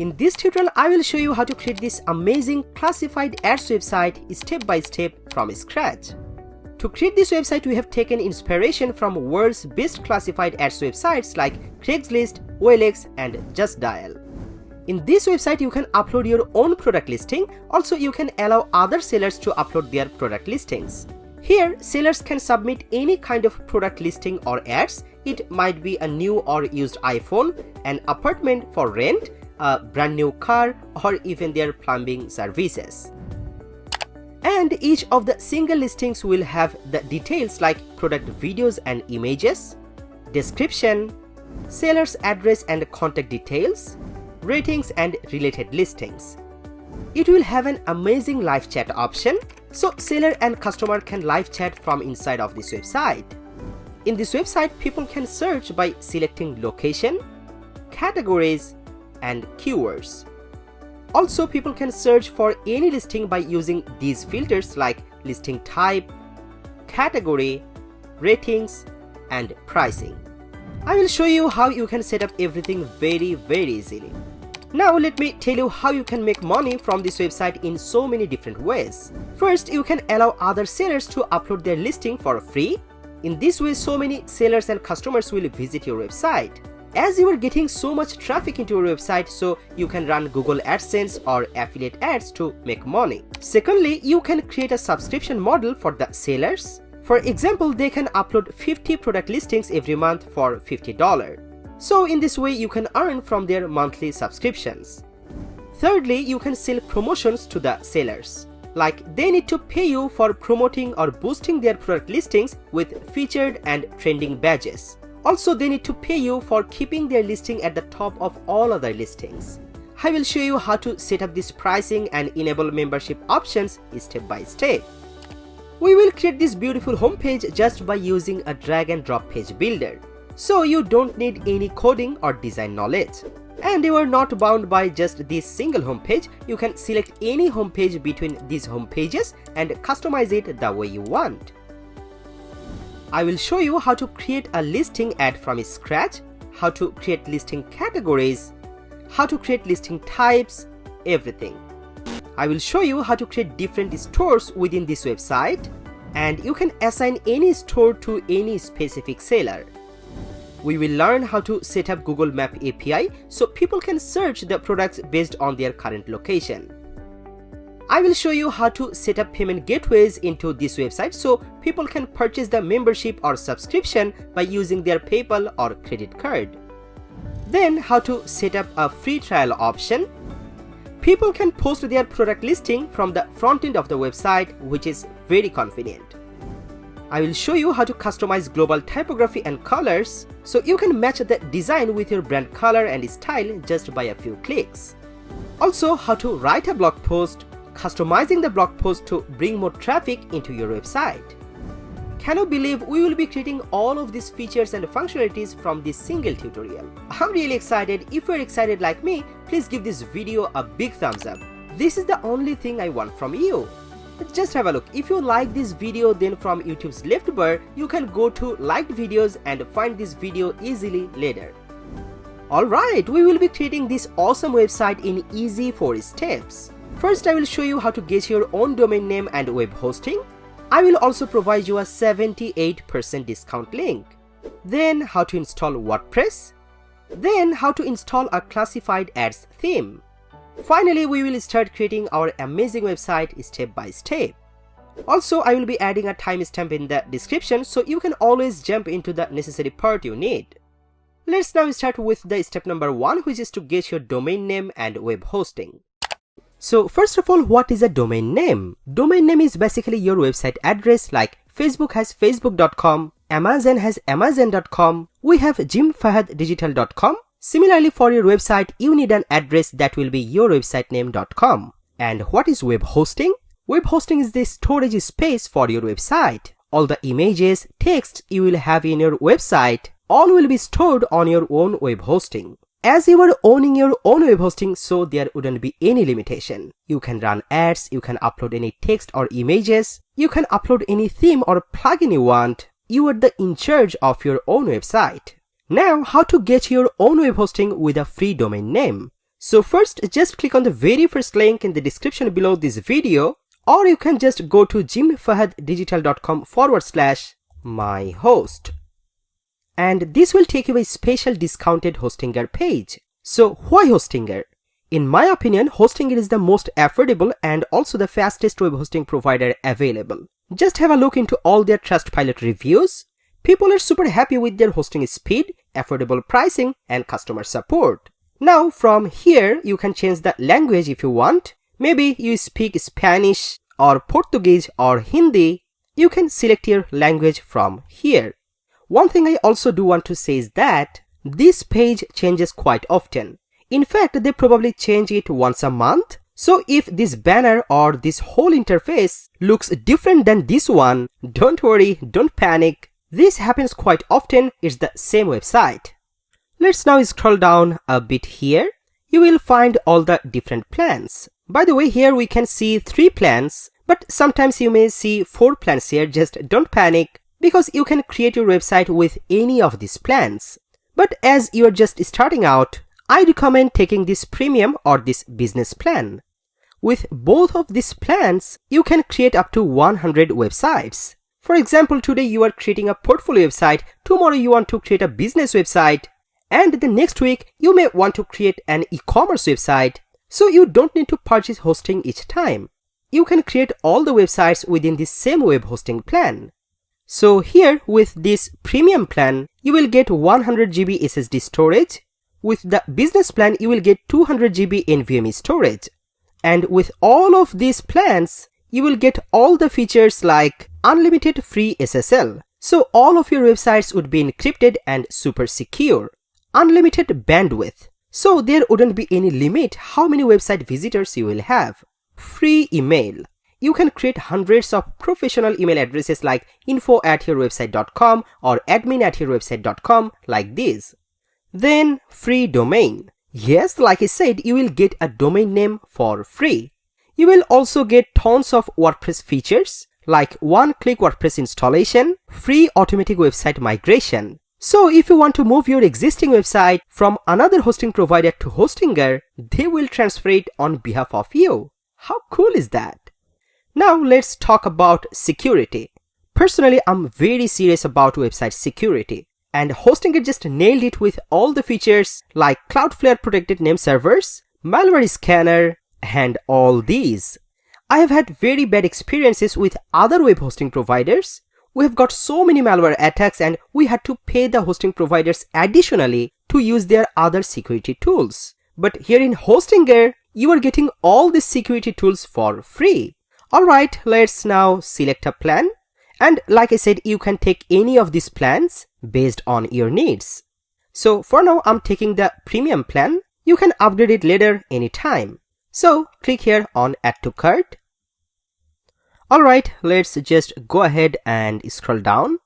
In this tutorial, I will show you how to create this amazing classified ads website step by step from scratch. To create this website, we have taken inspiration from world's best classified ads websites like Craigslist, OLX and JustDial. In this website, you can upload your own product listing. Also, you can allow other sellers to upload their product listings. Here, sellers can submit any kind of product listing or ads. It might be a new or used iPhone, an apartment for rent, a brand new car, or even their plumbing services. And each of the single listings will have the details like product videos and images, description, seller's address and contact details, ratings and related listings. It will have an amazing live chat option, so seller and customer can live chat from inside of this website. In this website, people can search by selecting location, categories, and keywords. Also, people can search for any listing by using these filters like listing type, category, ratings, and pricing. I will show you how you can set up everything very easily. Now let me tell you how you can make money from this website in so many different ways. First, you can allow other sellers to upload their listing for free. In this way, so many sellers and customers will visit your website. As you are getting so much traffic into your website, so you can run Google AdSense or affiliate ads to make money. Secondly, you can create a subscription model for the sellers. For example, they can upload 50 product listings every month for $50. So in this way, you can earn from their monthly subscriptions. Thirdly, you can sell promotions to the sellers. Like they need to pay you for promoting or boosting their product listings with featured and trending badges. Also, they need to pay you for keeping their listing at the top of all other listings. I will show you how to set up this pricing and enable membership options step by step. We will create this beautiful homepage just by using a drag and drop page builder. So you don't need any coding or design knowledge. And you are not bound by just this single homepage. You can select any homepage between these homepages and customize it the way you want. I will show you how to create a listing ad from scratch, how to create listing categories, how to create listing types, everything. I will show you how to create different stores within this website, and you can assign any store to any specific seller. We will learn how to set up Google Map API so people can search the products based on their current location. I will show you how to set up payment gateways into this website so people can purchase the membership or subscription by using their PayPal or credit card. Then how to set up a free trial option. People can post their product listing from the front end of the website, which is very convenient. I will show you how to customize global typography and colors so you can match the design with your brand color and style just by a few clicks. Also, how to write a blog post, customizing the blog post to bring more traffic into your website. Can you believe we will be creating all of these features and functionalities from this single tutorial? I'm really excited. If you're excited like me, please give this video a big thumbs up. This is the only thing I want from you. Just have a look. If you like this video, then from YouTube's left bar, you can go to liked videos and find this video easily later. Alright, we will be creating this awesome website in easy 4 steps. First, I will show you how to get your own domain name and web hosting. I will also provide you a 78% discount link. Then, how to install WordPress. Then, how to install a classified ads theme. Finally, we will start creating our amazing website step by step. Also, I will be adding a timestamp in the description so you can always jump into the necessary part you need. Let's now start with the step number 1, which is to get your domain name and web hosting. So first of all, what is a domain name? Domain name is basically your website address, like Facebook has facebook.com, Amazon has amazon.com, we have jimfahaddigital.com. Similarly, for your website, you need an address that will be your website name.com. And what is web hosting? Web hosting is the storage space for your website. All the images, text you will have in your website, all will be stored on your own web hosting. As you are owning your own web hosting, so there wouldn't be any limitation. You can run ads, you can upload any text or images, you can upload any theme or plugin you want. You are in charge of your own website. Now, how to get your own web hosting with a free domain name? So first, just click on the very first link in the description below this video, or you can just go to jimfahaddigital.com/myhost. And this will take you a special discounted Hostinger page. So why Hostinger? In my opinion, Hostinger is the most affordable and also the fastest web hosting provider available. Just have a look into all their Trustpilot reviews. People are super happy with their hosting speed, affordable pricing, and customer support. Now from here, you can change the language if you want. Maybe you speak Spanish or Portuguese or Hindi. You can select your language from here. One thing I also do want to say is that this page changes quite often. In fact, they probably change it once a month. So if this banner or this whole interface looks different than this one, don't worry, don't panic. This happens quite often, it's the same website. Let's now scroll down a bit here. You will find all the different plans. By the way, here we can see 3 plans, but sometimes you may see 4 plans here. Just don't panic, because you can create your website with any of these plans. But as you are just starting out, I recommend taking this premium or this business plan. With both of these plans, you can create up to 100 websites. For example, today you are creating a portfolio website, tomorrow you want to create a business website, and the next week you may want to create an e-commerce website. So you don't need to purchase hosting each time. You can create all the websites within the same web hosting plan. So here with this premium plan, you will get 100 GB SSD storage. With the business plan, you will get 200 GB NVMe storage. And with all of these plans, you will get all the features like unlimited free SSL. So all of your websites would be encrypted and super secure. Unlimited bandwidth. So there wouldn't be any limit how many website visitors you will have. Free email. You can create hundreds of professional email addresses like info@yourwebsite.com or admin@yourwebsite.com like this. Then free domain. Yes, like I said, you will get a domain name for free. You will also get tons of WordPress features like one-click WordPress installation, free automatic website migration. So if you want to move your existing website from another hosting provider to Hostinger, they will transfer it on behalf of you. How cool is that? Now let's talk about security. Personally, I'm very serious about website security. And Hostinger just nailed it with all the features like Cloudflare protected name servers, malware scanner, and all these. I have had very bad experiences with other web hosting providers. We have got so many malware attacks and we had to pay the hosting providers additionally to use their other security tools. But here in Hostinger, you are getting all these security tools for free. Alright, let's now select a plan. And like I said, you can take any of these plans based on your needs. So for now, I'm taking the premium plan. You can upgrade it later anytime. So click here on add to cart. Alright, let's just go ahead and scroll down.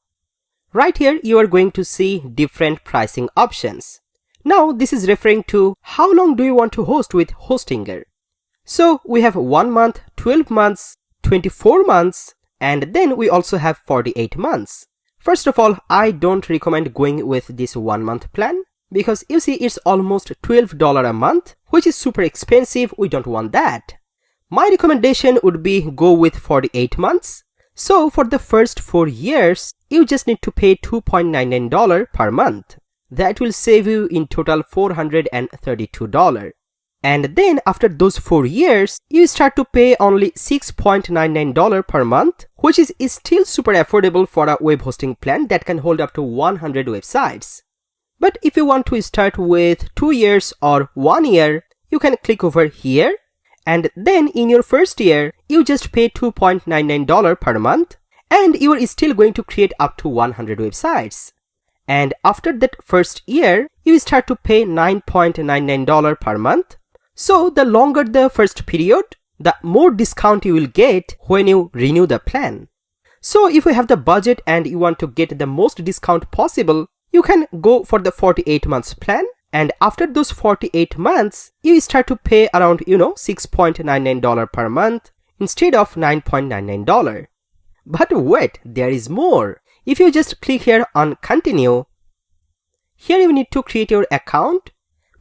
Right here, you are going to see different pricing options. Now this is referring to how long do you want to host with Hostinger. So we have 1 month, 12 months, 24 months, and then we also have 48 months. First of all, I don't recommend going with this 1 month plan because you see it's almost $12 a month, which is super expensive. We don't want that. My recommendation would be go with 48 months. So for the first 4 years, you just need to pay $2.99 per month. That will save you in total $432. And then after those 4 years, you start to pay only $6.99 per month, which is still super affordable for a web hosting plan that can hold up to 100 websites. But if you want to start with 2 years or 1 year, you can click over here. And then in your first year, you just pay $2.99 per month, and you are still going to create up to 100 websites. And after that first year, you start to pay $9.99 per month. So the longer the first period, the more discount you will get when you renew the plan. So if you have the budget and you want to get the most discount possible, you can go for the 48 months plan. And after those 48 months, you start to pay around, $6.99 per month instead of $9.99. But wait, there is more. If you just click here on continue, here you need to create your account.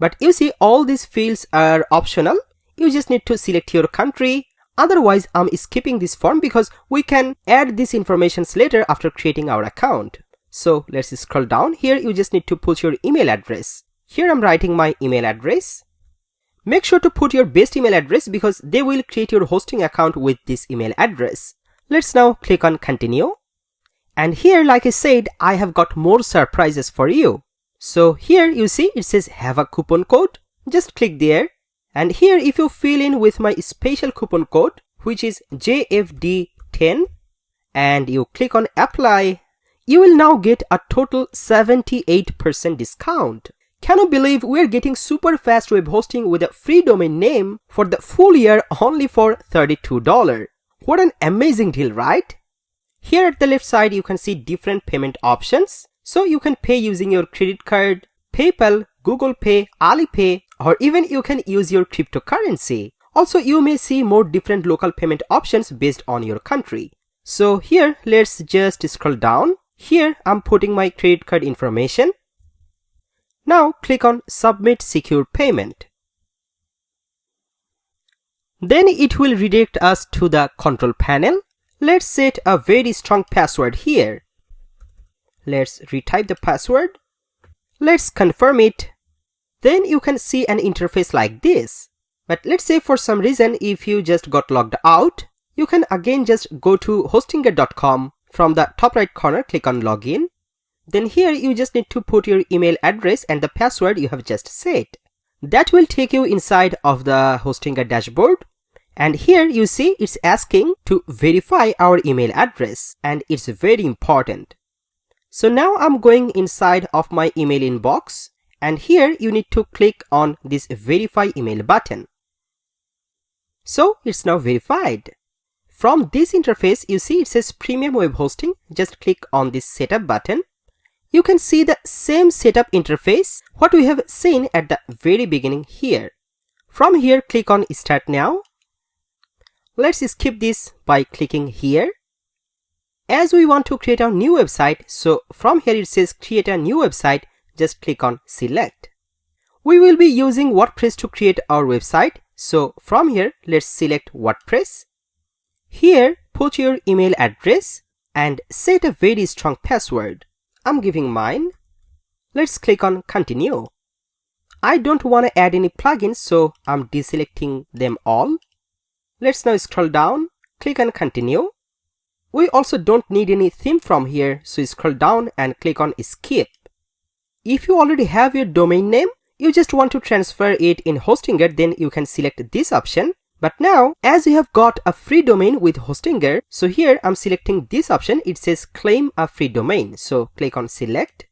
But you see, all these fields are optional. You just need to select your country. Otherwise, I'm skipping this form because we can add these informations later after creating our account. So let's scroll down. Here you just need to put your email address. Here I'm writing my email address. Make sure to put your best email address because they will create your hosting account with this email address. Let's now click on continue. And here, like I said, I have got more surprises for you. So here you see it says have a coupon code. Just click there. And here if you fill in with my special coupon code, which is JFD10, and you click on apply, you will now get a total 78% discount. Can you believe we're getting super fast web hosting with a free domain name for the full year only for $32? What an amazing deal, right? Here at the left side you can see different payment options. So you can pay using your credit card, PayPal, Google Pay, Alipay, or even you can use your cryptocurrency. Also, you may see more different local payment options based on your country. So here, let's just scroll down. Here, I'm putting my credit card information. Now, click on Submit Secure Payment. Then it will redirect us to the control panel. Let's set a very strong password here. Let's retype the password. Let's confirm it. Then you can see an interface like this. But let's say for some reason if you just got logged out, you can again just go to hostinger.com. From the top right corner, click on login. Then here you just need to put your email address and the password you have just set. That will take you inside of the Hostinger dashboard. And here you see it's asking to verify our email address, and it's very important. So now I'm going inside of my email inbox, and here you need to click on this verify email button. So it's now verified. From this interface, you see it says premium web hosting. Just click on this setup button. You can see the same setup interface what we have seen at the very beginning here. From here, click on start now. Let's skip this by clicking here. As we want to create a new website, so from here it says create a new website, just click on select. We will be using WordPress to create our website. So from here, let's select WordPress. Here, put your email address and set a very strong password. I'm giving mine. Let's click on continue. I don't want to add any plugins, so I'm deselecting them all. Let's now scroll down, click on continue. We also don't need any theme from here, so scroll down and click on skip. If you already have your domain name, you just want to transfer it in Hostinger, then you can select this option. But now, as you have got a free domain with Hostinger, so here I'm selecting this option. It says claim a free domain. So click on select.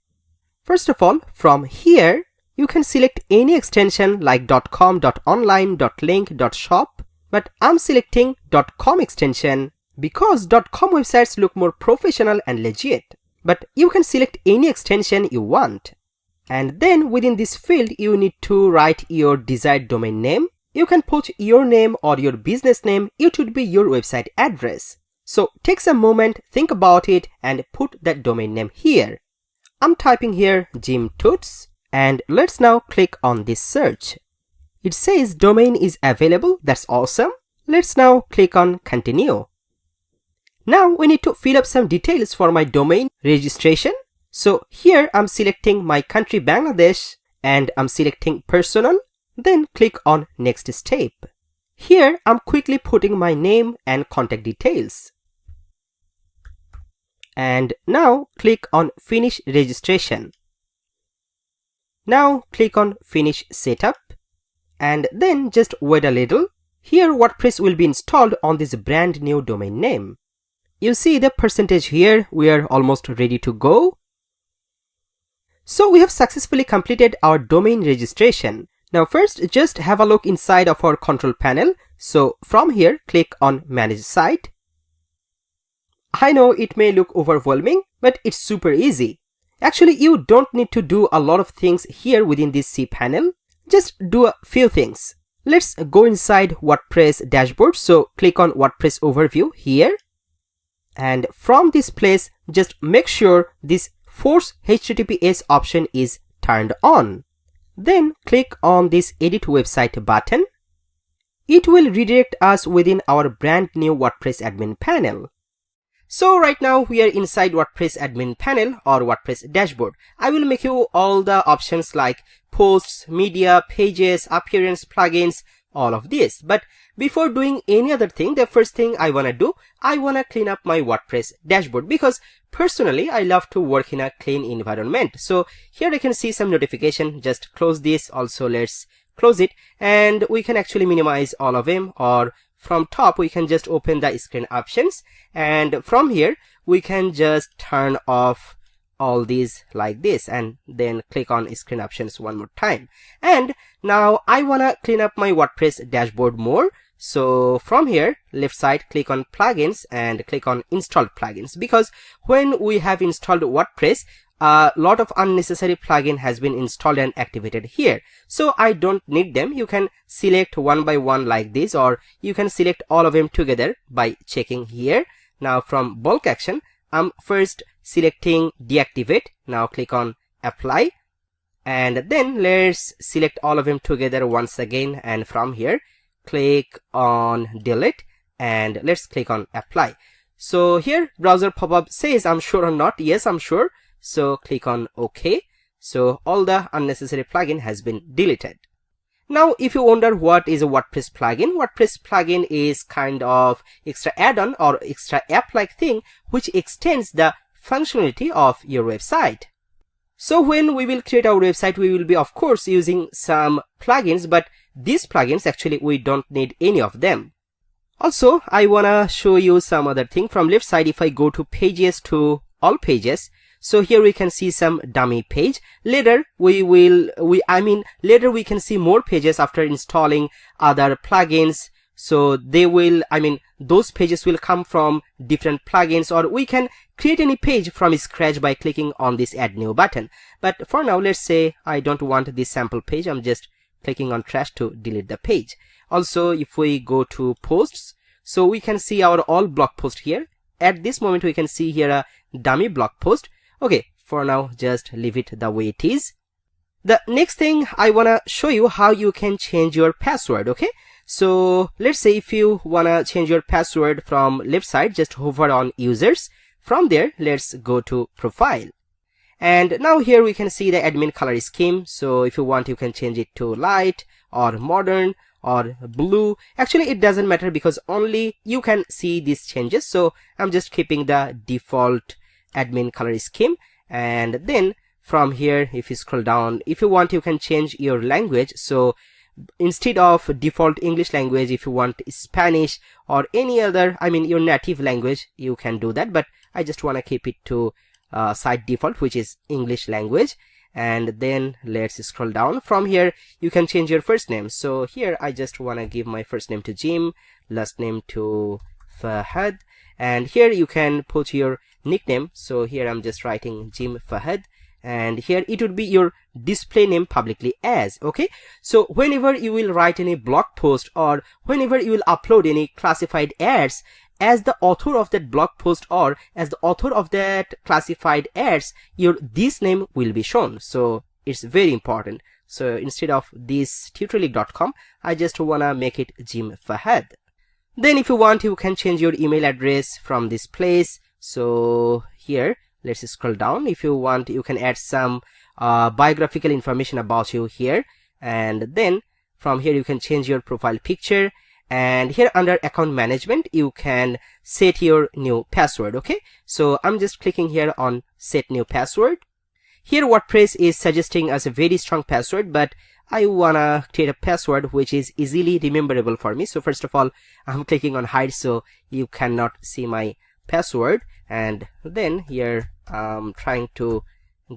First of all, from here, you can select any extension like .com, .online, .link, .shop. But I'm selecting .com extension because .com websites look more professional and legit. But you can select any extension you want. And then within this field, you need to write your desired domain name. You can put your name or your business name. It would be your website address. So take some moment, think about it, and put that domain name here. I'm typing here Jim Toots, and let's now click on this search. It says domain is available. That's awesome. Let's now click on continue. Now we need to fill up some details for my domain registration. So here I'm selecting my country Bangladesh and I'm selecting personal. Then click on next step. Here I'm quickly putting my name and contact details. And now click on finish registration. Now click on finish setup. And then just wait a little. Here WordPress will be installed on this brand new domain name. You see the percentage here, we are almost ready to go. So we have successfully completed our domain registration. Now first just have a look inside of our control panel. So from here click on manage site. I know it may look overwhelming, but it's super easy. Actually you don't need to do a lot of things here within this cPanel. Just do a few things. Let's go inside WordPress dashboard. So click on WordPress overview here. And from this place, just make sure this force HTTPS option is turned on. Then click on this edit website button. It will redirect us within our brand new WordPress admin panel. So right now we are inside WordPress admin panel or WordPress dashboard. I will make you all the options like posts, media, pages, appearance, plugins, all of this. But before doing any other thing, the first thing I want to do, I want to clean up my WordPress dashboard, because personally I love to work in a clean environment. So here I can see some notification. Just close this. Also let's close it, and we can actually minimize all of them, or from top we can just open the screen options, and from here we can just turn off all these like this, and then click on screen options one more time. And now I wanna clean up my WordPress dashboard more. So from here, left side, click on plugins and click on installed plugins, because when we have installed WordPress, a lot of unnecessary plugin has been installed and activated here. So I don't need them. You can select one by one like this, or you can select all of them together by checking here. Now from bulk action, I'm first selecting deactivate. Now click on apply, and then let's select all of them together once again, and from here click on delete, and let's click on apply. So here browser pop-up says I'm sure or not. Yes, I'm sure. So click on OK. So all the unnecessary plugin has been deleted. Now if you wonder what is a WordPress plugin is kind of extra add-on or extra app-like thing which extends the functionality of your website. So when we will create our website, we will be of course using some plugins, but these plugins actually we don't need any of them. Also, I wanna show you some other thing. From left side, if I go to pages to all pages, so here we can see some dummy page. Later later we can see more pages after installing other plugins. So they will, those pages will come from different plugins, or we can create any page from scratch by clicking on this add new button. But for now, let's say I don't want this sample page. I'm just clicking on trash to delete the page. Also, if we go to posts, so we can see our all blog post here. At this moment, we can see here a dummy blog post. Okay, for now, just leave it the way it is. The next thing I want to show you how you can change your password. Okay, so let's say if you want to change your password, from left side, just hover on users. From there, let's go to profile. And now here we can see the admin color scheme. So if you want, you can change it to light or modern or blue. Actually, it doesn't matter because only you can see these changes. So I'm just keeping the default admin color scheme. And then from here, if you scroll down, if you want, you can change your language. So instead of default English language, if you want Spanish or any other, your native language, you can do that. But I just want to keep it to site default, which is English language. And then let's scroll down. From here, you can change your first name. So here I just want to give my first name to Jim, last name to Fahad, and here you can put your nickname. So here I'm just writing Jim Fahad, and here it would be your display name publicly as. Okay, so whenever you will write any blog post, or whenever you will upload any classified ads, as the author of that blog post or as the author of that classified ads, your this name will be shown. So it's very important. So instead of this tutorial.com, I just wanna make it Jim Fahad. Then if you want, you can change your email address from this place. So here, let's scroll down. If you want, you can add some biographical information about you here. And then from here, you can change your profile picture. And here under account management, you can set your new password. Okay, so I'm just clicking here on set new password. Here WordPress is suggesting us a very strong password, but I wanna create a password which is easily rememberable for me. So first of all, I'm clicking on hide so you cannot see my password. And then here I'm trying to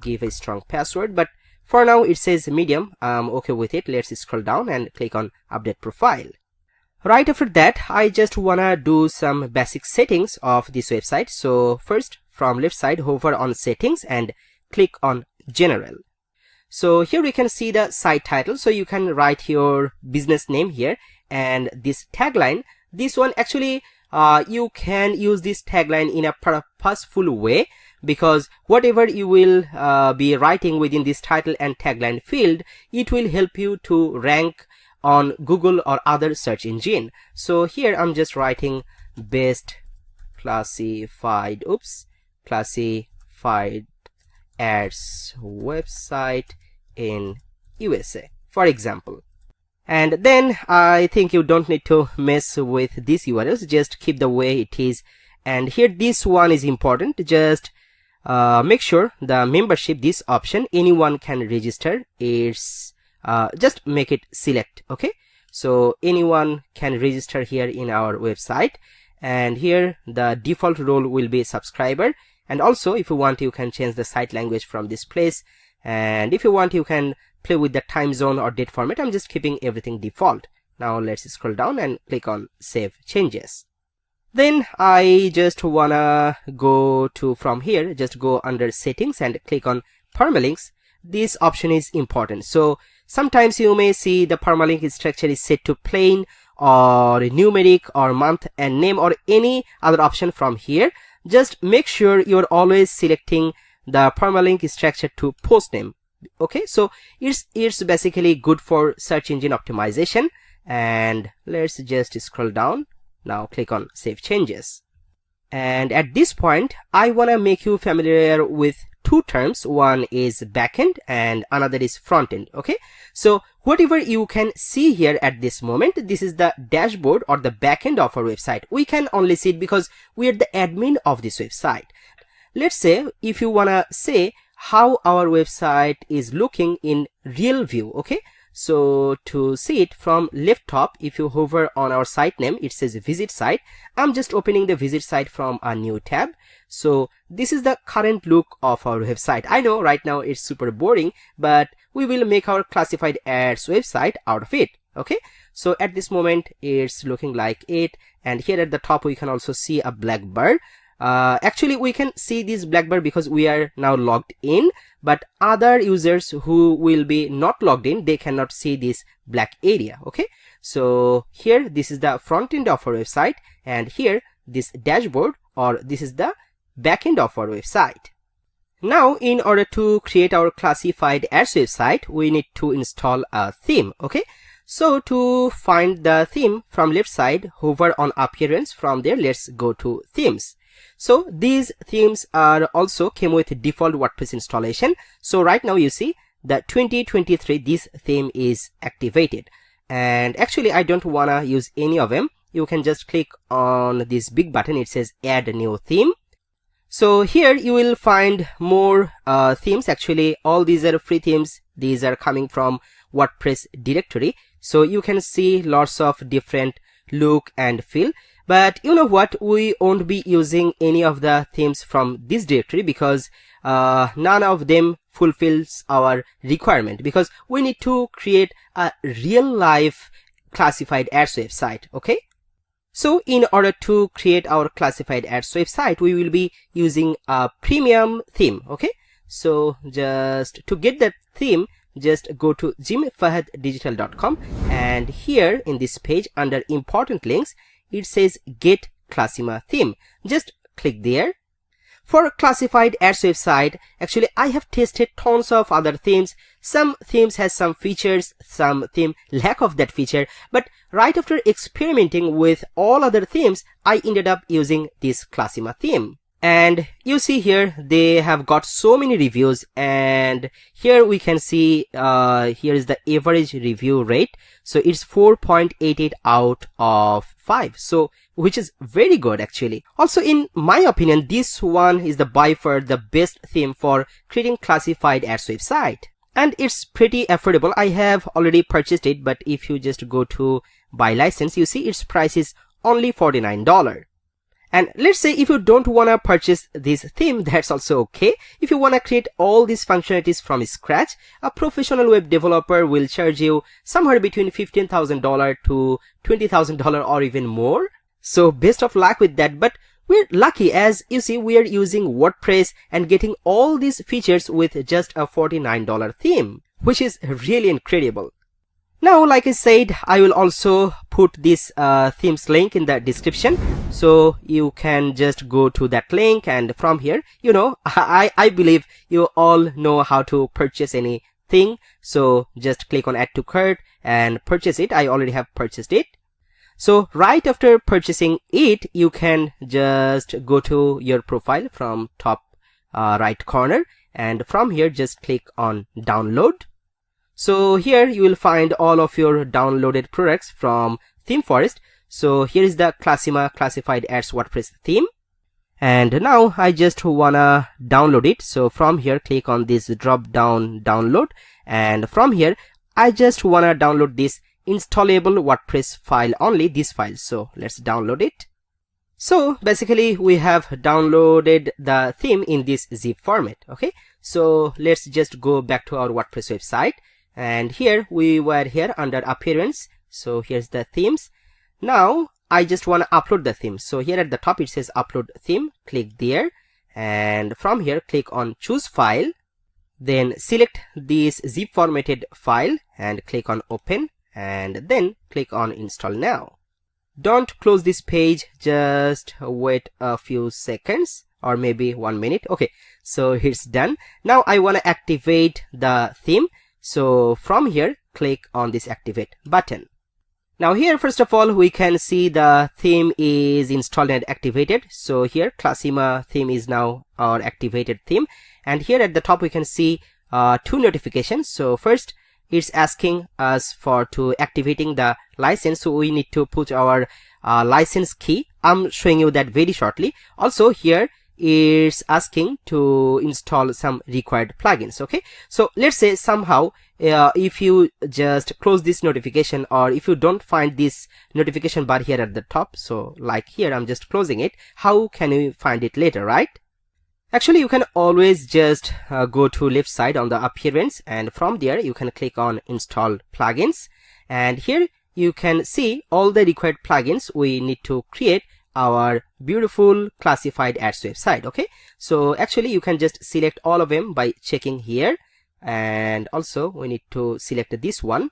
give a strong password, but for now it says medium. I'm okay with it. Let's scroll down and click on update profile. Right after that, I just wanna do some basic settings of this website. So first, from left side, hover on settings and click on general. So here we can see the site title. So you can write your business name here, and this tagline, this one actually you can use this tagline in a purposeful way, because whatever you will be writing within this title and tagline field, it will help you to rank on Google or other search engine. So here I'm just writing best classified ads website in USA, for example. And then I think you don't need to mess with these URLs, just keep the way it is. And here this one is important, just make sure the membership, this option, anyone can register, it's just make it select. Okay, so anyone can register here in our website, and here the default role will be subscriber. And also if you want, you can change the site language from this place, and if you want, you can play with the time zone or date format. I'm just keeping everything default. Now let's scroll down and click on save changes. Then I just wanna go to, from here, just go under settings and click on permalinks. This option is important. So sometimes you may see the permalink structure is set to plain or numeric or month and name or any other option from here. Just make sure you're always selecting the permalink structure to post name. Okay, so it's basically good for search engine optimization. And let's just scroll down. Now click on save changes. And at this point, I want to make you familiar with two terms. One is backend and another is frontend. Okay, so whatever you can see here at this moment, this is the dashboard or the backend of our website. We can only see it because we are the admin of this website. Let's say if you want to say how our website is looking in real view. Okay, so to see it from left top, if you hover on our site name, it says visit site. I'm just opening the visit site from a new tab. So this is the current look of our website. I know right now it's super boring, but we will make our classified ads website out of it. Okay, so at this moment it's looking like it, and here at the top we can also see a black bar. Actually we can see this black bar because we are now logged in, but other users who will be not logged in, they cannot see this black area. Okay, so here this is the front end of our website, and here this dashboard, or this is the back end of our website. Now in order to create our classified ads website, we need to install a theme. Okay, so to find the theme, from left side, hover on appearance. From there, let's go to themes. So these themes are also came with default WordPress installation. So right now you see that 2023, this theme is activated, and actually I don't wanna use any of them. You can just click on this big button, it says add new theme. So here you will find more themes. Actually all these are free themes. These are coming from WordPress directory, so you can see lots of different look and feel. But you know what, we won't be using any of the themes from this directory because none of them fulfills our requirement, because we need to create a real life classified ads website. Okay, so in order to create our classified ads website, we will be using a premium theme. Okay, so just to get that theme, just go to fahaddigital.com, and here in this page under important links, it says get Classima theme. Just click there. For classified ads website, actually I have tested tons of other themes. Some themes has some features, some theme lack of that feature, but right after experimenting with all other themes, I ended up using this Classima theme. And you see here they have got so many reviews, and here we can see here is the average review rate. So it's 4.88 out of 5, so which is very good actually. Also in my opinion, this one is the by far the best theme for creating classified ads website, and it's pretty affordable. I have already purchased it, but if you just go to buy license, you see its price is only $49. And let's say if you don't want to purchase this theme, that's also okay. If you want to create all these functionalities from scratch, a professional web developer will charge you somewhere between $15,000 to $20,000 or even more. So best of luck with that. But we're lucky, as you see, we are using WordPress and getting all these features with just a $49 theme, which is really incredible. Now, like I said, I will also put this themes link in the description, so you can just go to that link, and from here, you know, I believe you all know how to purchase anything. So just click on add to cart and purchase it. I already have purchased it. So right after purchasing it, you can just go to your profile from top right corner, and from here just click on download. So here you will find all of your downloaded products from Theme Forest. So here is the Classima Classified Ads WordPress theme, and now I just wanna download it. So from here click on this drop down download, and from here I just wanna download this installable WordPress file, only this file. So let's download it. So basically we have downloaded the theme in this zip format. Okay, so let's just go back to our WordPress website, and here we were here under appearance. So here's the themes. Now I just want to upload the theme. So here at the top it says upload theme, click there, and from here click on choose file, then select this zip formatted file and click on open, and then click on install now. Don't close this page, just wait a few seconds or maybe 1 minute. Okay, so it's done. Now I want to activate the theme. So from here click on this activate button. Now here first of all we can see the theme is installed and activated. So here Classima theme is now our activated theme, and here at the top we can see two notifications. So first it's asking us for to activating the license, so we need to put our license key. I'm showing you that very shortly. Also here it's asking to install some required plugins. Okay, so let's say somehow if you just close this notification, or if you don't find this notification bar here at the top, so like here I'm just closing it, how can you find it later, right? Actually you can always just go to left side on the appearance, and from there you can click on install plugins, and here you can see all the required plugins we need to create our beautiful classified ads website. Okay, so actually you can just select all of them by checking here, and also we need to select this one,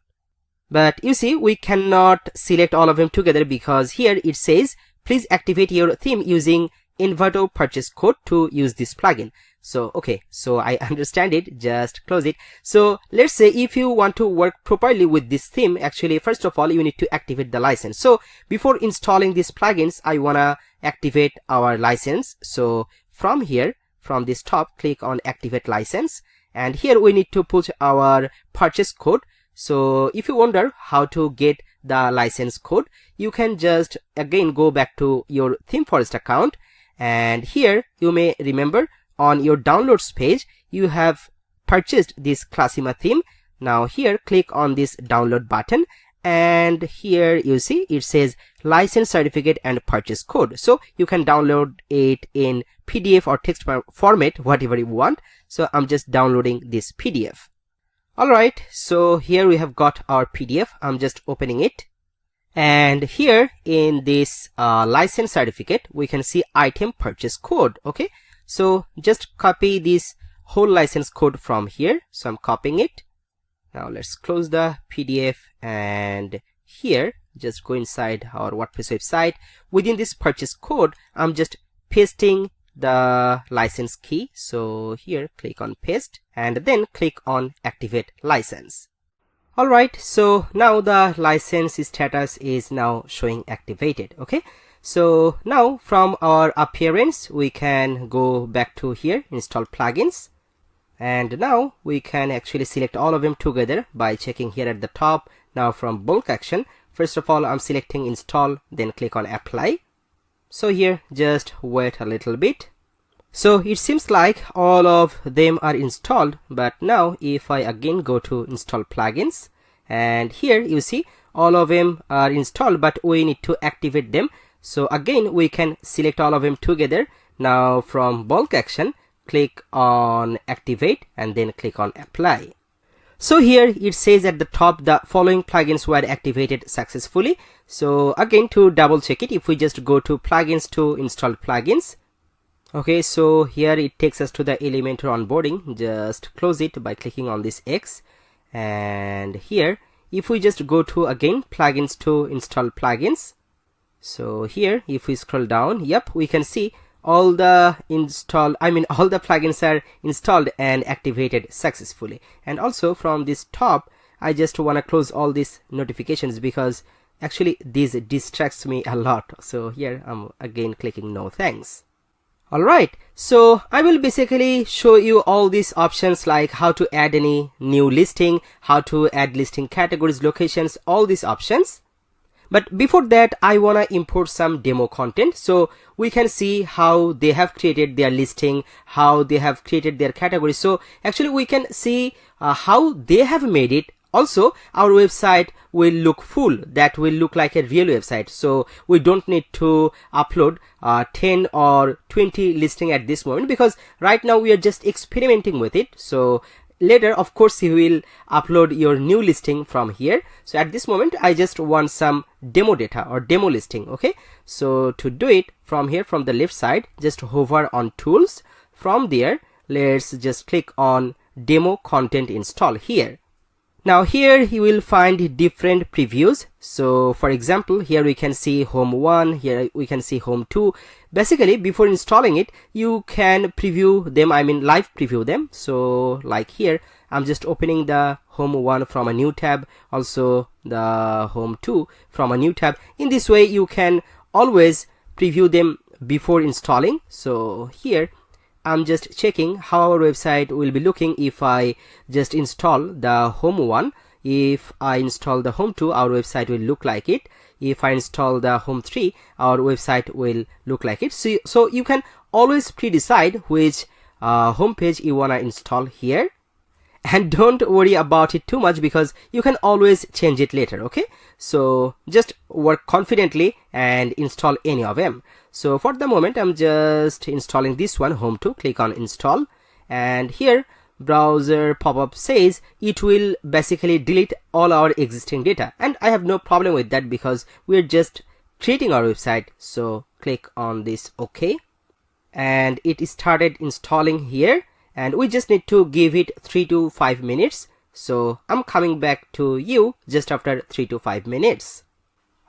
but you see we cannot select all of them together because here it says please activate your theme using Inverto purchase code to use this plugin. So okay, so I understand it, just close it. So let's say if you want to work properly with this theme, actually first of all you need to activate the license. So before installing these plugins I wanna activate our license. So from here, from this top, click on activate license, and here we need to put our purchase code. So if you wonder how to get the license code, you can just again go back to your Theme Forest account, and here you may remember on your downloads page you have purchased this Classima theme. Now here click on this download button, and here you see it says license certificate and purchase code. So you can download it in PDF or text format, whatever you want. So I'm just downloading this PDF. Alright, so here we have got our PDF. I'm just opening it, and here in this license certificate we can see item purchase code. Okay, so just copy this whole license code from here. So I'm copying it. Now let's close the PDF, and here just go inside our WordPress website. Within this purchase code I'm just pasting the license key. So here click on paste, and then click on activate license. Alright, so now the license status is now showing activated. Okay, so now from our appearance we can go back to here install plugins, and now we can actually select all of them together by checking here at the top. Now from bulk action, first of all I'm selecting install, then click on apply. So here just wait a little bit. So it seems like all of them are installed, but now if I again go to install plugins, and here you see all of them are installed, but we need to activate them. So again we can select all of them together. Now from bulk action click on activate, and then click on apply. So here it says at the top the following plugins were activated successfully. So again to double check it, if we just go to plugins to install plugins, okay, so here it takes us to the Elementor onboarding. Just close it by clicking on this X, and here if we just go to again plugins to install plugins, so here if we scroll down, yep, we can see all the all the plugins are installed and activated successfully. And also from this top, I just want to close all these notifications because actually this distracts me a lot. So here I'm again clicking no thanks. Alright, so I will basically show you all these options, like how to add any new listing, how to add listing categories, locations, all these options. But before that, I wanna import some demo content so we can see how they have created their listing, how they have created their categories. So actually we can see how they have made it. Also, our website will look full, that will look like a real website. So we don't need to upload 10 or 20 listing at this moment, because right now we are just experimenting with it. So later, of course, you will upload your new listing from here. So at this moment, I just want some demo data or demo listing. Okay. So to do it from here, from the left side, just hover on tools. From there, let's just click on demo content install here. Now here you will find different previews. So for example, here we can see home 1, here we can see home 2. Basically, before installing it, you can preview them, live preview them. So like here, I'm just opening the home 1 from a new tab, also the home 2 from a new tab. In this way, you can always preview them before installing. So here, I'm just checking how our website will be looking if I just install the home 1. If I install the home 2, our website will look like it. If I install the home 3, our website will look like it. So you can always pre-decide which home page you wanna install here. And don't worry about it too much because you can always change it later, okay? So just work confidently and install any of them. So for the moment, I'm just installing this one, home 2. Click on install, and here browser pop-up says it will basically delete all our existing data, and I have no problem with that because we're just creating our website. So click on this OK, and it started installing here, and we just need to give it 3 to 5 minutes. So I'm coming back to you just after 3 to 5 minutes.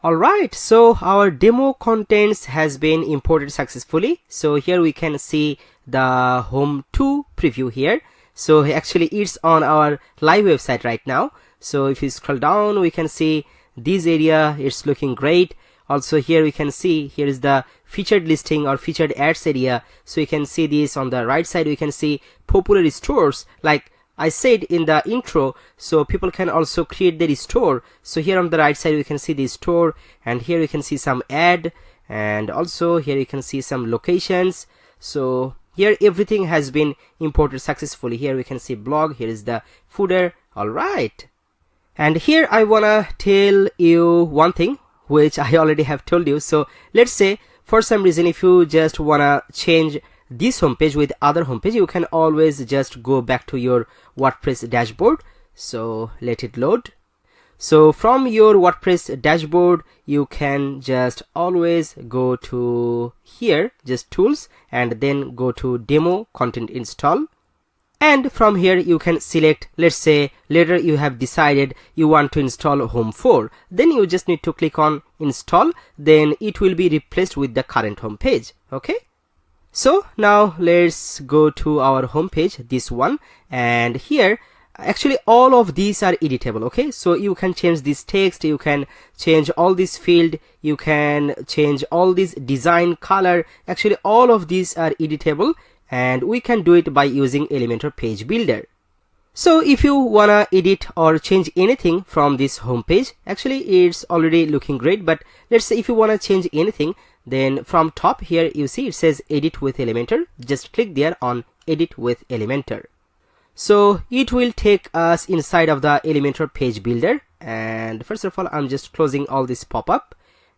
Alright, so our demo contents has been imported successfully. So here we can see the home 2 preview here. So actually it's on our live website right now. So if you scroll down, we can see this area, it's looking great. Also here we can see, here is the featured listing or featured ads area. So you can see this on the right side. We can see popular stores, like I said in the intro, so people can also create their store. So here on the right side we can see the store, and here we can see some ad, and also here you can see some locations. So here everything has been imported successfully. Here we can see blog, here is the footer. Alright, and here I wanna tell you one thing which I already have told you. So let's say for some reason if you just wanna change this homepage with other homepage, you can always just go back to your WordPress dashboard. So let it load. So from your WordPress dashboard, you can just always go to here, just tools, and then go to demo content install. And from here you can select, let's say later you have decided you want to install home 4, then you just need to click on install, then it will be replaced with the current home page. Okay. So now let's go to our home page, this one, and here actually all of these are editable. Okay, so you can change this text, you can change all this field, you can change all this design, color. Actually all of these are editable, and we can do it by using Elementor page builder. So if you wanna edit or change anything from this home page, actually it's already looking great, but let's say if you wanna change anything, then from top here you see it says edit with Elementor. Just click there on edit with Elementor. So it will take us inside of the Elementor page builder, and first of all I'm just closing all this pop-up,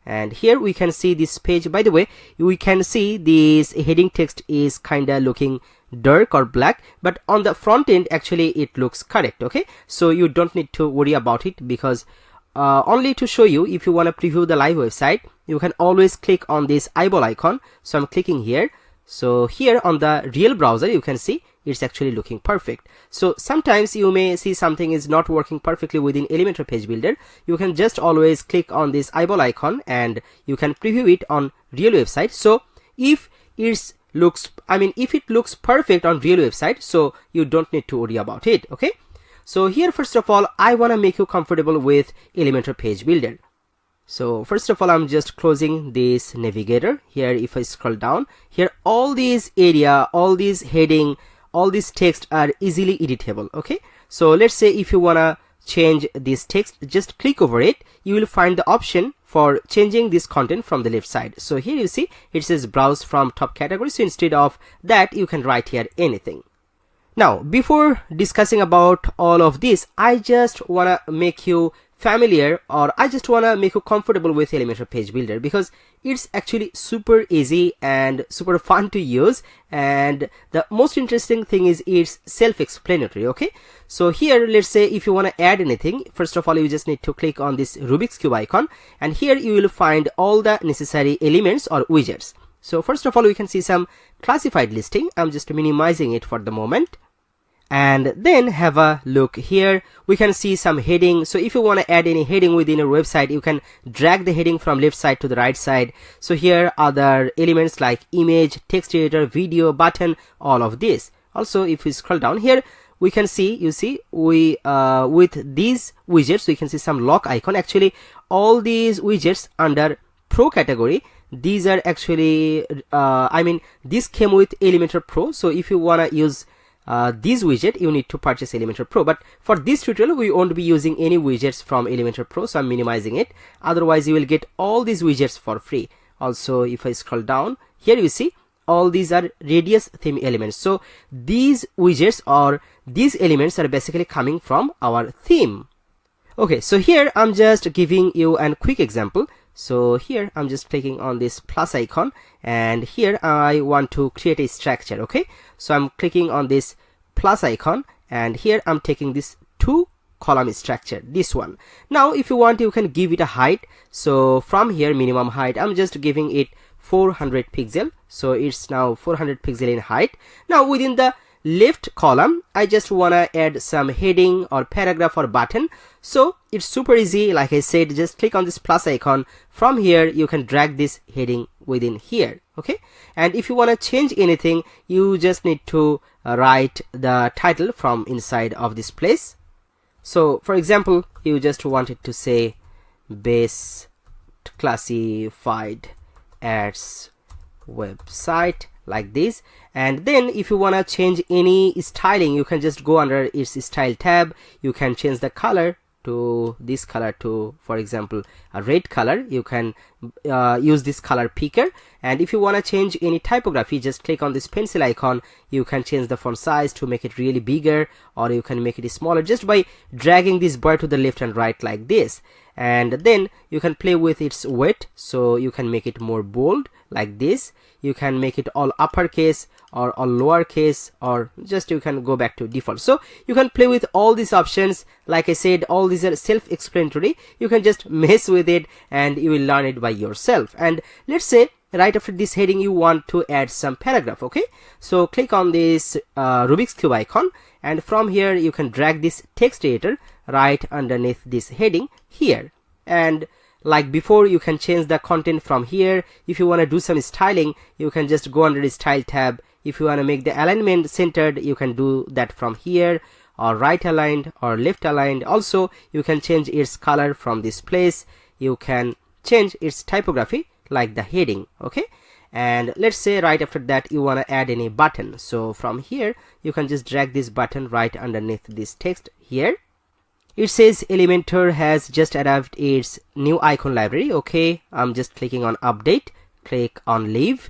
and here we can see this page. By the way, we can see this heading text is kinda looking dark or black, but on the front end actually it looks correct. Okay, so you don't need to worry about it, because only to show you, if you want to preview the live website, you can always click on this eyeball icon. So I'm clicking here. So here on the real browser you can see it's actually looking perfect. So sometimes you may see something is not working perfectly within Elementor Page Builder. You can just always click on this eyeball icon and you can preview it on real website. So if it looks perfect on real website, so you don't need to worry about it. Okay, so here first of all I want to make you comfortable with Elementor Page Builder. So first of all, I'm just closing this navigator. Here if I scroll down, here all these area, all these heading, all this text are easily editable. Okay, so let's say if you wanna change this text, just click over it. You will find the option for changing this content from the left side. So here you see it says browse from top category. So instead of that you can write here anything. Now before discussing about all of this, I just wanna make you familiar, or I just want to make you comfortable with Elementor Page Builder, because it's actually super easy and super fun to use, and the most interesting thing is it's self-explanatory. Okay, so here let's say if you want to add anything, first of all you just need to click on this Rubik's Cube icon, and here you will find all the necessary elements or widgets. So first of all we can see some classified listing. I'm just minimizing it for the moment. And then have a look here. We can see some heading. So if you want to add any heading within your website, you can drag the heading from left side to the right side. So here are other elements like image, text editor, video, button, all of this. Also if we scroll down here, we can see, you see, we with these widgets we can see some lock icon. Actually all these widgets under Pro category, these are actually this came with Elementor Pro. So if you want to use this widget, you need to purchase Elementor Pro, but for this tutorial we won't be using any widgets from Elementor Pro, so I'm minimizing it. Otherwise you will get all these widgets for free. Also if I scroll down here, you see all these are radius theme elements. So these widgets or these elements are basically coming from our theme. Okay, so here I'm just giving you a quick example. So here I'm just clicking on this plus icon, and here I want to create a structure. Okay, so I'm clicking on this plus icon, and here I'm taking this 2 column structure, this one. Now if you want, you can give it a height. So from here minimum height, I'm just giving it 400 pixel. So it's now 400 pixel in height. Now within the left column I just wanna add some heading or paragraph or button. So it's super easy. Like I said, just click on this plus icon. From here you can drag this heading within here. Okay, and if you want to change anything, you just need to write the title from inside of this place. So for example, you just wanted to say best classified ads website, like this. And then if you want to change any styling, you can just go under its style tab. You can change the color to this color, to for example a red color. You can use this color picker. And if you want to change any typography, just click on this pencil icon. You can change the font size to make it really bigger, or you can make it smaller just by dragging this bar to the left and right like this. And then you can play with its weight, so you can make it more bold like this. You can make it all uppercase or all lowercase, or just you can go back to default. So you can play with all these options. Like I said, all these are self-explanatory. You can just mess with it and you will learn it by yourself. And let's say right after this heading you want to add some paragraph. Okay, so click on this Rubik's Cube icon, and from here you can drag this text editor right underneath this heading here. And like before, you can change the content from here. If you want to do some styling, you can just go under the style tab. If you want to make the alignment centered, you can do that from here, or right aligned or left aligned. Also you can change its color from this place. You can change its typography like the heading. Okay, and let's say right after that you want to add any button. So from here you can just drag this button right underneath this text here. It says Elementor has just added its new icon library. Okay, I'm just clicking on update, click on leave.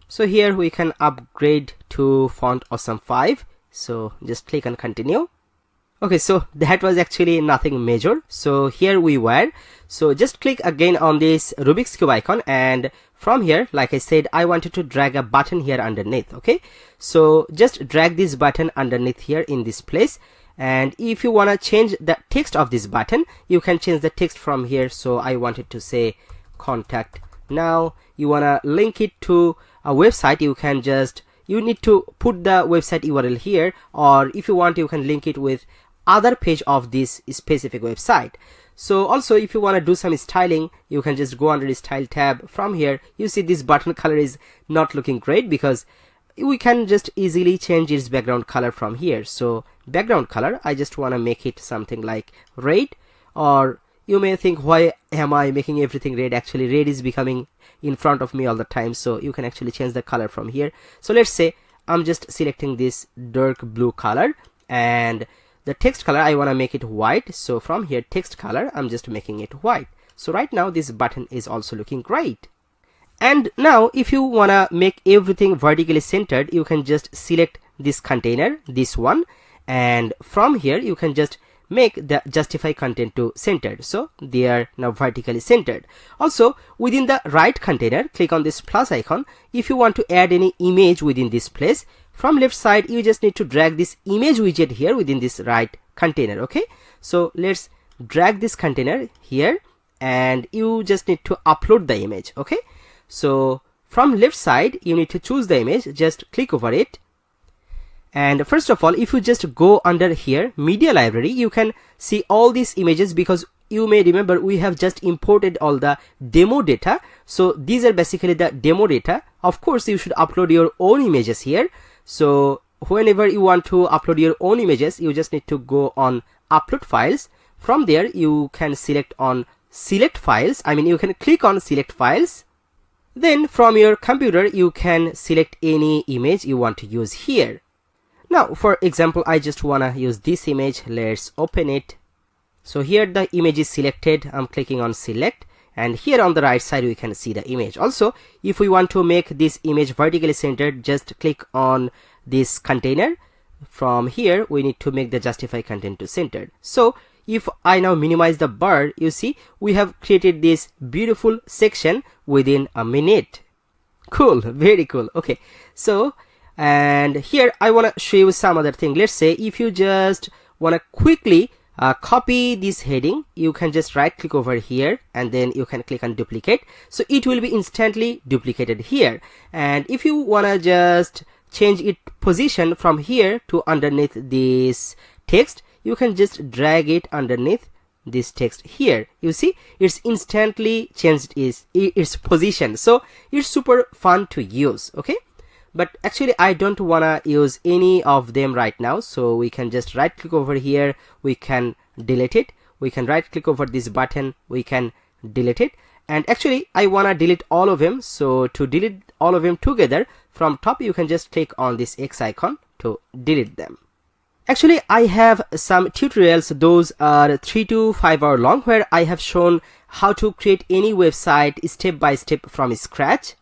So here we can upgrade to font awesome 5. So just click on continue. Okay, so that was actually nothing major. So here we were. So just click again on this Rubik's Cube icon, and from here, like I said, I wanted to drag a button here underneath. Okay, so just drag this button underneath here in this place. And if you want to change the text of this button, you can change the text from here. So I wanted to say contact now you wanna link it to a website, you need to put the website URL here, or if you want you can link it with other page of this specific website. So also if you want to do some styling, you can just go under the style tab. From here you see this button color is not looking great because we can just easily change its background color from here. So background color, I just want to make it something like red, or you may think, why am I making everything red? Actually red is becoming in front of me all the time, so you can actually change the color from here. So let's say I'm just selecting this dark blue color, and the text color I want to make it white. So from here text color, I'm just making it white. So right now this button is also looking great. And now if you want to make everything vertically centered, you can just select this container, this one, and from here you can just make the justify content to centered. So they are now vertically centered. Also within the right container, click on this plus icon. If you want to add any image within this place, from left side you just need to drag this image widget here within this right container. Okay, so let's drag this container here, and you just need to upload the image. Okay, so from left side you need to choose the image, just click over it. And first of all, if you just go under here media library, you can see all these images, because you may remember we have just imported all the demo data. So these are basically the demo data. Of course you should upload your own images here. So whenever you want to upload your own images, you just need to go on upload files. From there you can select on select files, you can click on select files. Then from your computer you can select any image you want to use here. Now for example, I just wanna use this image. Let's open it. So here the image is selected. I'm clicking on select, and here on the right side we can see the image. Also if we want to make this image vertically centered, just click on this container. From here we need to make the justify content to centered. So if I now minimize the bar, you see we have created this beautiful section within a minute. Cool, very cool. Okay, so and here I want to show you some other thing. Let's say if you just want to quickly copy this heading, you can just right click over here and then you can click on duplicate. So it will be instantly duplicated here. And if you want to just change its position from here to underneath this text, you can just drag it underneath this text here. You see it's instantly changed its position. So it's super fun to use. Okay, but actually I don't wanna use any of them right now, so we can just right click over here, we can delete it. We can right click over this button, we can delete it. And actually I wanna delete all of them, so to delete all of them together, from top you can just click on this X icon to delete them. Actually I have some tutorials, those are 3 to 5 hours long, where I have shown how to create any website step by step from scratch.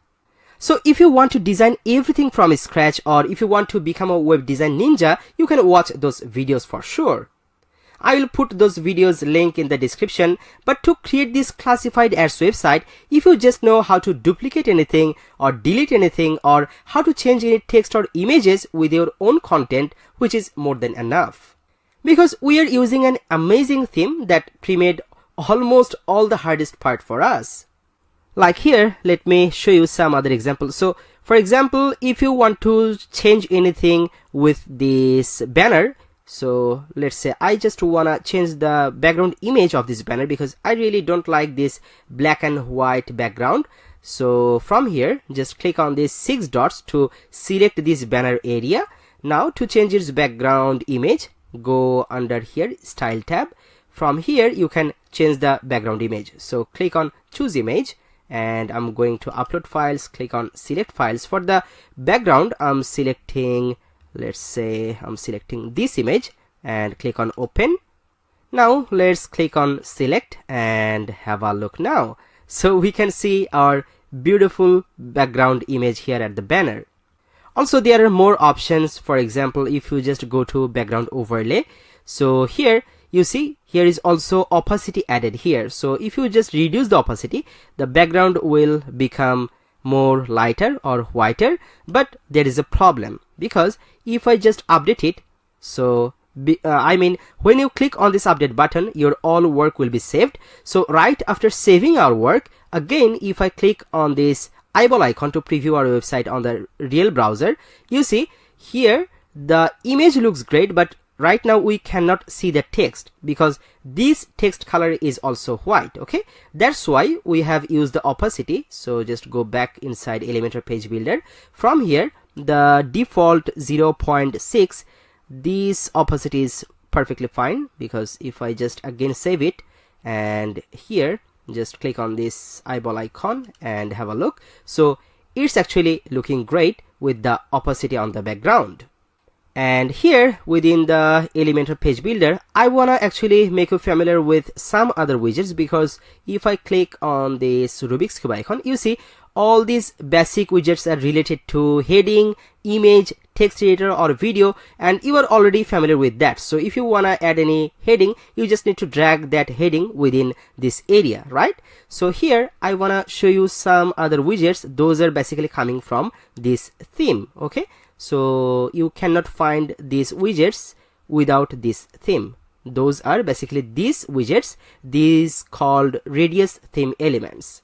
So if you want to design everything from scratch, or if you want to become a web design ninja, you can watch those videos for sure. I will put those videos link in the description. But to create this classified ads website, if you just know how to duplicate anything or delete anything, or how to change any text or images with your own content, which is more than enough. Because we are using an amazing theme that pre-made almost all the hardest part for us. Like here, let me show you some other examples. So for example, if you want to change anything with this banner, so let's say I just wanna change the background image of this banner, because I really don't like this black and white background. So from here, just click on these 6 dots to select this banner area. Now to change its background image, go under here style tab. From here you can change the background image. So click on choose image, and I'm going to upload files, click on select files. For the background I'm selecting, let's say I'm selecting this image, and click on open. Now let's click on select and have a look now. So we can see our beautiful background image here at the banner. Also there are more options. For example, if you just go to background overlay, so here you see here is also opacity added here. So if you just reduce the opacity, the background will become more lighter or whiter. But there is a problem, because if I just update it, so when you click on this update button, your all work will be saved. So right after saving our work, again if I click on this eyeball icon to preview our website on the real browser, you see here the image looks great, but right now we cannot see the text because this text color is also white. Okay, that's why we have used the opacity. So just go back inside Elementor page builder. From here, the default 0.6, this opacity is perfectly fine, because if I just again save it and here just click on this eyeball icon and have a look, so it's actually looking great with the opacity on the background. And here within the Elementor page builder, I wanna actually make you familiar with some other widgets, because if I click on this Rubik's Cube icon, you see all these basic widgets are related to heading, image, text editor or video, and you are already familiar with that. So if you wanna add any heading, you just need to drag that heading within this area, right? So here I wanna show you some other widgets. Those are basically coming from this theme. Okay, so you cannot find these widgets without this theme. Those are basically these widgets, these called radius theme elements.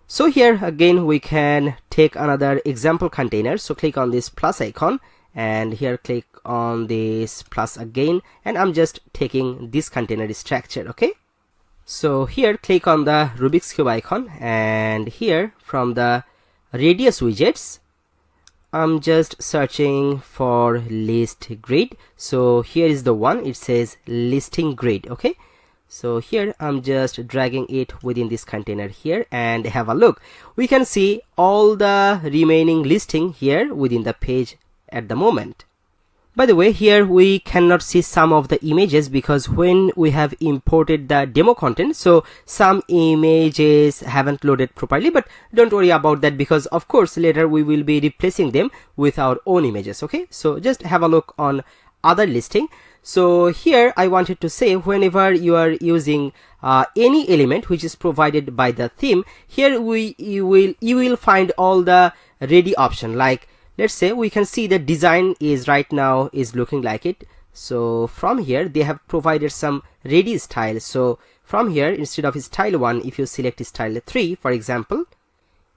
So here again we can take another example container. So click on this plus icon and here click on this plus again, and I'm just taking this container structure. Okay, so here click on the Rubik's Cube icon, and here from the radius widgets I'm just searching for list grid. So here is the one, it says listing grid. Okay, so here I'm just dragging it within this container here, and have a look. We can see all the remaining listing here within the page at the moment. By the way, here we cannot see some of the images because when we have imported the demo content, so some images haven't loaded properly, but don't worry about that, because of course later we will be replacing them with our own images. Okay, so just have a look on other listing. So here I wanted to say, whenever you are using any element which is provided by the theme, here you will find all the ready option. Like let's say we can see the design is right now is looking like it. So from here they have provided some ready style. So from here, instead of style 1, if you select style 3 for example,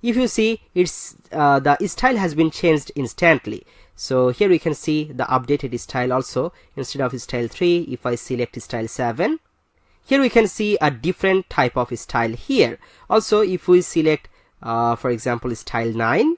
if you see it's the style has been changed instantly. So here we can see the updated style also. Instead of style 3, if I select style 7, here we can see a different type of style here. Also if we select for example style 9,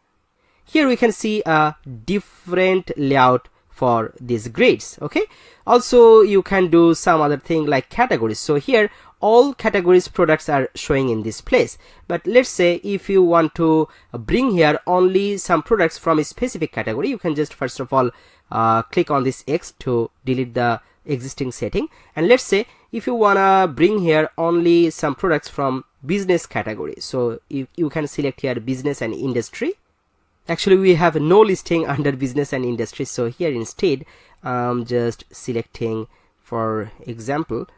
here we can see a different layout for these grids. Okay, also you can do some other thing like categories. So here all categories products are showing in this place, but let's say if you want to bring here only some products from a specific category, you can just first of all click on this X to delete the existing setting. And let's say if you wanna bring here only some products from business category, so you can select here business and industry. Actually we have no listing under business and industry, so here instead I'm just selecting for example,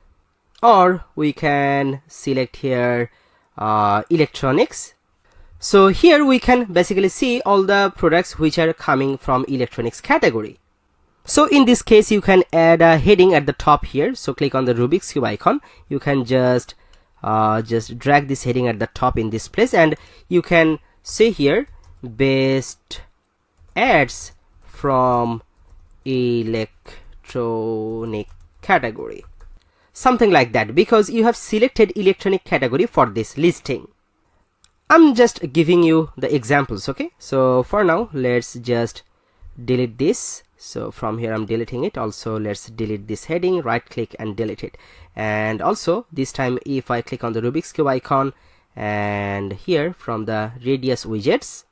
or we can select here electronics. So here we can basically see all the products which are coming from electronics category. So in this case you can add a heading at the top here. So click on the Rubik's Cube icon, you can just drag this heading at the top in this place, and you can say here best ads from electronic category, something like that, because you have selected electronic category for this listing. I'm just giving you the examples. Okay, so for now let's just delete this. So from here I'm deleting it. Also let's delete this heading, right click and delete it. And also this time if I click on the Rubik's Cube icon and here from the radius widgets,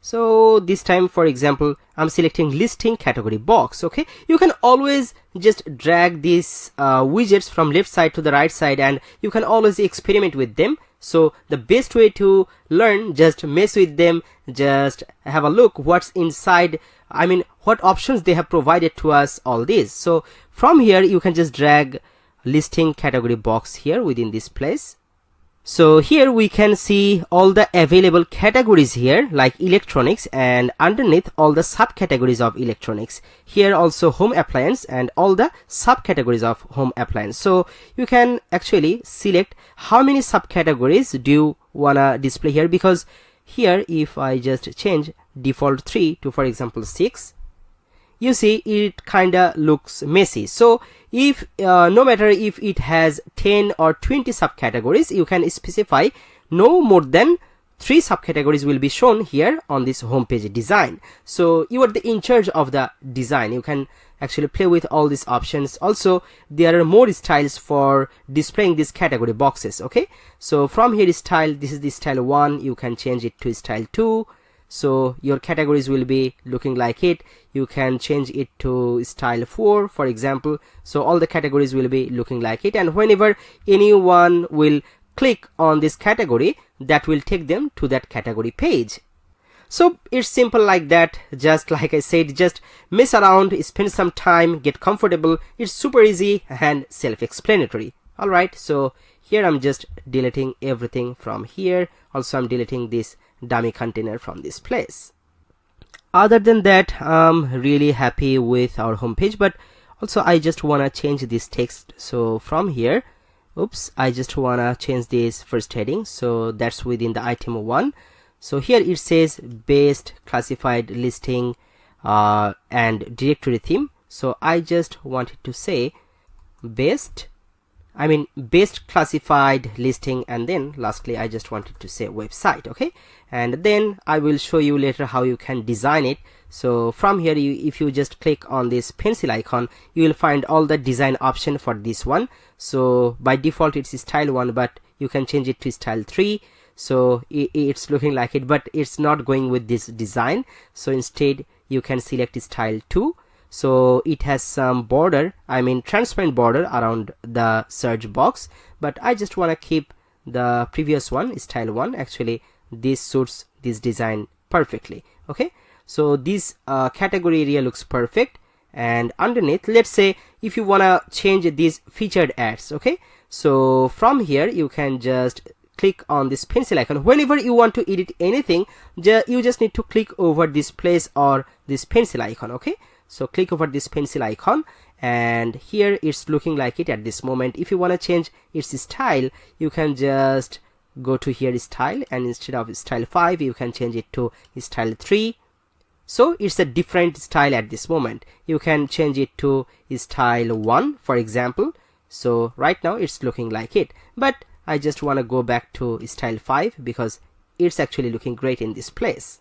so this time for example I'm selecting listing category box. Okay, you can always just drag these widgets from left side to the right side, and you can always experiment with them. So the best way to learn, just mess with them, just have a look what's inside, I mean what options they have provided to us, all these. So from here you can just drag listing category box here within this place. So here we can see all the available categories here like electronics, and underneath all the subcategories of electronics. Here also home appliance and all the subcategories of home appliance. So you can actually select how many subcategories do you wanna display here, because here if I just change default 3 to for example 6, you see it kinda looks messy. So if no matter if it has 10 or 20 subcategories, you can specify no more than 3 subcategories will be shown here on this homepage design. So you are in charge of the design. You can actually play with all these options. Also there are more styles for displaying these category boxes. Okay, so from here style, this is the style 1, you can change it to style 2. So your categories will be looking like it. You can change it to style 4 for example. So all the categories will be looking like it, and whenever anyone will click on this category, that will take them to that category page. So it's simple like that. Just like I said, just mess around, spend some time, get comfortable. It's super easy and self-explanatory. Alright, so here I'm just deleting everything from here. Also I'm deleting this dummy container from this place. Other than that, I'm really happy with our homepage, but also I just wanna change this text. So from here, I just wanna change this first heading, so that's within the item 1. So here it says best classified listing and directory theme. So I just wanted to say best classified listing, and then lastly I just wanted to say website. Okay, and then I will show you later how you can design it. So from here, if you just click on this pencil icon, you will find all the design option for this one. So by default it's style 1, but you can change it to style 3. So it's looking like it, but it's not going with this design. So instead you can select style 2. So it has some border, transparent border around the search box, but I just want to keep the previous one, style 1. Actually this suits this design perfectly. Okay, so this category area looks perfect, and underneath, let's say if you want to change these featured ads. Okay, so from here you can just click on this pencil icon. Whenever you want to edit anything, you just need to click over this place or this pencil icon. Okay, so click over this pencil icon, and here it's looking like it at this moment. If you want to change its style, you can just go to here style, and instead of style 5 you can change it to style 3. So it's a different style at this moment. You can change it to style 1 for example. So right now it's looking like it, but I just want to go back to style 5 because it's actually looking great in this place.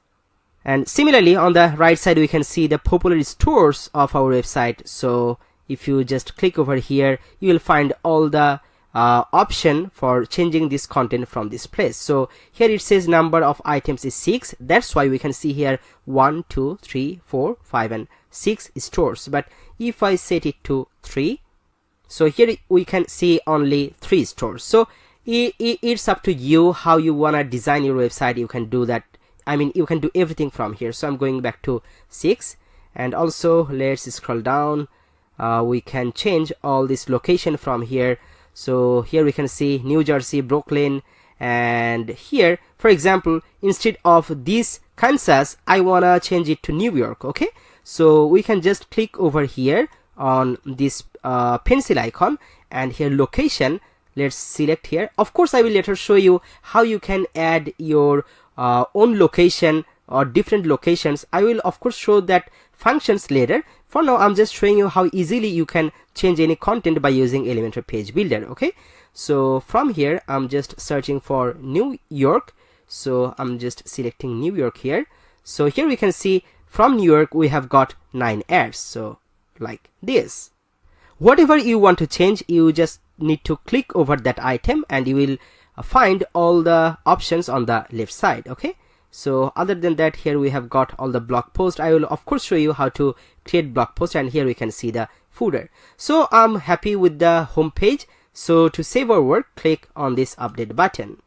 And similarly on the right side we can see the popular stores of our website. So if you just click over here, you will find all the option for changing this content from this place. So here it says number of items is 6. That's why we can see here 1 2 3 4 5 and 6 stores. But if I set it to 3, so here we can see only 3 stores. So it's up to you how you wanna design your website. You can do that. You can do everything from here. So I'm going back to 6, and also let's scroll down. We can change all this location from here. So here we can see New Jersey, Brooklyn, and here for example instead of this Kansas, I wanna change it to New York. Okay, so we can just click over here on this pencil icon, and here location, let's select here. Of course I will later show you how you can add your own location or different locations. I will of course show that functions later. For now I'm just showing you how easily you can change any content by using Elementor Page Builder. Okay, so from here I'm just searching for New York, so I'm just selecting New York here. So here we can see from New York we have got 9 ads, so like this. Whatever you want to change, you just need to click over that item and you will find all the options on the left side. Okay, so other than that, here we have got all the blog post. I will of course show you how to create blog post, and here we can see the footer. So I'm happy with the home page. So to save our work, click on this update button.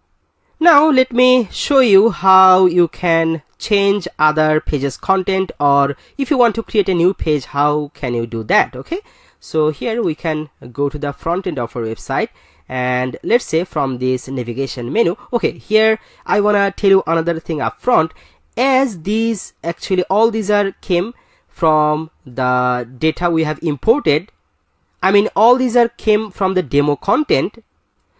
Now let me show you how you can change other pages content, or if you want to create a new page, how can you do that. Okay, so here we can go to the front end of our website, and let's say from this navigation menu, okay, here I wanna tell you another thing up front. As these actually all these are came from the data we have imported, I mean all these are came from the demo content.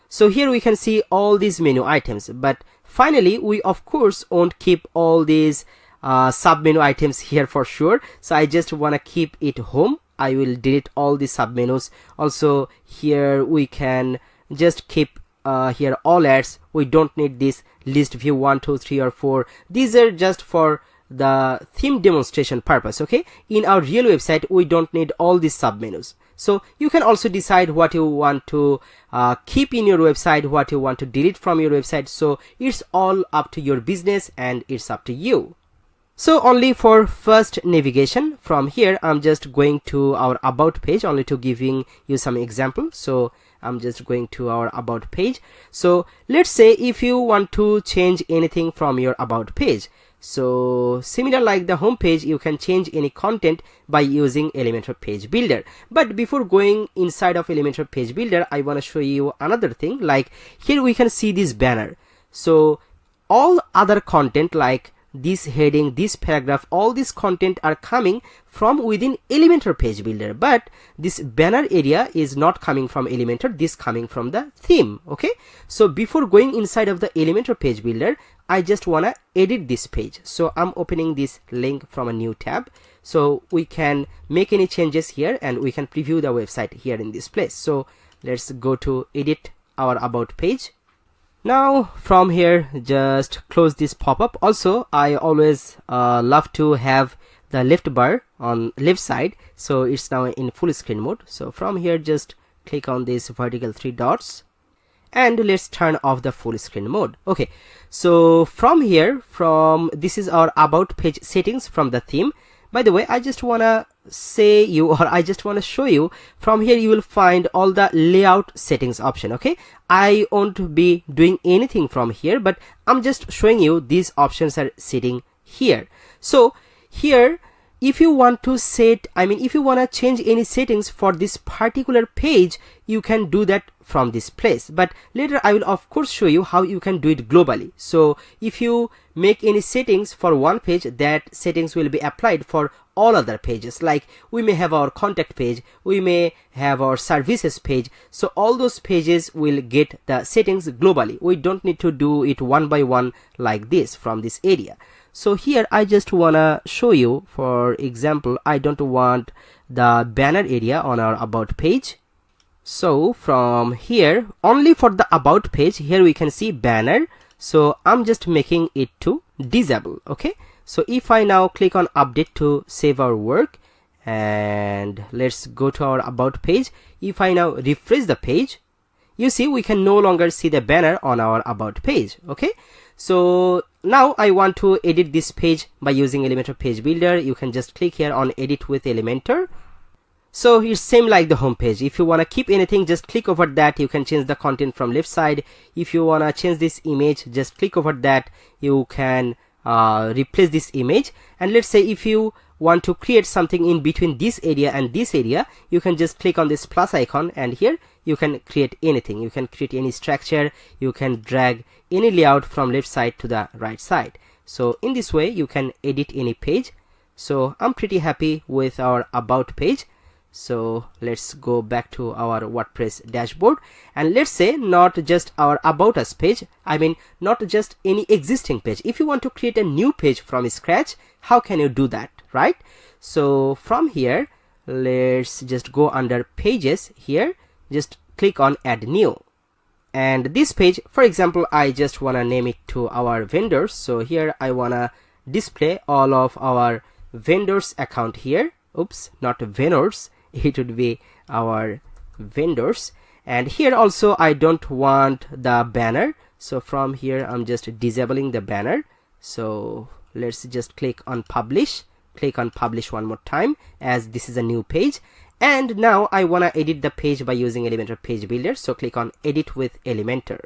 So here we can see all these menu items, but finally we of course won't keep all these sub menu items here for sure. So I just want to keep it home. I will delete all the sub menus. Also here we can just keep here all ads. We don't need this list view 1 2 3 or 4. These are just for the theme demonstration purpose. Okay, in our real website we don't need all these sub menus. So you can also decide what you want to keep in your website, what you want to delete from your website. So it's all up to your business and it's up to you. So only for first navigation, from here I'm just going to our about page, only to giving you some example. So I'm just going to our about page. So let's say if you want to change anything from your about page, so similar like the home page, you can change any content by using Elementor Page Builder. But before going inside of Elementor Page Builder, I want to show you another thing. Like here we can see this banner. So all other content like this heading, this paragraph, all this content are coming from within Elementor Page Builder, but this banner area is not coming from Elementor, this coming from the theme. Okay, so before going inside of the Elementor Page Builder, I just wanna edit this page. So I'm opening this link from a new tab, so we can make any changes here and we can preview the website here in this place. So let's go to edit our about page. Now from here, just close this pop-up. Also I always love to have the left bar on left side, so it's now in full screen mode. So from here just click on this vertical 3 dots and let's turn off the full screen mode. Okay, so from here, from this is our about page settings from the theme. By the way, I just wanna say you, or I just wanna show you, from here you will find all the layout settings option. Okay, I won't be doing anything from here, but I'm just showing you these options are sitting here. So here, if you want to set, I mean if you want to change any settings for this particular page, you can do that from this place, but later I will of course show you how you can do it globally. So if you make any settings for one page, that settings will be applied for all other pages. Like we may have our contact page, we may have our services page, so all those pages will get the settings globally. We don't need to do it one by one like this from this area. So here I just wanna show you, for example, I don't want the banner area on our about page. So from here, only for the about page, here we can see banner. So I'm just making it to disable. Okay, so if I now click on update to save our work, and let's go to our about page. If I now refresh the page, you see we can no longer see the banner on our about page. Okay, so now I want to edit this page by using Elementor Page Builder. You can just click here on edit with Elementor. So it's same like the home page. If you want to keep anything, just click over that. You can change the content from left side. If you want to change this image, just click over that. You can replace this image. And let's say if you want to create something in between this area and this area, you can just click on this plus icon, and here you can create anything. You can create any structure, you can drag any layout from left side to the right side. So in this way you can edit any page. So I'm pretty happy with our about page. So let's go back to our WordPress dashboard, and let's say not just our about us page, I mean not just any existing page. If you want to create a new page from scratch, how can you do that, right? So from here, let's just go under pages. Here just click on add new, and this page, for example, I just want to name it to our vendors. So here I want to display all of our vendors account here. Oops, not vendors, it would be our vendors. And here also I don't want the banner, so from here I'm just disabling the banner. So let's just click on publish one more time, as this is a new page. And now I want to edit the page by using Elementor Page Builder. So click on edit with Elementor.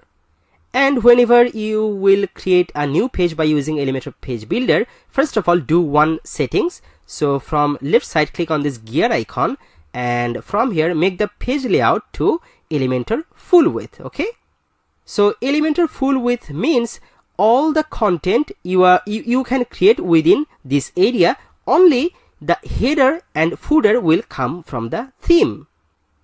And whenever you will create a new page by using Elementor Page Builder, first of all do one settings. So from left side click on this gear icon, and from here make the page layout to Elementor full width. Okay, so Elementor full width means all the content you can create within this area, only the header and footer will come from the theme,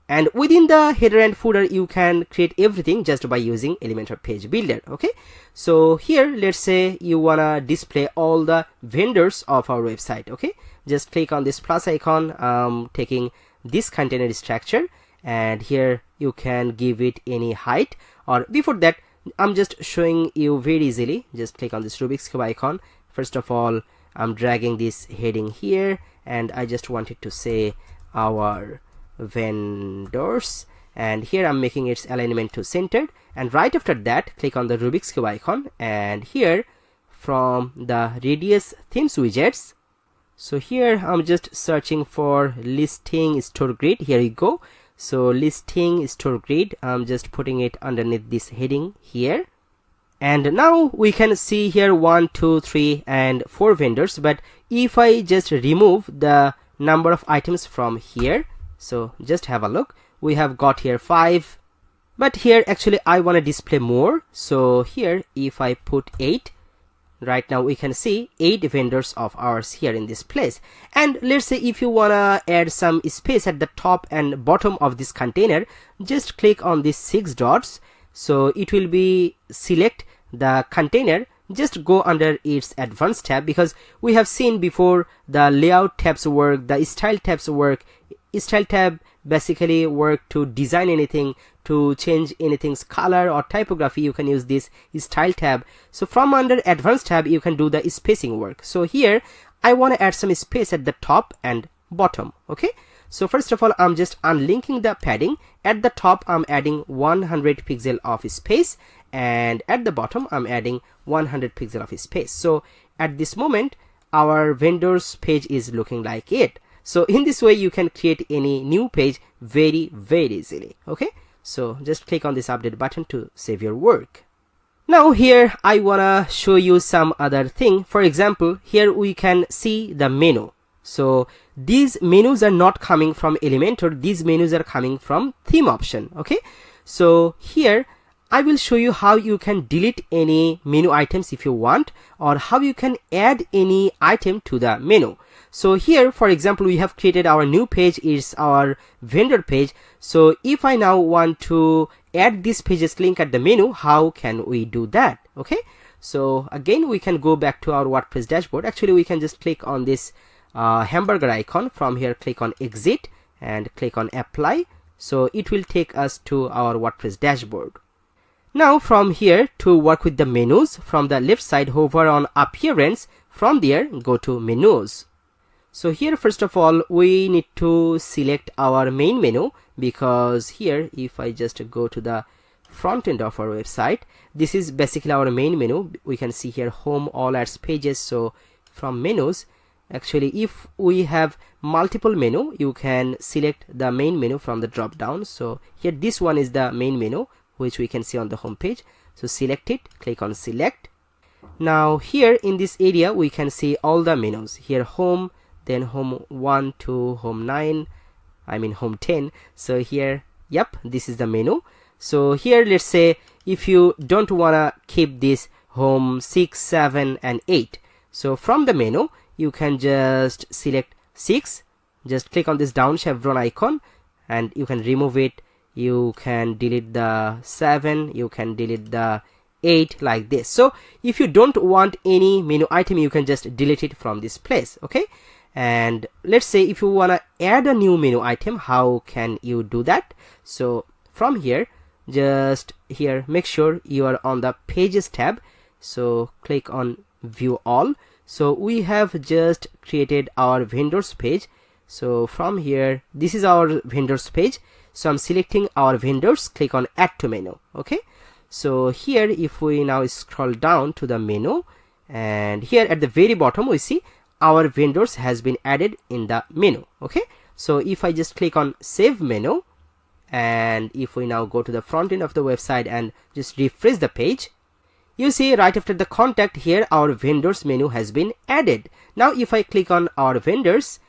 and within the header and footer you can create everything just by using Elementor page builder. Okay, so here let's say you wanna display all the vendors of our website. Okay, just click on this plus icon, taking this container structure, and here you can give it any height, or before that I'm just showing you very easily. Just click on this Rubik's Cube icon. First of all, I'm dragging this heading here, and I just wanted to say our vendors, and here I'm making its alignment to centered, and right after that click on the Rubik's Cube icon, and here from the radius themes widgets, so here I'm just searching for listing store grid. Here you go. So listing store grid, I'm just putting it underneath this heading here, and now we can see here 1 2 3 and 4 vendors. But if I just remove the number of items from here, so just have a look, we have got here 5, but here actually I want to display more. So here if I put 8, right now we can see 8 vendors of ours here in this place. And let's say if you wanna add some space at the top and bottom of this container, just click on these 6 dots, so it will be select the container, just go under its advanced tab, because we have seen before the layout tabs work, the style tabs work. Style tab basically work to design anything, to change anything's color or typography. You can use this style tab. So from under advanced tab you can do the spacing work. So here I want to add some space at the top and bottom. Okay, so first of all I'm just unlinking the padding. At the top I'm adding 100 pixel of space, and at the bottom I'm adding 100 pixel of space. So at this moment our vendors page is looking like it. So in this way you can create any new page very easily. Okay, so just click on this update button to save your work. Now here I wanna show you some other thing. For example, here we can see the menu. So these menus are not coming from Elementor, these menus are coming from theme option. Okay, so here I will show you how you can delete any menu items if you want, or how you can add any item to the menu. So here for example we have created our new page, is our vendor page. So if I now want to add this page's link at the menu, how can we do that? Okay, so again we can go back to our WordPress dashboard. Actually we can just click on this hamburger icon. From here click on exit and click on apply, so it will take us to our WordPress dashboard. Now from here to work with the menus, from the left side hover on appearance, from there go to menus. So here first of all we need to select our main menu, because here if I just go to the front end of our website, this is basically our main menu. We can see here home, all ads, pages. So from menus, actually if we have multiple menu you can select the main menu from the drop down. So here this one is the main menu which we can see on the home page. So select it, click on select. Now here in this area we can see all the menus. Here home, then home 1 to home 9, I mean home 10. So here, yep, this is the menu. So here let's say if you don't wanna keep this home 6, 7 and 8, so from the menu you can just select 6, just click on this down chevron icon and you can remove it. You can delete the 7, you can delete the 8, like this. So if you don't want any menu item you can just delete it from this place. Okay, and let's say if you want to add a new menu item, how can you do that? So from here, just here make sure you are on the pages tab, so click on view all. So we have just created our vendors page. So from here, this is our vendors page. So I'm selecting our vendors, click on add to menu. Okay, so here if we now scroll down to the menu, and here at the very bottom we see our vendors has been added in the menu. Okay, so if I just click on save menu, and if we now go to the front end of the website and just refresh the page, you see right after the contact here our vendors menu has been added. Now if I click on our vendors,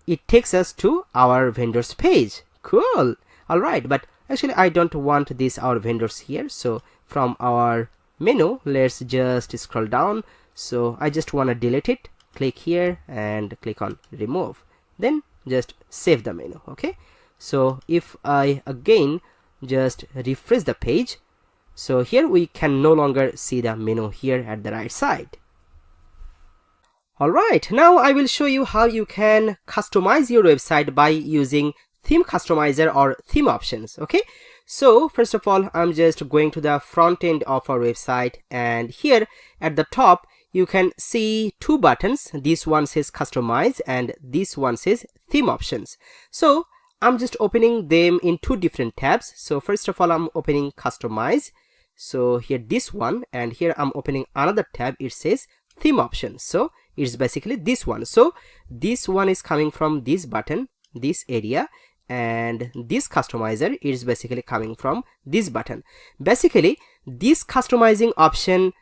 it takes us to our vendors page. Cool. All right, but actually I don't want this our vendors here. So from our menu, let's just scroll down. So I just want to delete it. Click here and click on remove, then just save the menu. Okay, so if I again just refresh the page, so here we can no longer see the menu here at the right side. Alright, now I will show you how you can customize your website by using theme customizer or theme options. Okay, so first of all, I'm just going to the front end of our website, and here at the top you can see two buttons. This one says customize and this one says theme options. So I'm just opening them in two different tabs. So first of all, I'm opening customize. So here this one, and here I'm opening another tab. It says theme options. So it's basically this one. So this one is coming from this button, this area, and this customizer is basically coming from this button. Basically this customizing option,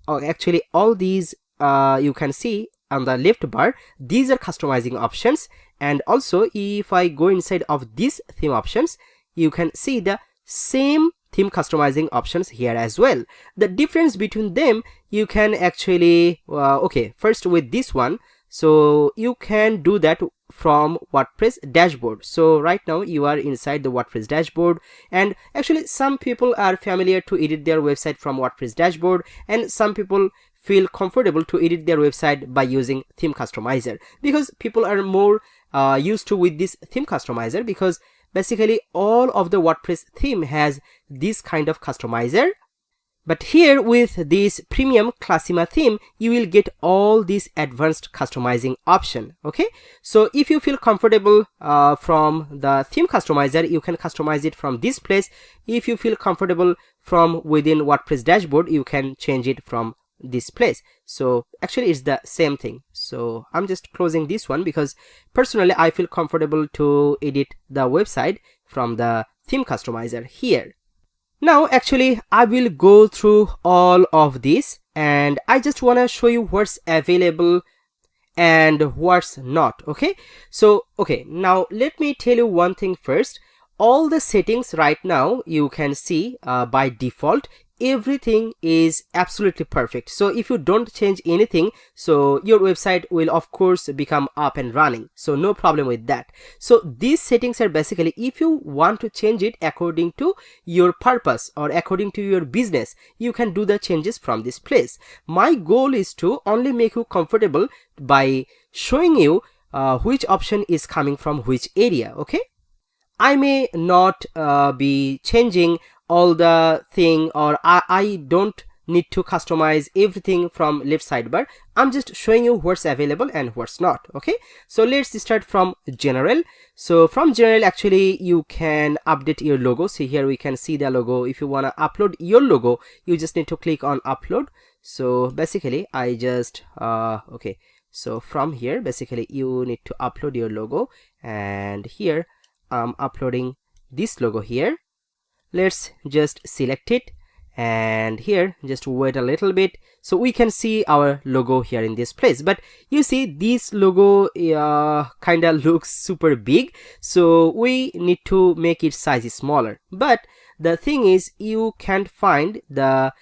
or actually all these you can see on the left bar, these are customizing options. And also if I go inside of these theme options, you can see the same theme customizing options here as well. The difference between them, you can actually okay, first with this one, so you can do that from WordPress dashboard. So right now you are inside the WordPress dashboard, and actually some people are familiar to edit their website from WordPress dashboard, and some people feel comfortable to edit their website by using theme customizer, because people are more used to with this theme customizer, because basically all of the WordPress theme has this kind of customizer. But here with this premium Classima theme, you will get all these advanced customizing option. Okay, so if you feel comfortable from the theme customizer, you can customize it from this place. If you feel comfortable from within WordPress dashboard, you can change it from this place. So actually it's the same thing. So I'm just closing this one because personally I feel comfortable to edit the website from the theme customizer here. Now actually I will go through all of this, and I just want to show you what's available and what's not. Okay, so okay, now let me tell you one thing first. All the settings right now you can see by default everything is absolutely perfect. So if you don't change anything, so your website will of course become up and running, so no problem with that. So these settings are basically, if you want to change it according to your purpose or according to your business, you can do the changes from this place. My goal is to only make you comfortable by showing you which option is coming from which area. Okay, I may not be changing all the thing, or I don't need to customize everything from left sidebar. I'm just showing you what's available and what's not. Okay, so let's start from general. So from general, actually you can update your logo. See here we can see the logo. If you want to upload your logo, you just need to click on upload. So basically I just okay, so from here basically you need to upload your logo, and here I'm uploading this logo here. Let's just select it, and here just wait a little bit so we can see our logo here in this place. But you see this logo kind of looks super big, so we need to make its size smaller. But the thing is, you can't find the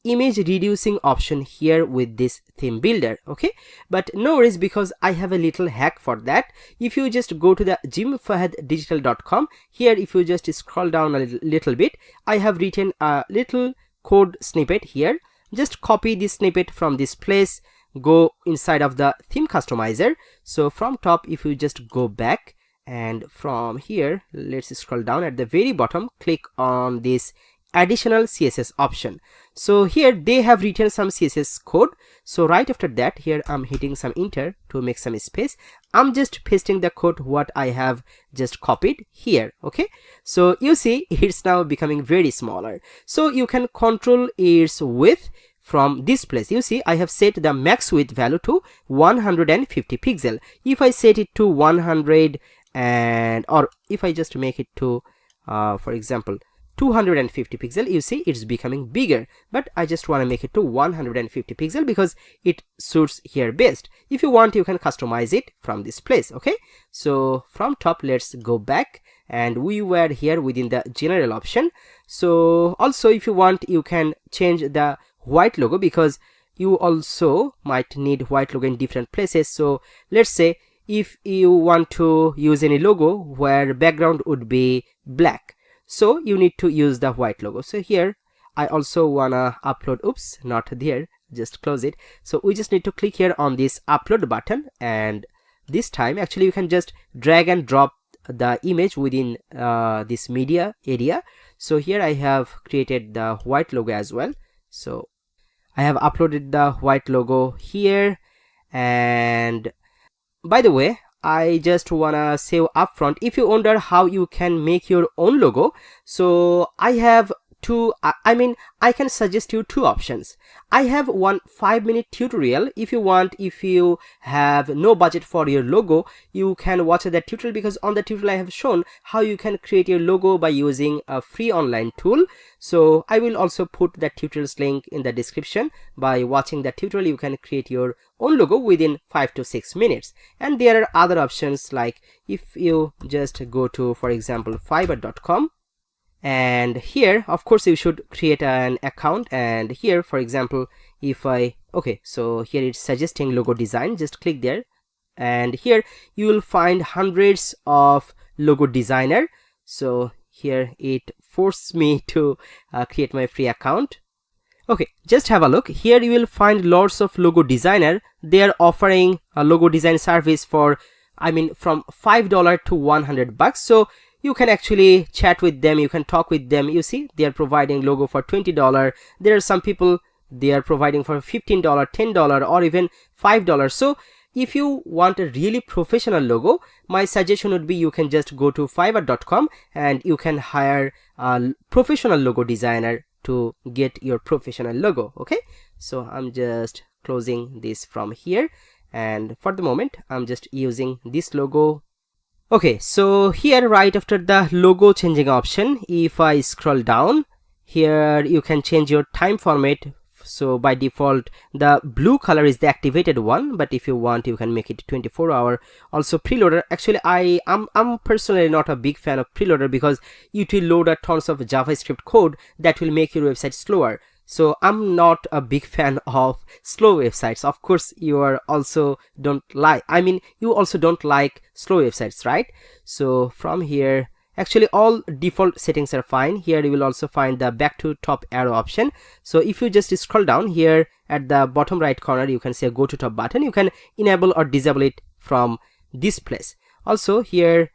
image reducing option here with this theme builder. Okay, but no worries, because I have a little hack for that. If you just go to the jimfahaddigital.com, here if you just scroll down a little bit, I have written a little code snippet here. Just copy this snippet from this place, go inside of the theme customizer. So from top, if you just go back, and from here let's scroll down at the very bottom, click on this additional CSS option. So here they have written some CSS code. So right after that, here I'm hitting some enter to make some space. I'm just pasting the code what I have just copied here. Okay, so you see it's now becoming very smaller. So you can control its width from this place. You see I have set the max width value to 150 pixel. If I set it to 100, and or if I just make it to for example 250 pixel, you see it's becoming bigger, but I just want to make it to 150 pixel because it suits here best. If you want, you can customize it from this place. Okay, so from top, let's go back, and we were here within the general option. So also, if you want, you can change the white logo because you also might need white logo in different places. So let's say if you want to use any logo where background would be black, so you need to use the white logo. So here I also wanna upload, oops, not there, just close it. So we just need to click here on this upload button, and this time actually you can just drag and drop the image within this media area. So here I have created the white logo as well. So I have uploaded the white logo here. And by the way, I just wanna say upfront, if you wonder how you can make your own logo, so I have I can suggest you two options. I have one 5-minute tutorial. If you want, if you have no budget for your logo, you can watch that tutorial, because on the tutorial I have shown how you can create your logo by using a free online tool. So I will also put that tutorial's link in the description. By watching that tutorial, you can create your own logo within 5 to 6 minutes. And there are other options, like if you just go to, for example, fiverr.com, and here of course you should create an account. And here, for example, if okay, so here it's suggesting logo design, just click there, and here you will find hundreds of logo designer. So here it forced me to create my free account. Okay, just have a look. Here you will find lots of logo designer. They are offering a logo design service for, from $5 to $100. So you can actually chat with them, you can talk with them. You see, they are providing logo for $20. There are some people they are providing for $15, $10, or even $5. So if you want a really professional logo, my suggestion would be you can just go to fiverr.com and you can hire a professional logo designer to get your professional logo. Okay, so I'm just closing this from here, and for the moment I'm just using this logo. Okay, so here right after the logo changing option, if I scroll down, here you can change your time format. So by default the blue color is the activated one, but if you want you can make it 24-hour. Also preloader, actually I'm personally not a big fan of preloader because it will load a tons of JavaScript code that will make your website slower. So I'm not a big fan of slow websites. Of course you are also don't like, you also don't like slow websites, right? So from here, actually all default settings are fine. Here you will also find the back to top arrow option. So if you just scroll down here at the bottom right corner, you can see a go to top button. You can enable or disable it from this place. Also here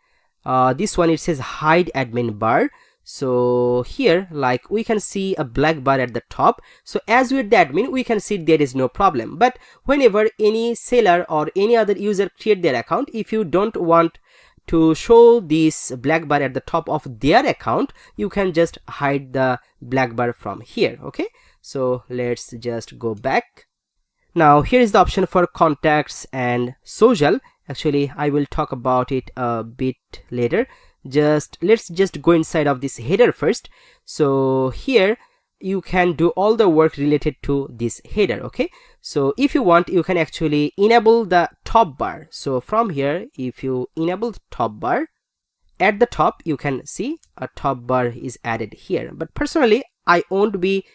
this one, it says hide admin bar. So here, like, we can see a black bar at the top. So as we're the admin, we can see there is no problem. But whenever any seller or any other user create their account, if you don't want to show this black bar at the top of their account, you can just hide the black bar from here. Okay, so let's just go back. Now here is the option for contacts and social. Actually I will talk about it a bit later. Let's just go inside of this header first. So here you can do all the work related to this header. Okay, so if you want, you can actually enable the top bar. So from here, if you enable the top bar, at the top you can see a top bar is added here. But personally I won't be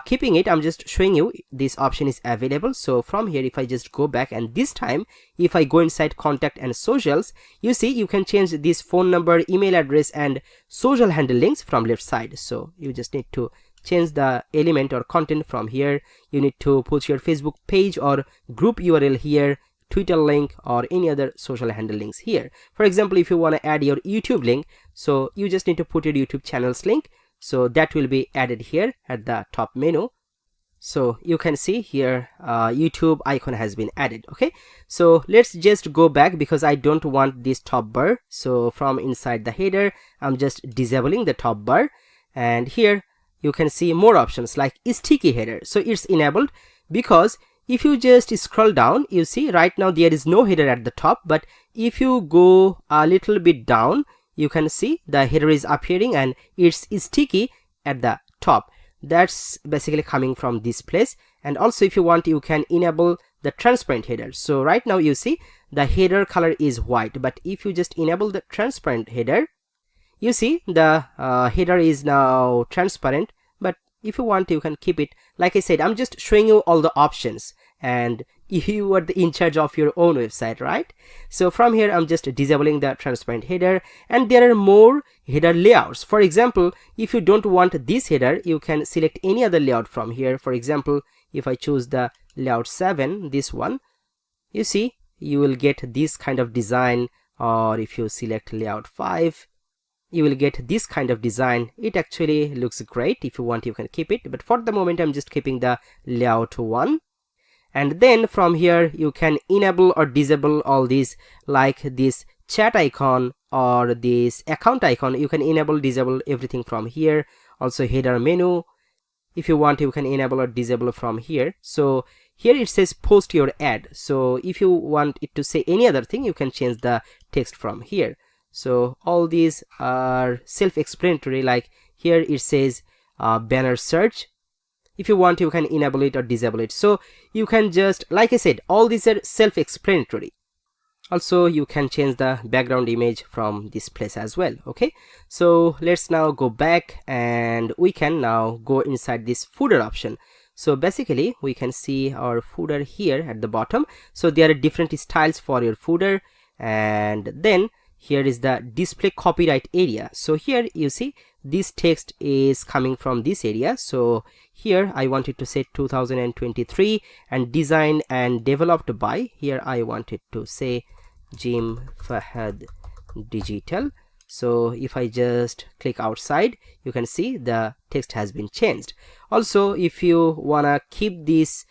keeping it. I'm just showing you this option is available. So from here, if I just go back, and this time if I go inside contact and socials, you see you can change this phone number, email address, and social handle links from left side. So you just need to change the element or content from here. You need to put your Facebook page or group URL here, Twitter link, or any other social handle links here. For example, if you want to add your YouTube link, so you just need to put your YouTube channel's link. So that will be added here at the top menu. So you can see here YouTube icon has been added. Okay, so let's just go back because I don't want this top bar. So from inside the header, I'm just disabling the top bar, and here you can see more options like sticky header. So it's enabled because if you just scroll down, you see right now there is no header at the top, but if you go a little bit down, you can see the header is appearing and it's sticky at the top. That's basically coming from this place. And also if you want, you can enable the transparent header. So right now you see the header color is white, but if you just enable the transparent header, you see the header is now transparent. But if you want, you can keep it. Like I said, I'm just showing you all the options, and you are in charge of your own website, right? So from here I'm just disabling the transparent header, and there are more header layouts. For example, if you don't want this header, you can select any other layout from here. For example, if I choose the layout 7, this one, you see you will get this kind of design. Or if you select layout 5, you will get this kind of design. It actually looks great. If you want, you can keep it, but for the moment I'm just keeping the layout 1. And then from here you can enable or disable all these, like this chat icon or this account icon. You can enable, disable everything from here. Also header menu, if you want, you can enable or disable from here. So here it says post your ad. So if you want it to say any other thing, you can change the text from here. So all these are self-explanatory. Like here it says banner search. If you want, you can enable it or disable it. So you can just, like I said, all these are self-explanatory. Also you can change the background image from this place as well. Okay, so let's now go back and we can now go inside this footer option. So basically we can see our footer here at the bottom. So there are different styles for your footer, and then here is the display copyright area. So here you see this text is coming from this area. So here I wanted to say 2023 and designed and developed by, here I wanted to say Jim Fahad Digital. So if I just click outside, you can see the text has been changed. Also if you wanna keep these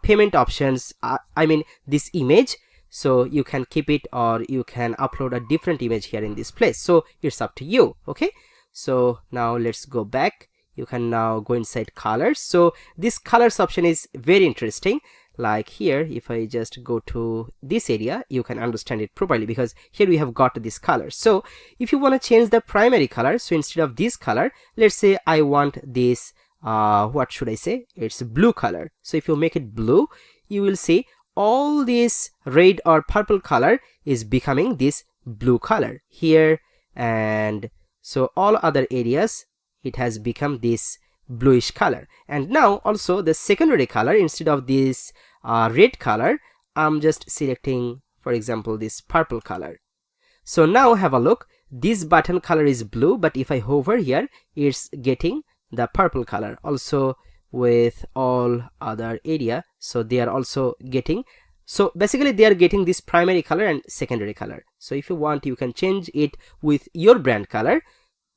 payment options, I mean this image, so you can keep it or you can upload a different image here in this place. So it's up to you. Okay, so now let's go back. You can now go inside colors. So this colors option is very interesting. Like here, if I just go to this area, you can understand it properly, because here we have got this color. So if you want to change the primary color, so instead of this color, let's say I want this what should I say, it's blue color. So if you make it blue, you will see all this red or purple color is becoming this blue color here, and so all other areas it has become this bluish color. And now also the secondary color, instead of this red color, I'm just selecting, for example, this purple color. So now have a look, this button color is blue, but if I hover here, it's getting the purple color. Also with all other area, so they are also getting, so basically they are getting this primary color and secondary color. So if you want, you can change it with your brand color,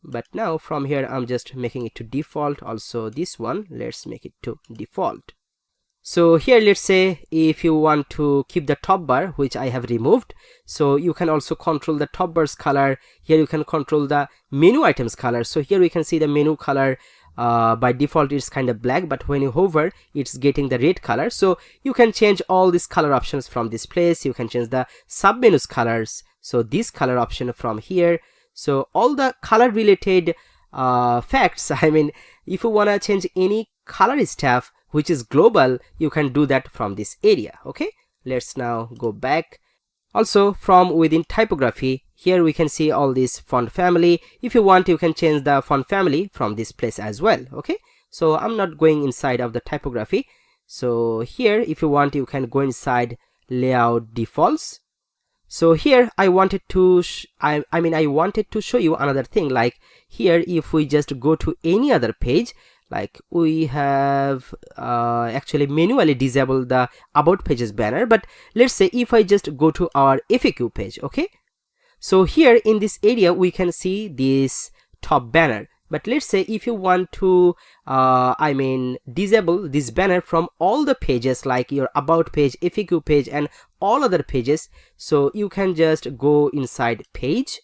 but now from here I'm just making it to default. Also this one, let's make it to default. So here, let's say if you want to keep the top bar, which I have removed, so you can also control the top bar's color. Here you can control the menu items color. So here we can see the menu color by default it's kind of black, but when you hover, it's getting the red color. So you can change all these color options from this place. You can change the sub menus colors, so this color option from here. So all the color related facts, I mean, if you want to change any color stuff which is global, you can do that from this area. Okay, let's now go back. Also from within typography, here we can see all this font family. If you want, you can change the font family from this place as well. Okay, so I'm not going inside of the typography. So here, if you want, you can go inside layout defaults. So here I wanted to I wanted to show you another thing. Like here, if we just go to any other page, like we have actually manually disabled the about pages banner, but let's say if I just go to our FAQ page, okay, so here in this area we can see this top banner. But let's say if you want to disable this banner from all the pages, like your about page, FAQ page and all other pages, so you can just go inside page,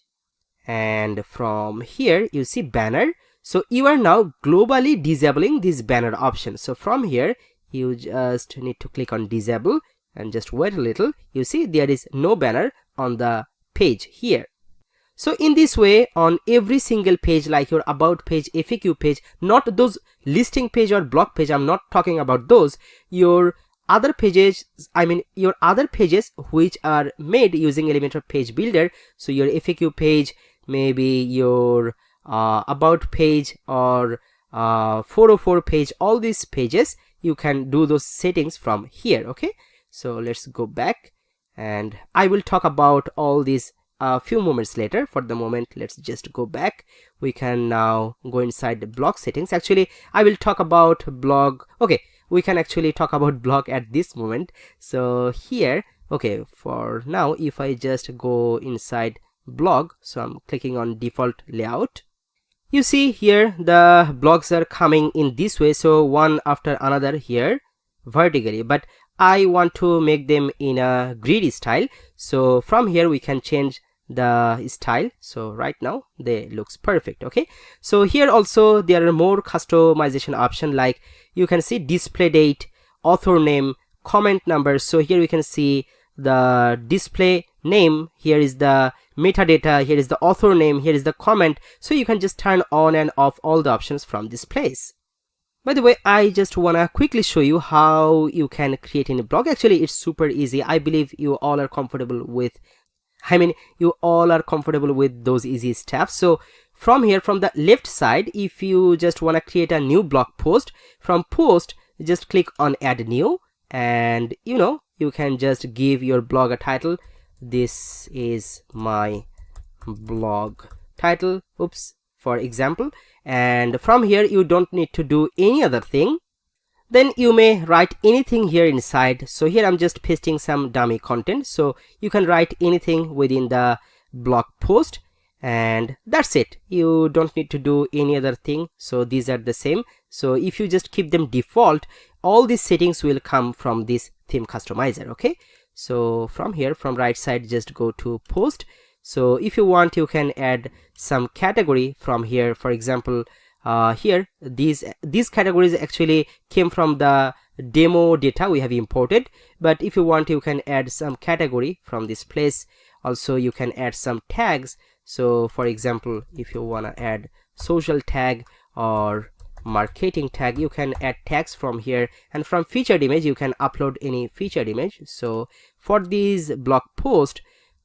and from here you see banner. So you are now globally disabling this banner option. So from here you just need to click on disable and just wait a little. You see there is no banner on the page here. So in this way, on every single page, like your about page, FAQ page, not those listing page or blog page, I'm not talking about those, your other pages, I mean your other pages which are made using Elementor page builder, so your FAQ page, maybe your about page or 404 page, all these pages you can do those settings from here. Okay, so let's go back, and I will talk about all these a few moments later. For the moment, let's just go back. We can now go inside the blog settings. Actually, I will talk about blog. Okay, we can actually talk about blog at this moment. So here, okay, for now, if I just go inside blog, so I'm clicking on default layout, you see here the blogs are coming in this way, so one after another here vertically, but I want to make them in a grid style. So from here we can change the style, so right now they looks perfect. Okay, so here also there are more customization option, like you can see display date, author name, comment number. So here we can see the display name, here is the metadata, here is the author name, here is the comment. So you can just turn on and off all the options from this place. By the way, I just wanna quickly show you how you can create in a blog. Actually, it's super easy. I believe you all are comfortable with, you all are comfortable with those easy steps. So from here, from the left side, if you just want to create a new blog post, from post, just click on add new, and you can just give your blog a title. This is my blog title, oops, for example. And from here, you don't need to do any other thing. Then you may write anything here inside. So here I'm just pasting some dummy content, so you can write anything within the blog post, and that's it. You don't need to do any other thing. So these are the same. So if you just keep them default, all these settings will come from this theme customizer. Okay, so from here, from right side, just go to post. So if you want, you can add some category from here. For example, here these categories actually came from the demo data we have imported, but if you want, you can add some category from this place. Also you can add some tags. So for example, if you want to add social tag or marketing tag, you can add tags from here, and from featured image you can upload any featured image. So for these blog post,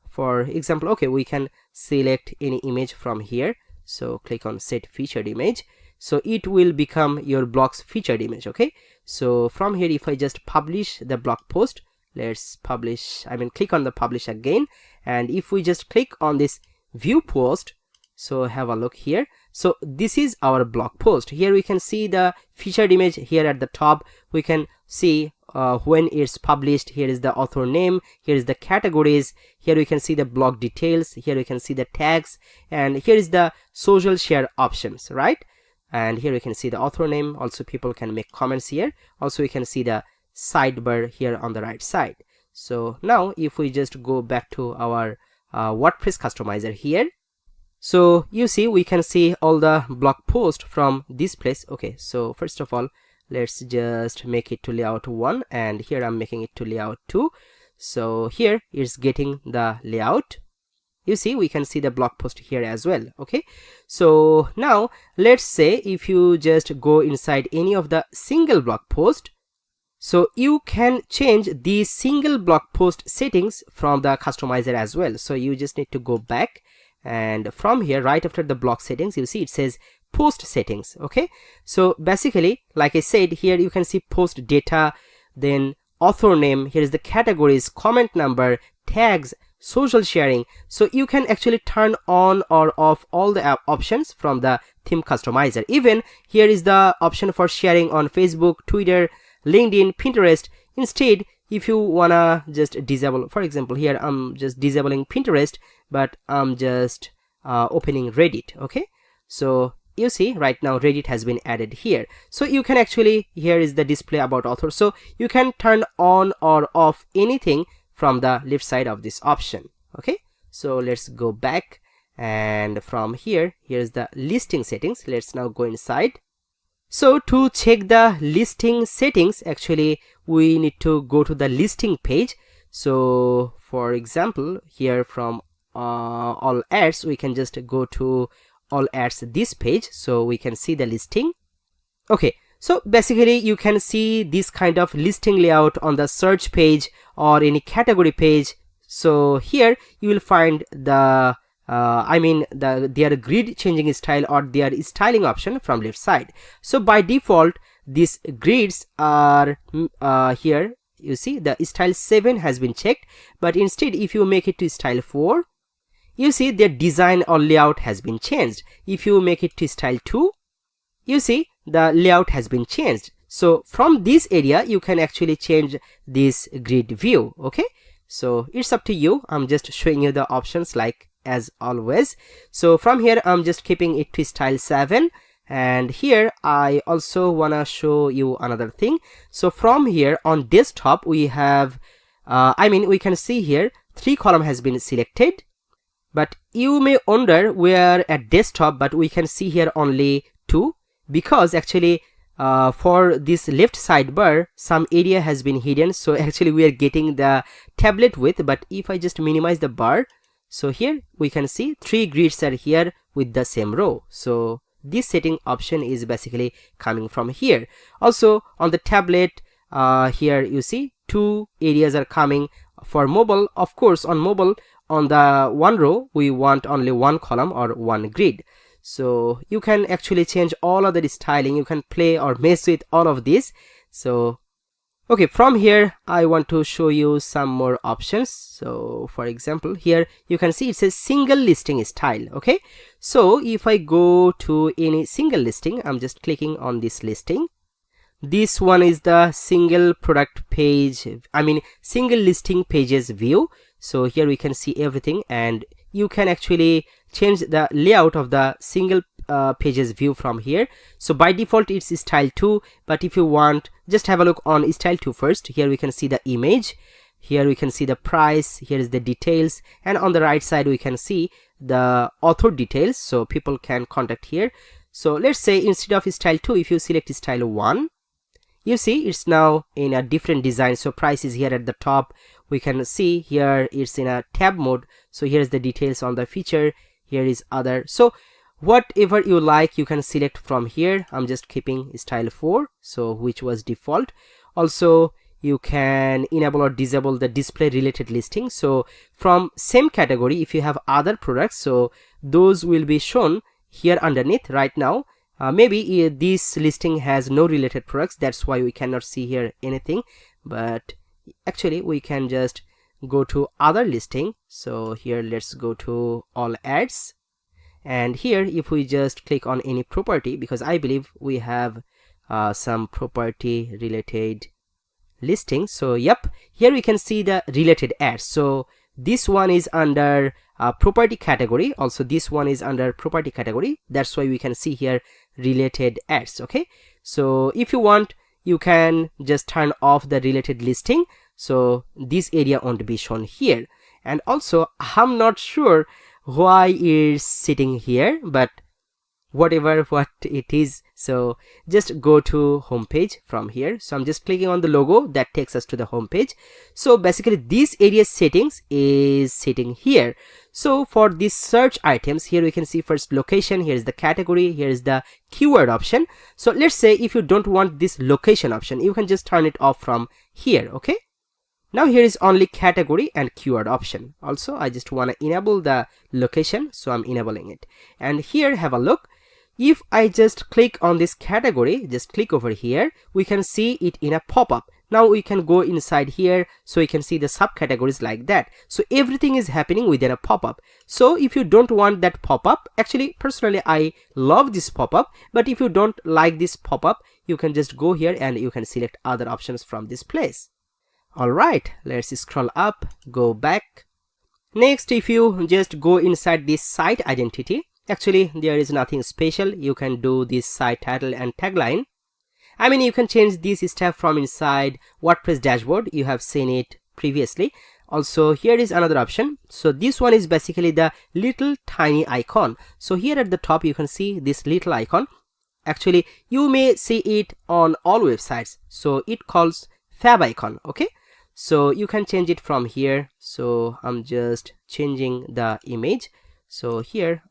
for example, okay, we can select any image from here. So click on set featured image, so it will become your blog's featured image. Okay, so from here, if I just publish the blog post, let's publish, click on the publish again, and if we just click on this view post, so have a look here. So this is our blog post. Here we can see the featured image here at the top. We can see when it's published. Here is the author name, here is the categories, here we can see the blog details, here we can see the tags, and here is the social share options, right? And here we can see the author name. Also people can make comments here. Also we can see the sidebar here on the right side. So now if we just go back to our WordPress customizer here, so you see we can see all the blog post from this place. Okay, so first of all, let's just make it to layout 1, and here I'm making it to layout 2. So here it's getting the layout. You see we can see the blog post here as well. Okay, so now let's say if you just go inside any of the single blog post, so you can change these single blog post settings from the customizer as well. So you just need to go back, and from here, right after the blog settings, you see it says post settings. Okay, so basically, like I said, here you can see post data, then author name, here is the categories, comment number, tags, social sharing. So you can actually turn on or off all the options from the theme customizer. Even here is the option for sharing on Facebook, Twitter, LinkedIn, Pinterest. Instead, if you wanna just disable, for example, here I'm just disabling Pinterest, but I'm just opening Reddit. Okay, so you see right now Reddit has been added here. So you can actually, here is the display about author, so you can turn on or off anything from the left side of this option. Okay, so let's go back, and from here, here's the listing settings. Let's now go inside. So to check the listing settings, actually we need to go to the listing page. So for example, here from all ads, we can just go to all ads this page, so we can see the listing. Okay, so basically you can see this kind of listing layout on the search page or any category page. So here you will find the their grid changing style or their styling option from left side. So by default these grids are here. You see the style 7 has been checked, but instead if you make it to style 4, you see their design or layout has been changed. If you make it to style 2, you see the layout has been changed. So from this area you can actually change this grid view. Okay, so it's up to you. I'm just showing you the options like as always. So from here I'm just keeping it to style 7, and here I also wanna show you another thing. So from here on desktop we have we can see here 3 column has been selected, but you may wonder where at desktop but we can see here only 2, because actually for this left sidebar some area has been hidden. So actually we are getting the tablet width, but if I just minimize the bar, so here we can see 3 grids are here with the same row. So this setting option is basically coming from here. Also on the tablet here you see 2 areas are coming for mobile. Of course on mobile on the one row we want only 1 column or 1 grid. So you can actually change all of the styling. You can play or mess with all of this. So okay, from here I want to show you some more options. So for example here you can see it says single listing style. Okay, so if I go to any single listing, I'm just clicking on this listing. This one is the single product page, single listing pages view. So here we can see everything, and you can actually change the layout of the single pages view from here. So by default it's style 2, but if you want, just have a look on style 2 first. Here we can see the image, here we can see the price, here is the details, and on the right side we can see the author details, so people can contact here. So let's say instead of style 2, if you select style 1, you see it's now in a different design. So price is here at the top. We can see here it's in a tab mode. So here's the details on the feature, here is other. So whatever you like you can select from here. I'm just keeping style 4, so which was default. Also you can enable or disable the display related listing. So from same category, if you have other products, so those will be shown here underneath. Right now maybe this listing has no related products, that's why we cannot see here anything, but actually we can just go to other listing. So here let's go to all ads, and here if we just click on any property, because I believe we have some property related listing. So yep, here we can see the related ads. So this one is under property category, also this one is under property category, that's why we can see here related ads. Okay, so if you want you can just turn off the related listing, so this area won't be shown here. And also I'm not sure why it's sitting here, but whatever what it is, so just go to home page from here. So I'm just clicking on the logo that takes us to the home page. So basically this area settings is sitting here. So for these search items, here we can see first location, here is the category, here is the keyword option. So let's say if you don't want this location option, you can just turn it off from here. Okay, now here is only category and keyword option. Also I just want to enable the location, so I'm enabling it. And here have a look, if I just click on this category, just click over here, we can see it in a pop-up. Now we can go inside here, so you can see the subcategories like that. So everything is happening within a pop-up. So if you don't want that pop-up, actually personally I love this pop-up, but if you don't like this pop-up, you can just go here and you can select other options from this place. Alright, let's scroll up, go back. Next, if you just go inside this site identity, actually there is nothing special. You can do this site title and tagline. You can change this stuff from inside WordPress dashboard, you have seen it previously. Also here is another option. So this one is basically the little tiny icon. So here at the top you can see this little icon. Actually you may see it on all websites, so it calls fab icon. Okay, so you can change it from here. So I'm just changing the image. So here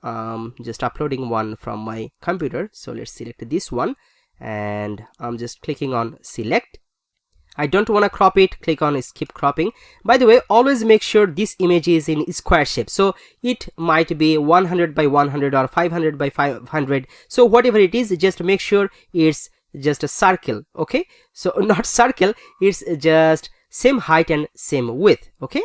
just uploading one from my computer. So let's select this one, and I'm just clicking on select. I don't want to crop it, click on skip cropping. By the way, always make sure this image is in square shape, so it might be 100 by 100 or 500 by 500. So whatever it is, just make sure it's just a circle. Okay, so not circle, it's just same height and same width. Okay,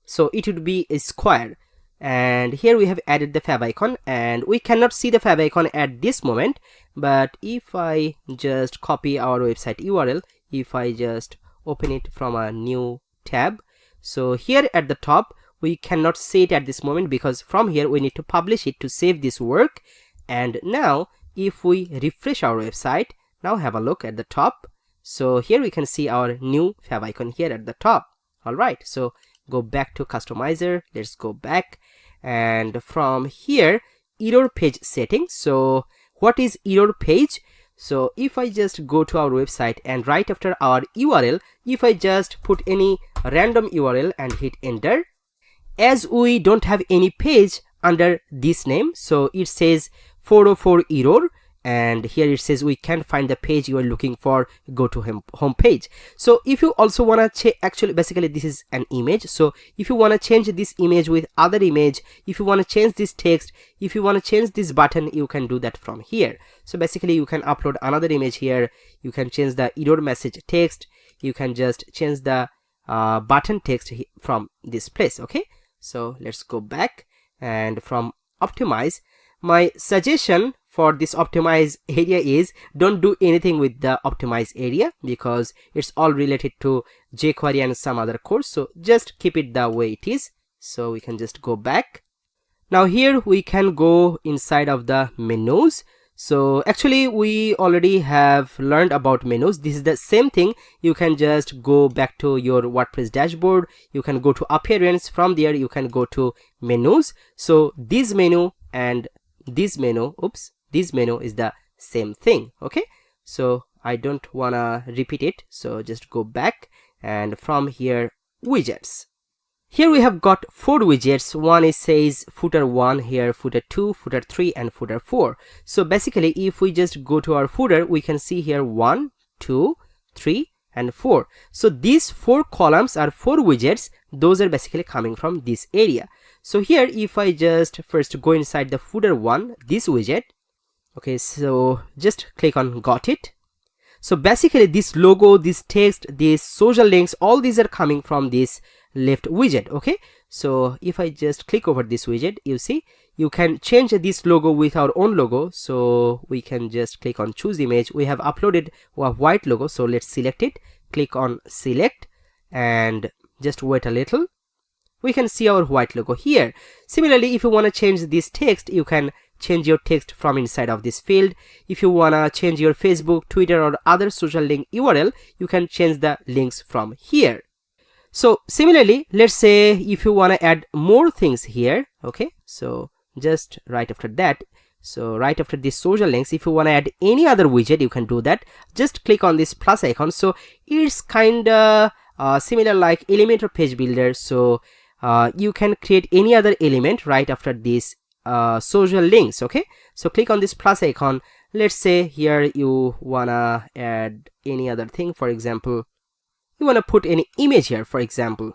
so it would be a square. And here we have added the fav icon, and we cannot see the fav icon at this moment, but if I just copy our website URL, if I just open it from a new tab, so here at the top we cannot see it at this moment, because from here we need to publish it to save this work. And now if we refresh our website, now have a look at the top. So here we can see our new fav icon here at the top. All right, so go back to customizer, let's go back, and from here error page settings. So what is error page? So if I just go to our website, and right after our URL, if I just put any random URL and hit enter, as we don't have any page under this name, so it says 404 error, and here it says we can't find the page you are looking for, go to home page. So if you also want to actually basically this is an image, so if you want to change this image with other image, if you want to change this text, if you want to change this button, you can do that from here. So basically you can upload another image here, you can change the error message text, you can just change the button text from this place. Okay, so let's go back, and from optimize, my suggestion for this optimize area is don't do anything with the optimize area, because it's all related to jQuery and some other course. So just keep it the way it is. So we can just go back. Now here we can go inside of the menus. So actually we already have learned about menus. This is the same thing. You can just go back to your WordPress dashboard, you can go to appearance, from there you can go to menus. So this menu and this menu, this menu is the same thing. Okay, so I don't wanna repeat it, so just go back, and from here widgets. Here we have got 4 widgets. One is says footer 1, here footer 2, footer 3 and footer 4. So basically if we just go to our footer, we can see here 1, 2, 3 and 4. So these 4 columns are 4 widgets. Those are basically coming from this area. So here if I just first go inside the footer 1, this widget. Okay, so just click on got it. So basically this logo, this text, these social links, all these are coming from this left widget. Okay, so if I just click over this widget, you see you can change this logo with our own logo. So we can just click on choose image. We have uploaded a white logo, so let's select it, click on select, and just wait a little. We can see our white logo here. Similarly, if you want to change this text, you can change your text from inside of this field. If you want to change your Facebook, Twitter or other social link URL, you can change the links from here. So similarly, let's say if you want to add more things here. Okay, so just right after that, so right after this social links, if you want to add any other widget, you can do that. Just click on this plus icon. So it's kind of similar like Elementor page builder. So you can create any other element right after this social links. Okay, so click on this plus icon. Let's say here you wanna add any other thing. For example, you wanna put any image here, for example.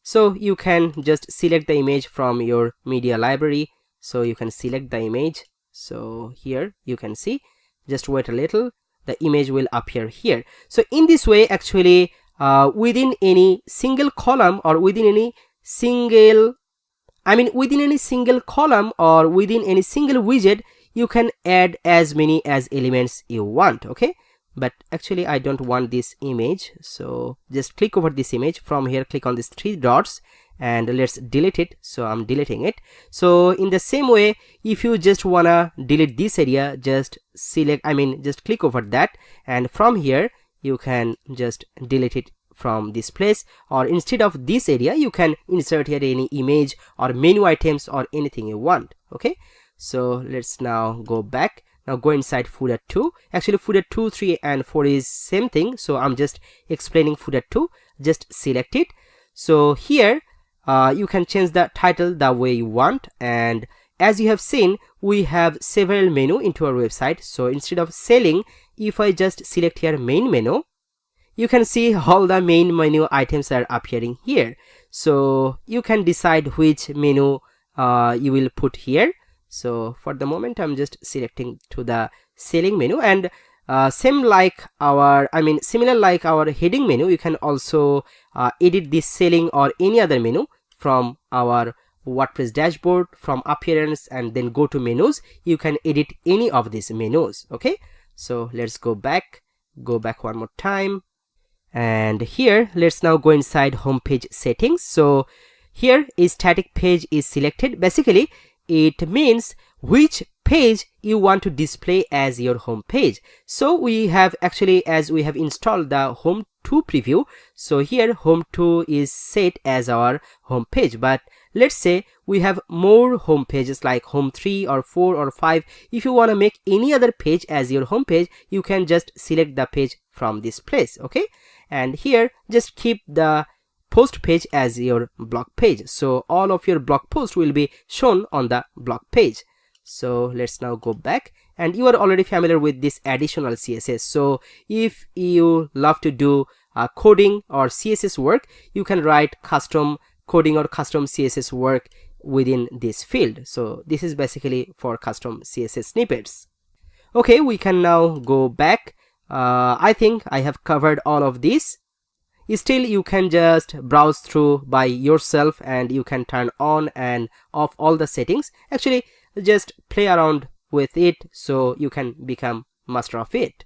So you can just select the image from your media library. So you can select the image. So here you can see, just wait a little, the image will appear here. So in this way, actually within any single column or within any single column or within any single widget, you can add as many as elements you want. Okay, but actually I don't want this image, so just click over this image. From here click on these 3 dots and let's delete it. So I'm deleting it. So in the same way, if you just wanna delete this area, just select, just click over that, and from here you can just delete it from this place, or instead of this area you can insert here any image or menu items or anything you want. Okay, so let's now go back. Now go inside footer 2. Actually footer 2, 3 and 4 is same thing, so I'm just explaining footer 2. just select it. So here you can change the title the way you want, and as you have seen, we have several menu into our website. So instead of selling, if I just select here main menu, you can see all the main menu items are appearing here. So you can decide which menu you will put here. So for the moment I'm just selecting to the selling menu, and similar like our heading menu, you can also edit this selling or any other menu from our WordPress dashboard, from appearance, and then go to menus. You can edit any of these menus. Okay, so let's go back one more time, and here let's now go inside homepage settings. So here a static page is selected. Basically it means which page you want to display as your home page. So we have actually, as we have installed the home 2 preview, so here home 2 is set as our home page. But let's say we have more home pages like home 3 or 4 or 5. If you want to make any other page as your home page, you can just select the page from this place. Okay, and here just keep the post page as your blog page, so all of your blog posts will be shown on the blog page. So let's now go back, and you are already familiar with this additional CSS. So if you love to do coding or CSS work, you can write custom coding or custom CSS work within this field. So this is basically for custom CSS snippets. Okay, we can now go back. I think I have covered all of this. Still, you can just browse through by yourself, and you can turn on and off all the settings. Actually, just play around with it so you can become master of it.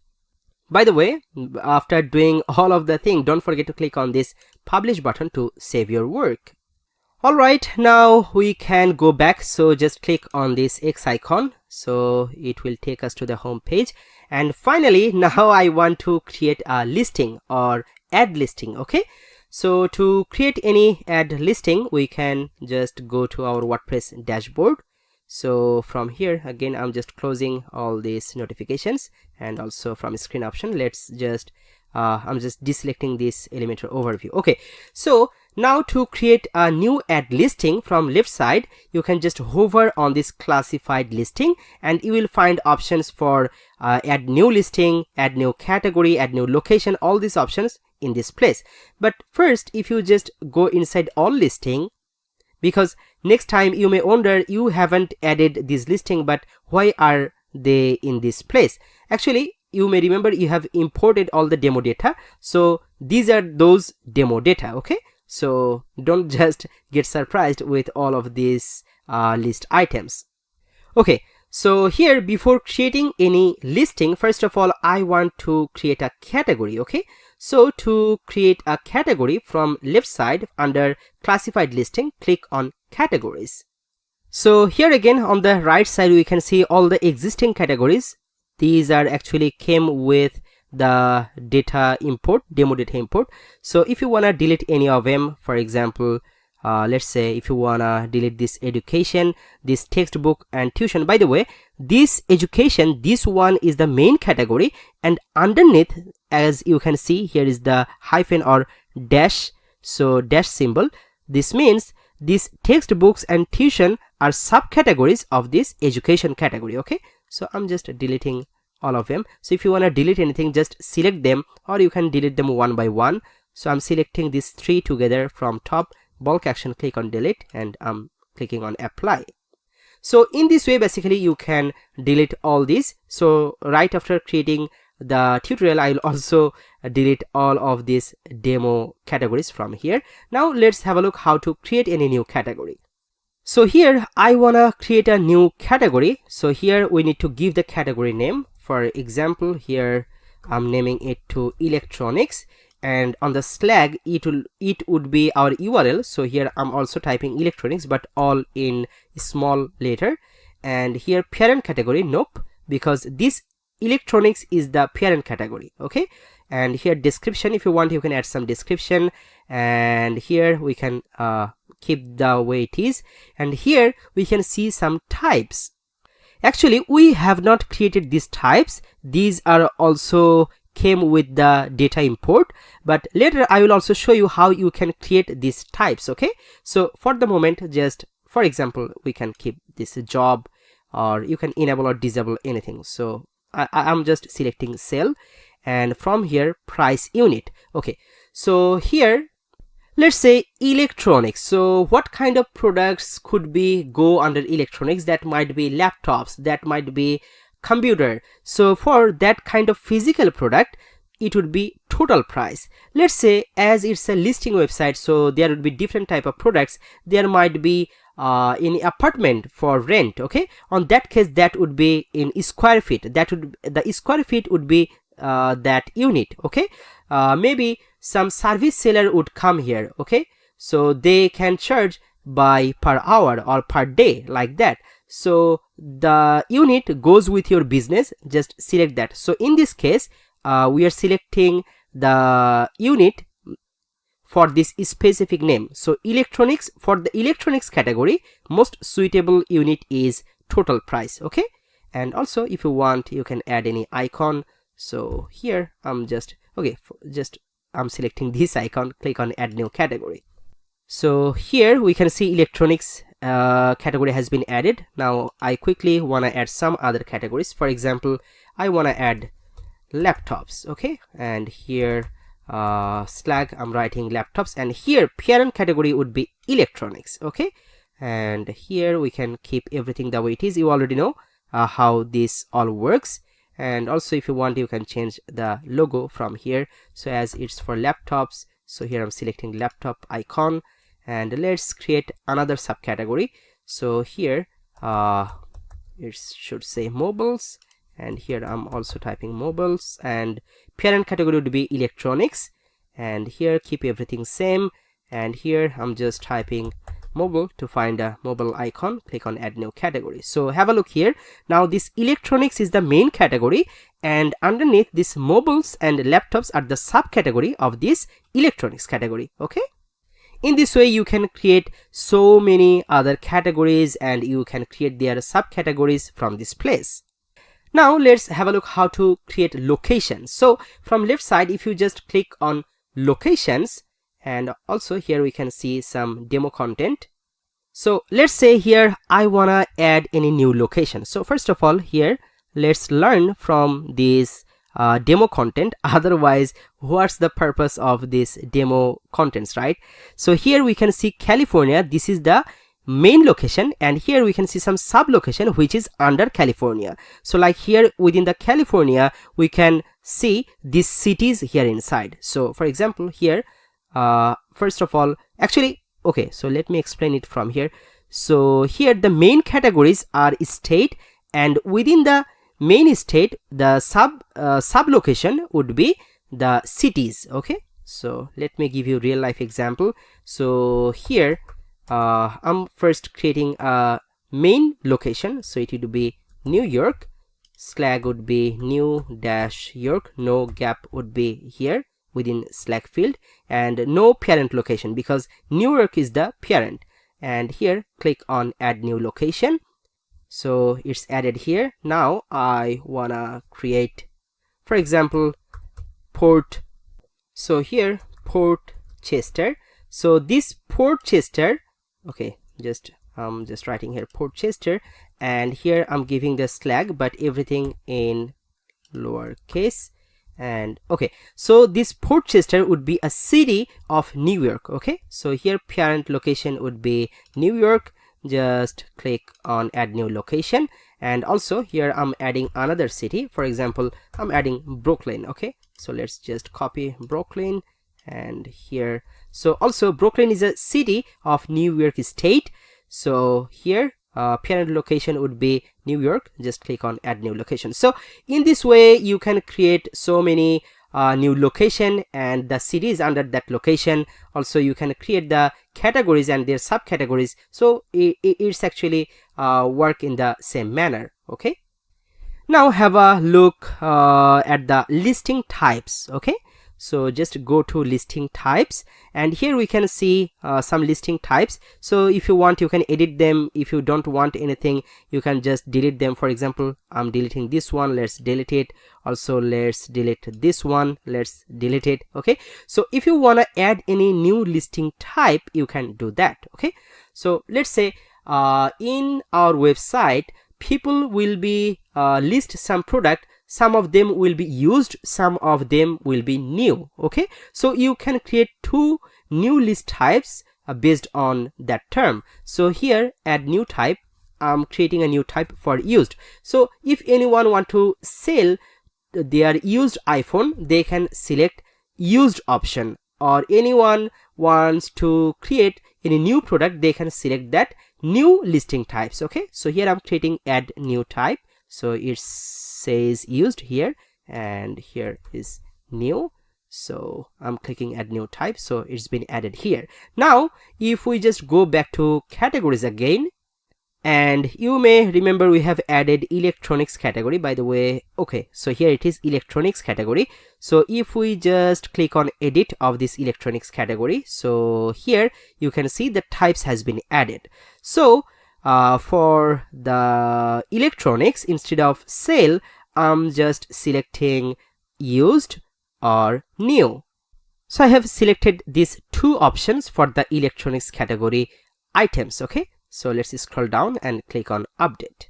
By the way, after doing all of the thing, don't forget to click on this publish button to save your work. Alright, now we can go back. So just click on this X icon, so it will take us to the home page. And finally, now I want to create a listing or add listing. Okay, so to create any add listing, we can just go to our WordPress dashboard. So from here, again, I'm just closing all these notifications, and also from screen option, let's just I'm just deselecting this Elementor overview. Okay, so now to create a new add listing, from left side you can just hover on this classified listing, and you will find options for add new listing, add new category, add new location, all these options in this place. But first, if you just go inside all listing, because next time you may wonder, you haven't added this listing, but why are they in this place? Actually, you may remember you have imported all the demo data, so these are those demo data. Okay, so don't just get surprised with all of these list items. Okay, so here, before creating any listing, first of all I want to create a category. Okay, so to create a category, from left side under classified listing, click on categories. So here again on the right side we can see all the existing categories. These are actually came with the data import, demo data import. So if you want to delete any of them, for example, let's say if you want to delete this education, this textbook, and tuition. By the way, this education, this one is the main category, and underneath, as you can see, here is the hyphen or dash, so dash symbol. This means these textbooks and tuition are subcategories of this education category. Okay, so I'm just deleting all of them. So if you want to delete anything, just select them, or you can delete them one by one. So I'm selecting these three together from top, bulk action, click on delete, and I'm clicking on apply. So in this way, basically you can delete all these. So right after creating the tutorial, I'll also delete all of these demo categories from here. Now let's have a look how to create any new category. So here I wanna create a new category. So here we need to give the category name. For example, here I'm naming it to electronics, and on the slag it would be our URL. So here I'm also typing electronics, but all in small letter. And here parent category, nope, because this electronics is the parent category. Okay, and here description, if you want you can add some description, and here we can keep the way it is. And here we can see some types. Actually we have not created these types, these are also came with the data import, but later I will also show you how you can create these types. Okay, so for the moment, just for example, we can keep this job, or you can enable or disable anything. So I'm just selecting cell, and from here price unit. Okay, so here let's say electronics. So what kind of products could be go under electronics? That might be laptops, that might be computer. So for that kind of physical product, it would be total price. Let's say as it's a listing website, so there would be different type of products. There might be in apartment for rent. Okay, on that case, that would be in square feet. That would, the square feet would be that unit. Okay, maybe some service seller would come here. Okay, so they can charge by per hour or per day, like that. So the unit goes with your business, just select that. So in this case, we are selecting the unit for this specific name. So electronics, for the electronics category, most suitable unit is total price. Okay, and also if you want, you can add any icon. So here I'm just, okay, I'm selecting this icon, click on add new category. So here we can see electronics category has been added. Now I quickly want to add some other categories. For example, I want to add laptops. Okay, and here slag, I'm writing laptops, and here parent category would be electronics. Okay, and here we can keep everything the way it is. You already know how this all works. And also if you want, you can change the logo from here. So as it's for laptops, so here I'm selecting laptop icon, and let's create another subcategory. So here it should say mobiles, and here I'm also typing mobiles, and parent category would be electronics, and here keep everything same, and here I'm just typing mobile to find a mobile icon, click on add new category. So have a look here. Now this electronics is the main category, and underneath this mobiles and laptops are the subcategory of this electronics category. Okay, in this way you can create so many other categories, and you can create their subcategories from this place. Now let's have a look how to create locations. So from left side, if you just click on locations, and also here we can see some demo content. So let's say here I wanna add any new location. So first of all, here let's learn from this demo content. Otherwise, what's the purpose of this demo contents, right? So here we can see California, this is the main location, and here we can see some sub location which is under California. So like here within the California, we can see these cities here inside. So for example, here first of all, actually, okay, so let me explain it from here. So here the main categories are state, and within the main state, the sub location would be the cities. Okay, so let me give you real life example. So here I'm first creating a main location, so it would be New York, slag would be new dash York, no gap would be here within slag field, and no parent location because New York is the parent. And here click on add new location, so it's added here. Now I wanna create, for example, Port. So here Port Chester. So this Port Chester, okay, just writing here Port Chester, and here I'm giving the slag but everything in lowercase. And okay, so this Port Chester would be a city of New York. Okay, so here parent location would be New York, just click on add new location, and also here I'm adding another city. For example, I'm adding Brooklyn. Okay, so let's just copy Brooklyn, and here, so also Brooklyn is a city of New York State. So here parent location would be New York, just click on add new location. So in this way you can create so many new location and the cities under that location. Also you can create the categories and their subcategories, so it's actually work in the same manner. Okay, now have a look at the listing types. Okay, So just go to listing types, and here we can see some listing types. So if you want, you can edit them. If you don't want anything, you can just delete them. For example, I'm deleting this one, let's delete it. Also, let's delete this one, let's delete it. Okay, so if you want to add any new listing type, you can do that. Okay, so let's say in our website, people will be list some product. Some of them will be used, some of them will be new. Okay, so you can create two new list types based on that term. So here, add new type, I'm creating a new type for used. So if anyone want to sell their used iPhone, they can select used option, or anyone wants to create any new product, they can select that new listing types. Okay, so here I'm creating add new type, so it says used here, and here is new. So I'm clicking add new type, so it's been added here. Now if we just go back to categories again, and you may remember we have added electronics category, by the way. Okay, so here it is, electronics category. So if we just click on edit of this electronics category, so here you can see the types has been added. So for the electronics, instead of sale, I'm just selecting used or new. So I have selected these two options for the electronics category items. Okay, so let's scroll down and click on update.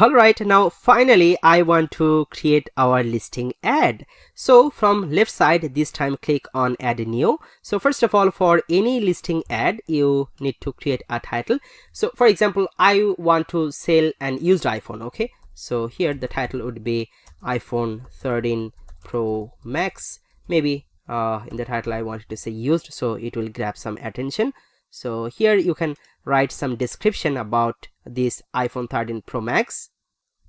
Alright, now finally I want to create our listing ad. So from left side, this time click on add new. So first of all, for any listing ad, you need to create a title. So for example, I want to sell an used iPhone. Okay, so here the title would be iPhone 13 Pro Max. Maybe in the title I wanted to say used, so it will grab some attention. So here you can write some description about this iPhone 13 Pro Max.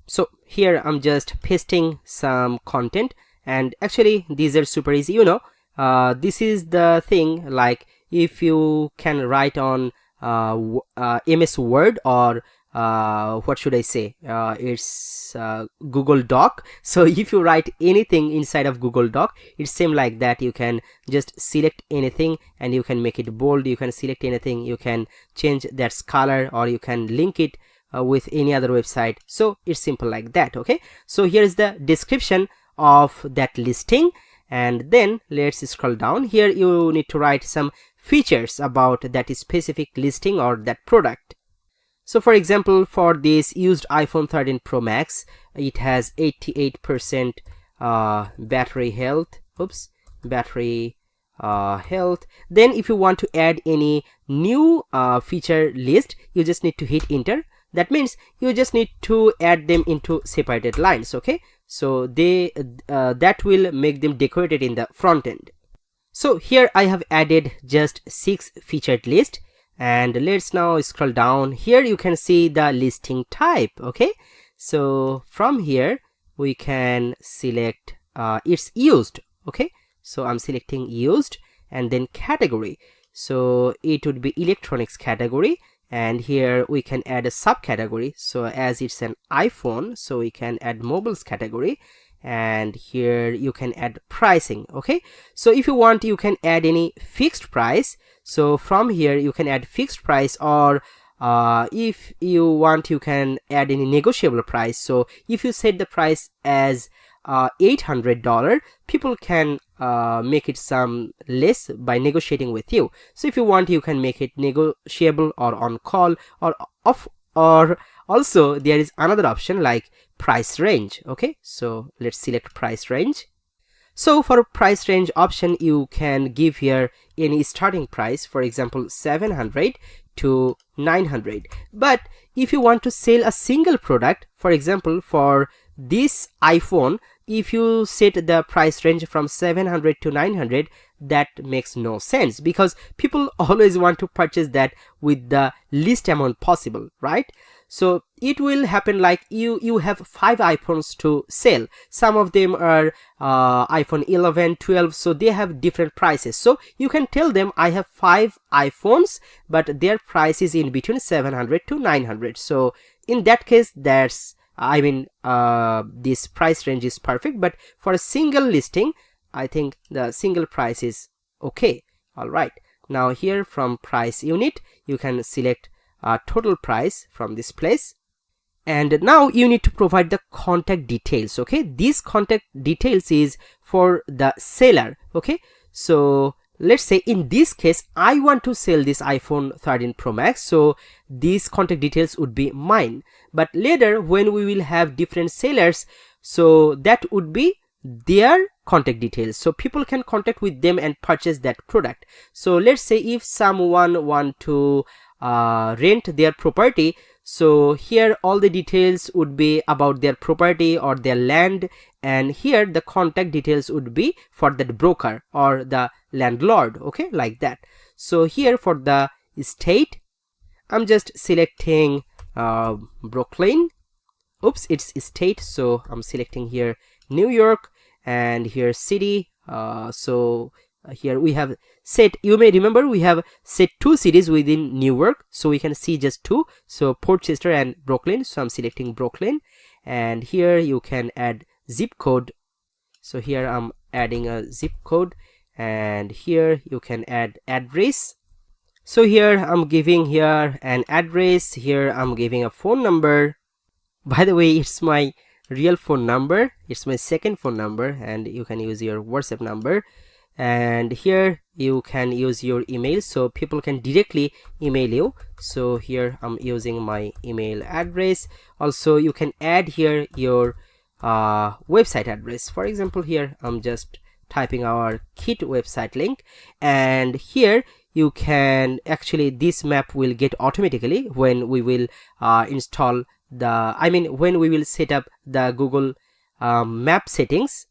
So here I'm just pasting some content, and actually these are super easy. You know, this is the thing, like if you can write on MS Word, or what should I say, it's Google Doc. So if you write anything inside of Google Doc, it's same like that. You can just select anything and you can make it bold. You can select anything, you can change that color, or you can link it with any other website. So it's simple like that. Okay, so here is the description of that listing, and then let's scroll down. Here you need to write some features about that specific listing or that product. So for example, for this used iPhone 13 Pro Max, it has 88% battery health. Battery health. Then if you want to add any new feature list, you just need to hit enter. That means you just need to add them into separated lines. Okay, so they that will make them decorated in the front end. So here I have added just 6 featured list. And let's now scroll down. Here you can see the listing type. Okay, so from here we can select it's used. Okay, so I'm selecting used, and then category, so it would be electronics category, and here we can add a subcategory. So as it's an iPhone, so we can add mobiles category, and here you can add pricing. Okay, so if you want, you can add any fixed price. So from here you can add fixed price, or if you want, you can add any negotiable price. So if you set the price as $800, people can make it some less by negotiating with you. So if you want, you can make it negotiable or on call, or off, or also there is another option like price range. Okay, so let's select price range. So for price range option, you can give here any starting price, for example 700 to 900. But if you want to sell a single product, for example for this iPhone, if you set the price range from 700 to 900, that makes no sense, because people always want to purchase that with the least amount possible, right? So it will happen like you have 5 iPhones to sell. Some of them are iPhone 11, 12, so they have different prices. So you can tell them I have 5 iPhones, but their price is in between 700 to 900. So in that case, that's this price range is perfect. But for a single listing, I think the single price is okay. All right, now here from price unit you can select total price from this place, and now you need to provide the contact details. Okay, these contact details is for the seller. Okay, so let's say in this case I want to sell this iPhone 13 Pro Max, so these contact details would be mine. But later when we will have different sellers, so that would be their contact details, so people can contact with them and purchase that product. So let's say if someone want to rent their property, so here all the details would be about their property or their land, and here the contact details would be for that broker or the landlord. Okay, like that. So here for the state I'm just selecting Brooklyn. Oops, it's state, so I'm selecting here New York, and here city. Here we have set, you may remember we have set 2 cities within Newark, so we can see just 2, so Portchester and Brooklyn, so I'm selecting Brooklyn. And here you can add zip code, so here I'm adding a zip code, and here you can add address. So here I'm giving here an address, here I'm giving a phone number. By the way, it's my real phone number, it's my second phone number, and you can use your WhatsApp number. And here you can use your email, so people can directly email you. So here I'm using my email address. Also you can add here your website address. For example, here I'm just typing our kit website link, and here you can actually, this map will get automatically when we will install the, when we will set up the Google map settings,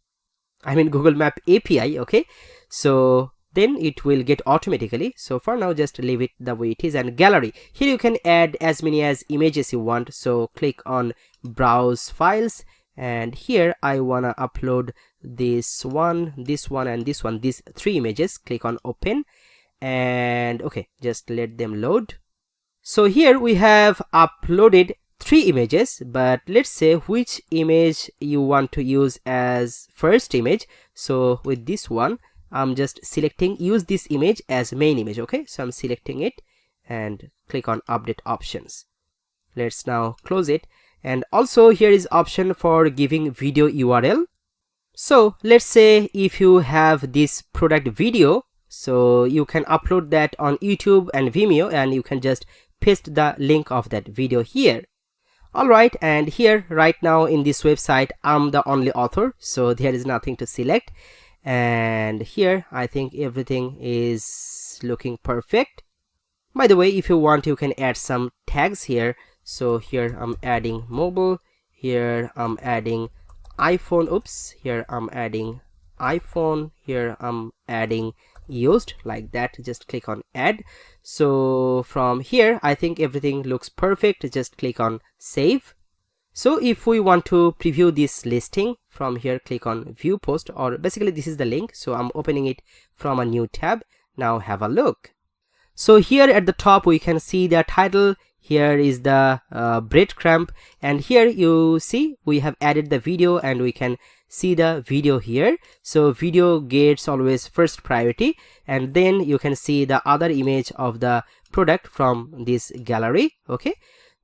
Google Map API. Okay, so then it will get automatically. So for now just leave it the way it is. And gallery, here you can add as many as images you want, so click on browse files, and here I wanna upload this one, this one, and this one, these 3 images. Click on open, and okay, just let them load. So here we have uploaded 3 images, but let's say which image you want to use as first image. So with this one I'm just selecting use this image as main image. Okay, so I'm selecting it and click on update options. Let's now close it. And also here is option for giving video URL. So let's say if you have this product video, so you can upload that on YouTube and Vimeo, and you can just paste the link of that video here. Alright, and here right now in this website I'm the only author, so there is nothing to select. And here I think everything is looking perfect. By the way, if you want you can add some tags here. So here I'm adding mobile, here I'm adding iPhone, oops, here I'm adding iPhone, here I'm adding used, like that. Just click on add. So from here I think everything looks perfect. Just click on save. So if we want to preview this listing, from here click on view post, or basically this is the link, so I'm opening it from a new tab. Now have a look. So here at the top we can see the title, here is the breadcrumb, and here you see we have added the video and we can see the video here. So video gets always first priority, and then you can see the other image of the product from this gallery. Okay,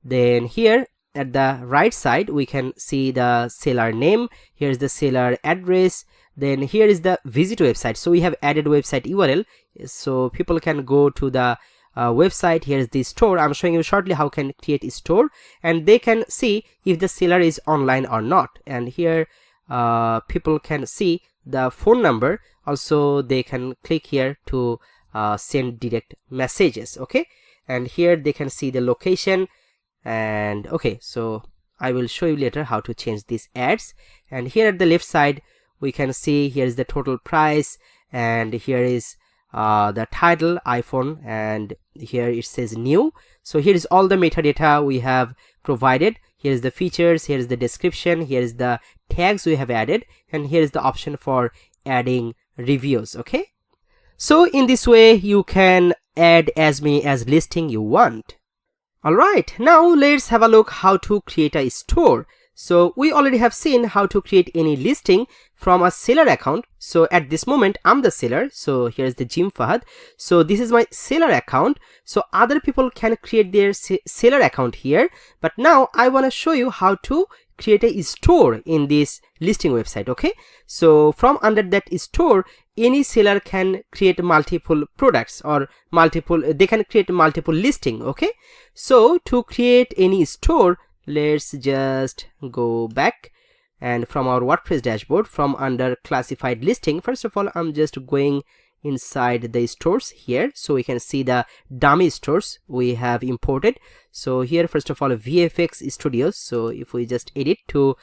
then here at the right side we can see the seller name, here is the seller address, then here is the visit website. So we have added website URL, so people can go to the website. Here is the store. I'm showing you shortly how can create a store, and they can see if the seller is online or not. And here people can see the phone number. Also they can click here to send direct messages. Okay, and here they can see the location. And okay, so I will show you later how to change these ads. And here at the left side we can see here is the total price, and here is the title iPhone, and here it says new. So here is all the metadata we have provided. Here is the features, here is the description, here is the tags we have added, and here is the option for adding reviews. Okay, so in this way you can add as many as listing you want. Alright, now let's have a look how to create a store. So we already have seen how to create any listing from a seller account. So at this moment I'm the seller, so here's the Jim Fahad. So this is my seller account, so other people can create their seller account here. But now I want to show you how to create a store in this listing website. Okay, so from under that store, any seller can create multiple products or they can create multiple listing. Okay, so to create any store, let's just go back, and from our WordPress dashboard, from under classified listing, first of all I'm just going inside the stores here, so we can see the dummy stores we have imported. So here first of all VFX Studios, so if we just edit to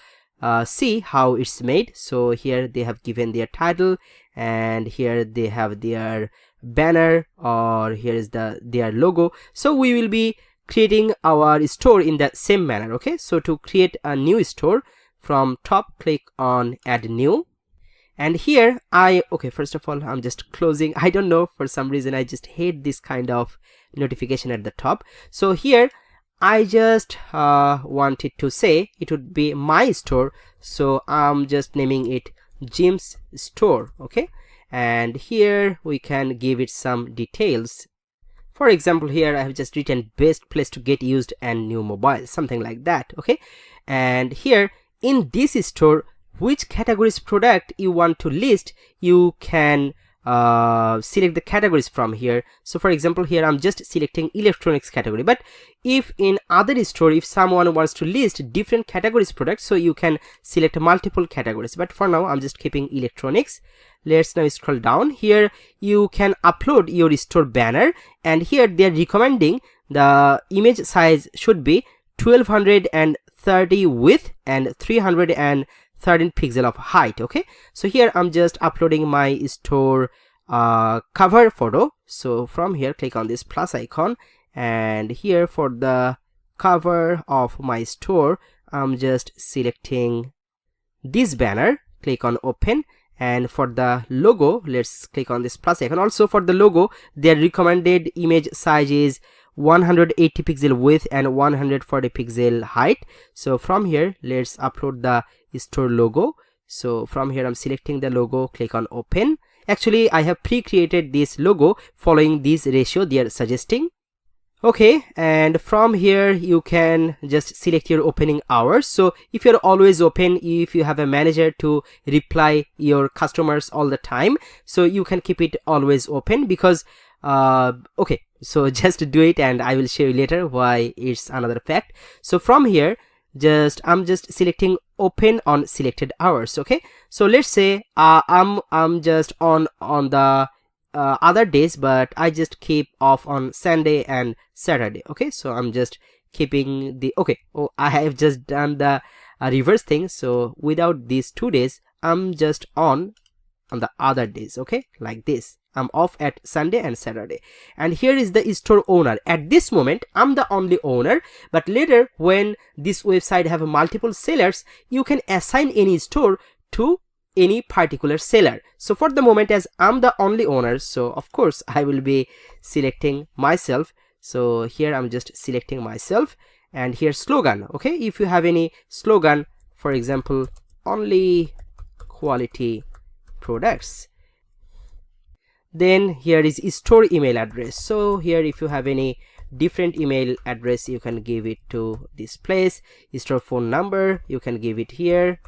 see how it's made, so here they have given their title, and here they have their banner, or here is their logo. So we will be creating our store in the same manner. Okay, so to create a new store, from top click on add new, and here first of all I'm just closing. I don't know, for some reason I just hate this kind of notification at the top. So here I just wanted to say it would be my store, so I'm just naming it Jim's store. Okay, and here we can give it some details. For example, here I have just written best place to get used and new mobile, something like that. Okay, and here in this store, which categories product you want to list, you can select the categories from here. So for example, here I'm just selecting electronics category, but if in other store, if someone wants to list different categories products, so you can select multiple categories, but for now I'm just keeping electronics. Let's now scroll down. Here you can upload your store banner, and here they are recommending the image size should be 1230 width and 313 pixel of height. Okay, so here I'm just uploading my store cover photo. So from here click on this plus icon, and here for the cover of my store I'm just selecting this banner, click on open, and for the logo let's click on this plus icon. Also for the logo, their recommended image size is 180 pixel width and 140 pixel height. So from here let's upload the store logo. So from here I'm selecting the logo, click on open. Actually I have pre-created this logo following this ratio they are suggesting. Okay, and from here you can just select your opening hours. So if you're always open, if you have a manager to reply your customers all the time, so you can keep it always open, because okay, so just do it and I will show you later why it's another fact. So from here I'm just selecting open on selected hours. Okay, so let's say I'm just on the other days, but I just keep off on Sunday and Saturday. Okay, so I'm just keeping the I have just done the reverse thing. So without these 2 days I'm just on the other days. Okay, like this, I'm off at Sunday and Saturday. And here is the store owner. At this moment I'm the only owner, but later when this website have multiple sellers, you can assign any store to any particular seller. So for the moment, as I'm the only owner, so of course I will be selecting myself. So here I'm just selecting myself, and here slogan. Okay, if you have any slogan, for example, only quality products, then here is store email address. So here if you have any different email address, you can give it to this place. Store phone number, you can give it here.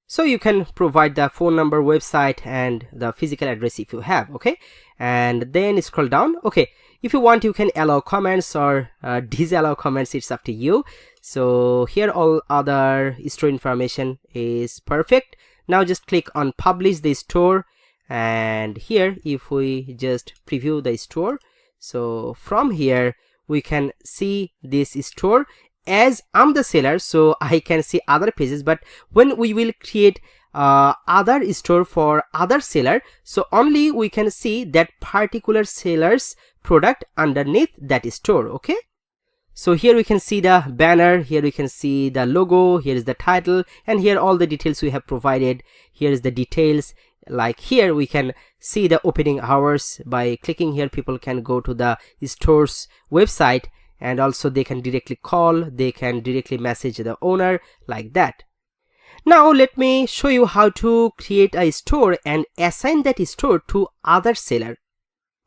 So you can provide the phone number, website, and the physical address if you have. Okay, and then scroll down. Okay, if you want, you can allow comments or disallow comments, it's up to you. So here all other store information is perfect. Now just click on publish the store, and here if we just preview the store, so from here we can see this store. As I'm the seller, so I can see other pages, but when we will create other store for other seller, so only we can see that particular seller's product underneath that store. Okay, so here we can see the banner, here we can see the logo, here is the title, and here all the details we have provided. Here is the details, like here we can see the opening hours. By clicking here, people can go to the store's website, and also they can directly call, they can directly message the owner, like that. Now let me show you how to create a store and assign that store to other seller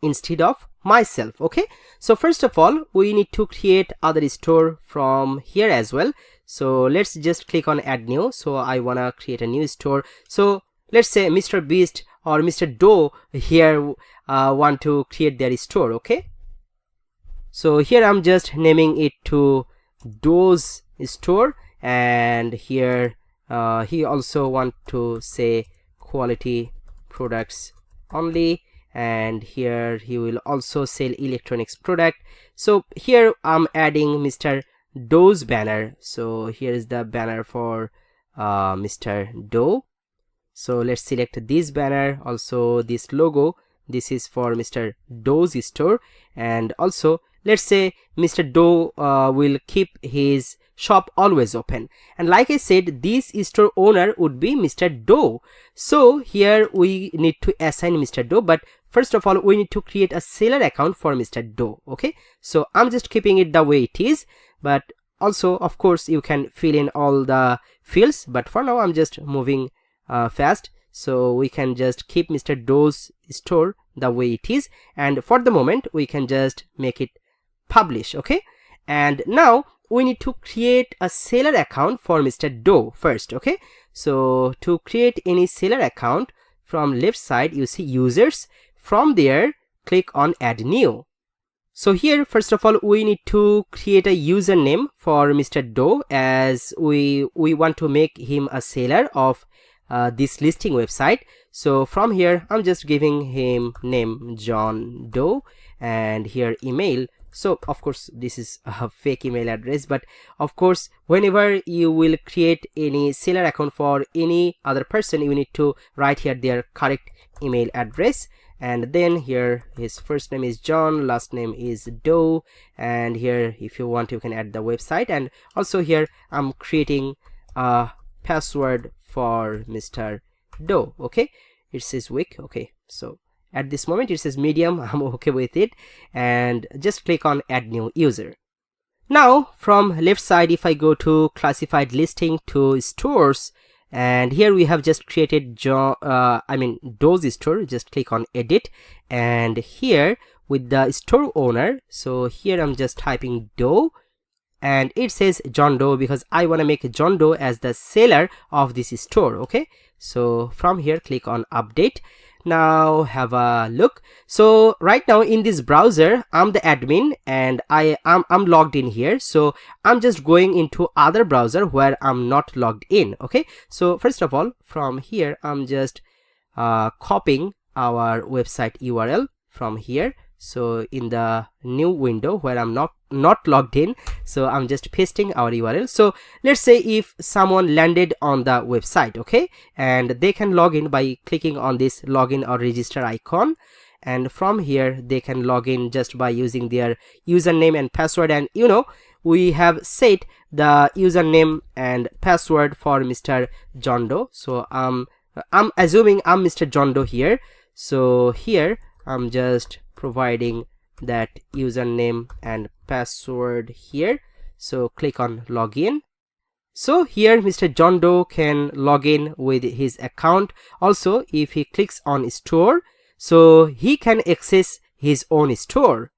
instead of myself. Okay, so first of all we need to create other store from here as well. So let's just click on add new. So I wanna create a new store. So let's say Mr. Beast or Mr. Doe here want to create their store. Okay, so here I'm just naming it to Doe's store, and here he also want to say quality products only, and here he will also sell electronics product. So here I'm adding Mr. Doe's banner. So here is the banner for Mr. Doe. So let's select this banner, also this logo. This is for Mr. Doe's store, and also let's say Mr. Doe will keep his shop always open, and like I said, this store owner would be Mr. Doe. So here we need to assign Mr. Doe, but first of all we need to create a seller account for Mr. Doe. Okay, so I'm just keeping it the way it is, but also of course you can fill in all the fields, but for now I'm just moving fast, so we can just keep Mr. Doe's store the way it is, and for the moment we can just make it publish. Okay, and now we need to create a seller account for Mr. Doe first. Okay, so to create any seller account, from left side you see users, from there click on add new. So here first of all we need to create a username for Mr. Doe, as we want to make him a seller of this listing website. So from here I'm just giving him name John Doe, and here email. So of course this is a fake email address, but of course whenever you will create any seller account for any other person, you need to write here their correct email address, and then here his first name is John, last name is Doe, and here if you want you can add the website, and also here I'm creating a password for Mr. Doe. Okay, it says weak. Okay, so at this moment it says medium. I'm okay with it, and just click on add new user. Now from left side if I go to classified listing to stores, and here we have just created Doe's store. Just click on edit, and here with the store owner, so here I'm just typing Doe, and it says John Doe because I want to make John Doe as the seller of this store. Okay, so from here click on update. Now have a look. So right now in this browser I'm the admin, and I'm logged in here, so I'm just going into other browser where I'm not logged in. Okay, so first of all from here I'm just copying our website URL from here. So in the new window where I'm not logged in, so I'm just pasting our URL. So let's say if someone landed on the website, okay, and they can log in by clicking on this login or register icon, and from here they can log in just by using their username and password. And you know, we have set the username and password for Mr. John Doe. So I'm assuming I'm Mr. John Doe here, so here I'm just providing that username and password here. So click on login. So here Mr. John Doe can log in with his account. Also if he clicks on store, so he can access his own store,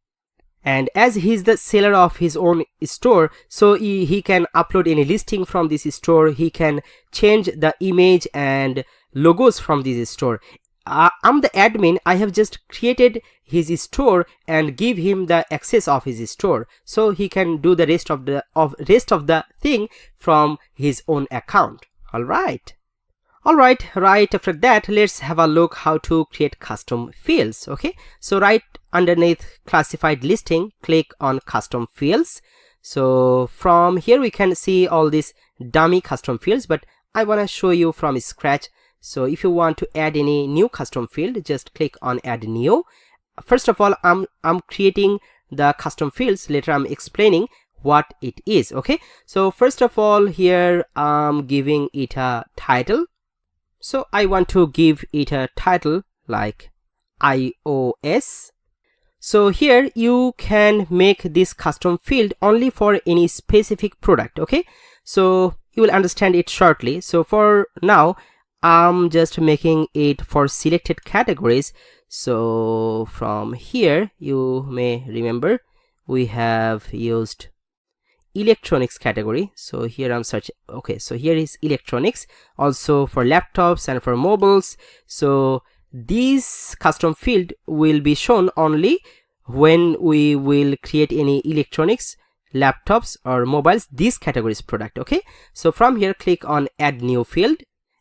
and as he's the seller of his own store, so he can upload any listing from this store. He can change the image and logos from this store. I'm the admin. I have just created his store and give him the access of his store, so he can do the rest of the thing from his own account. All right. Right after that, let's have a look how to create custom fields. Okay, so right underneath classified listing, click on custom fields. So from here we can see all these dummy custom fields, but I want to show you from scratch. So if you want to add any new custom field, just click on add new. First of all, I'm creating the custom fields. Later I'm explaining what it is. Okay, so first of all here I'm giving it a title. So I want to give it a title like iOS. So here you can make this custom field only for any specific product. Okay, so you will understand it shortly. So for now I'm just making it for selected categories. So from here, you may remember we have used electronics category. So here I'm searching. Okay, so here is electronics, also for laptops and for mobiles. So this custom field will be shown only when we will create any electronics, laptops or mobiles, this categories product. Okay, so from here click on add new field,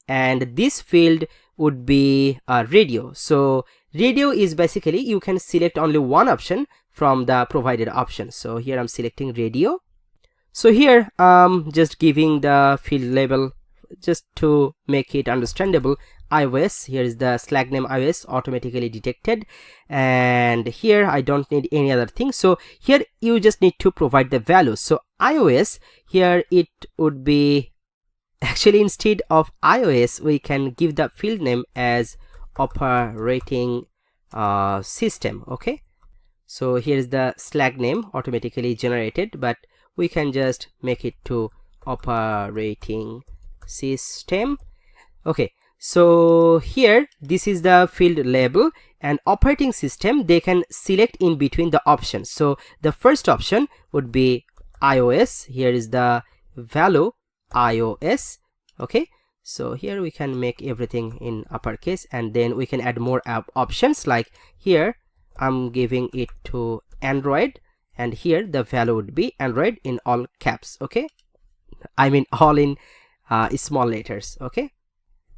and this field would be radio. So radio is basically you can select only one option from the provided options. So here I'm selecting radio. So here just giving the field label just to make it understandable, iOS. Here is the Slack name iOS automatically detected, and here I don't need any other thing. So here you just need to provide the values. So iOS, here it would be, actually instead of iOS we can give the field name as operating system. Okay, so here is the Slack name automatically generated, but we can just make it to operating system. Okay, so here this is the field label, and operating system they can select in between the options. So the first option would be iOS. Here is the value iOS. Okay, so here we can make everything in uppercase, and then we can add more options. Like here I'm giving it to Android, and here the value would be Android in all caps. Okay, I mean all in small letters. Okay,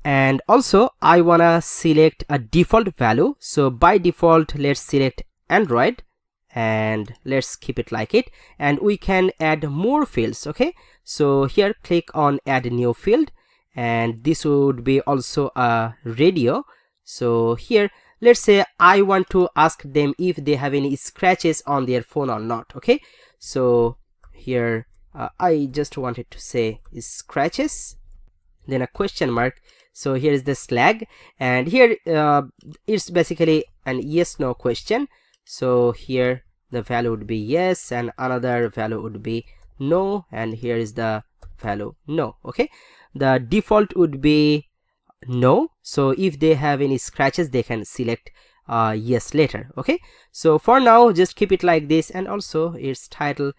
and also I wanna select a default value. So by default let's select Android, and let's keep it like it, and we can add more fields. Okay, so here click on add new field, and this would be also a radio. So here let's say I want to ask them if they have any scratches on their phone or not. Okay, so here I just wanted to say scratches, then a question mark. So here is the Slack, and here it's basically an yes no question. So here the value would be yes, and another value would be no, and here is the value no. Okay, the default would be no. So if they have any scratches they can select yes later. Okay, so for now just keep it like this, and also its title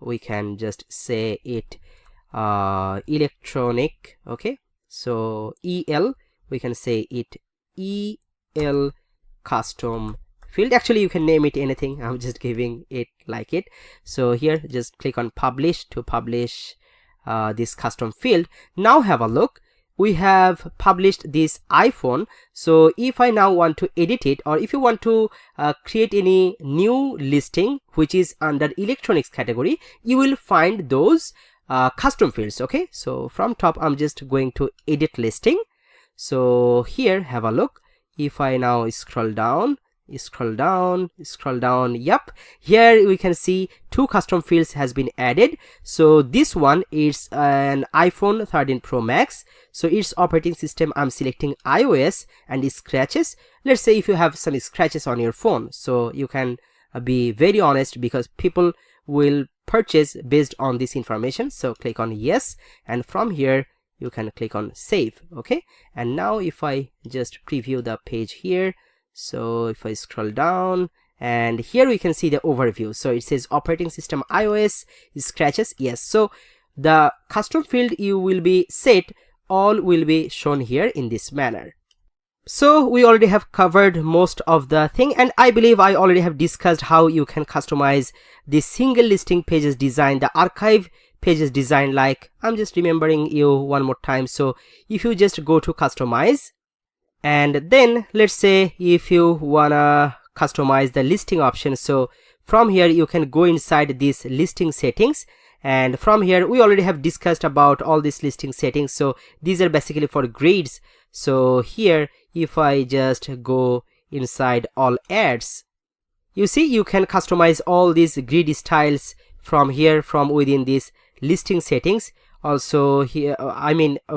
we can just say it electronic. Okay, so EL we can say it EL custom field. Actually you can name it anything, I'm just giving it like it. So here just click on publish to publish this custom field. Now have a look, we have published this iPhone. So if I now want to edit it, or if you want to create any new listing which is under electronics category, you will find those custom fields. Okay, so from top I'm just going to edit listing. So here have a look, if I now scroll down, yep, here we can see two custom fields has been added. So this one is an iPhone 13 Pro Max, so its operating system I'm selecting iOS, and it scratches. Let's say if you have some scratches on your phone, so you can be very honest, because people will purchase based on this information. So click on yes, and from here you can click on save. Okay, and now if I just preview the page here, so if I scroll down, and here we can see the overview. So it says operating system iOS, scratches, yes. So the custom field you will be set, all will be shown here in this manner. So we already have covered most of the thing, and I believe I already have discussed how you can customize the single listing pages design, the archive pages design. Like I'm just remembering you one more time. So if you just go to customize, and then let's say if you wanna customize the listing option, so from here you can go inside these listing settings, and from here we already have discussed about all these listing settings. So these are basically for grids. So here if I just go inside all ads, you see you can customize all these grid styles from here, from within these listing settings. Also here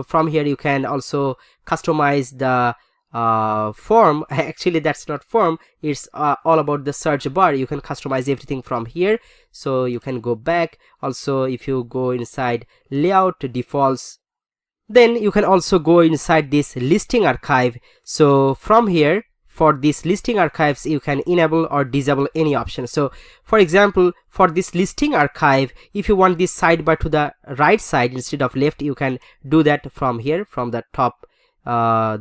from here you can also customize the form. Actually that's not form, it's all about the search bar. You can customize everything from here, so you can go back. Also if you go inside layout defaults, then you can also go inside this listing archive. So from here, for this listing archives, you can enable or disable any option. So for example, for this listing archive, if you want this sidebar to the right side instead of left, you can do that from here, from the top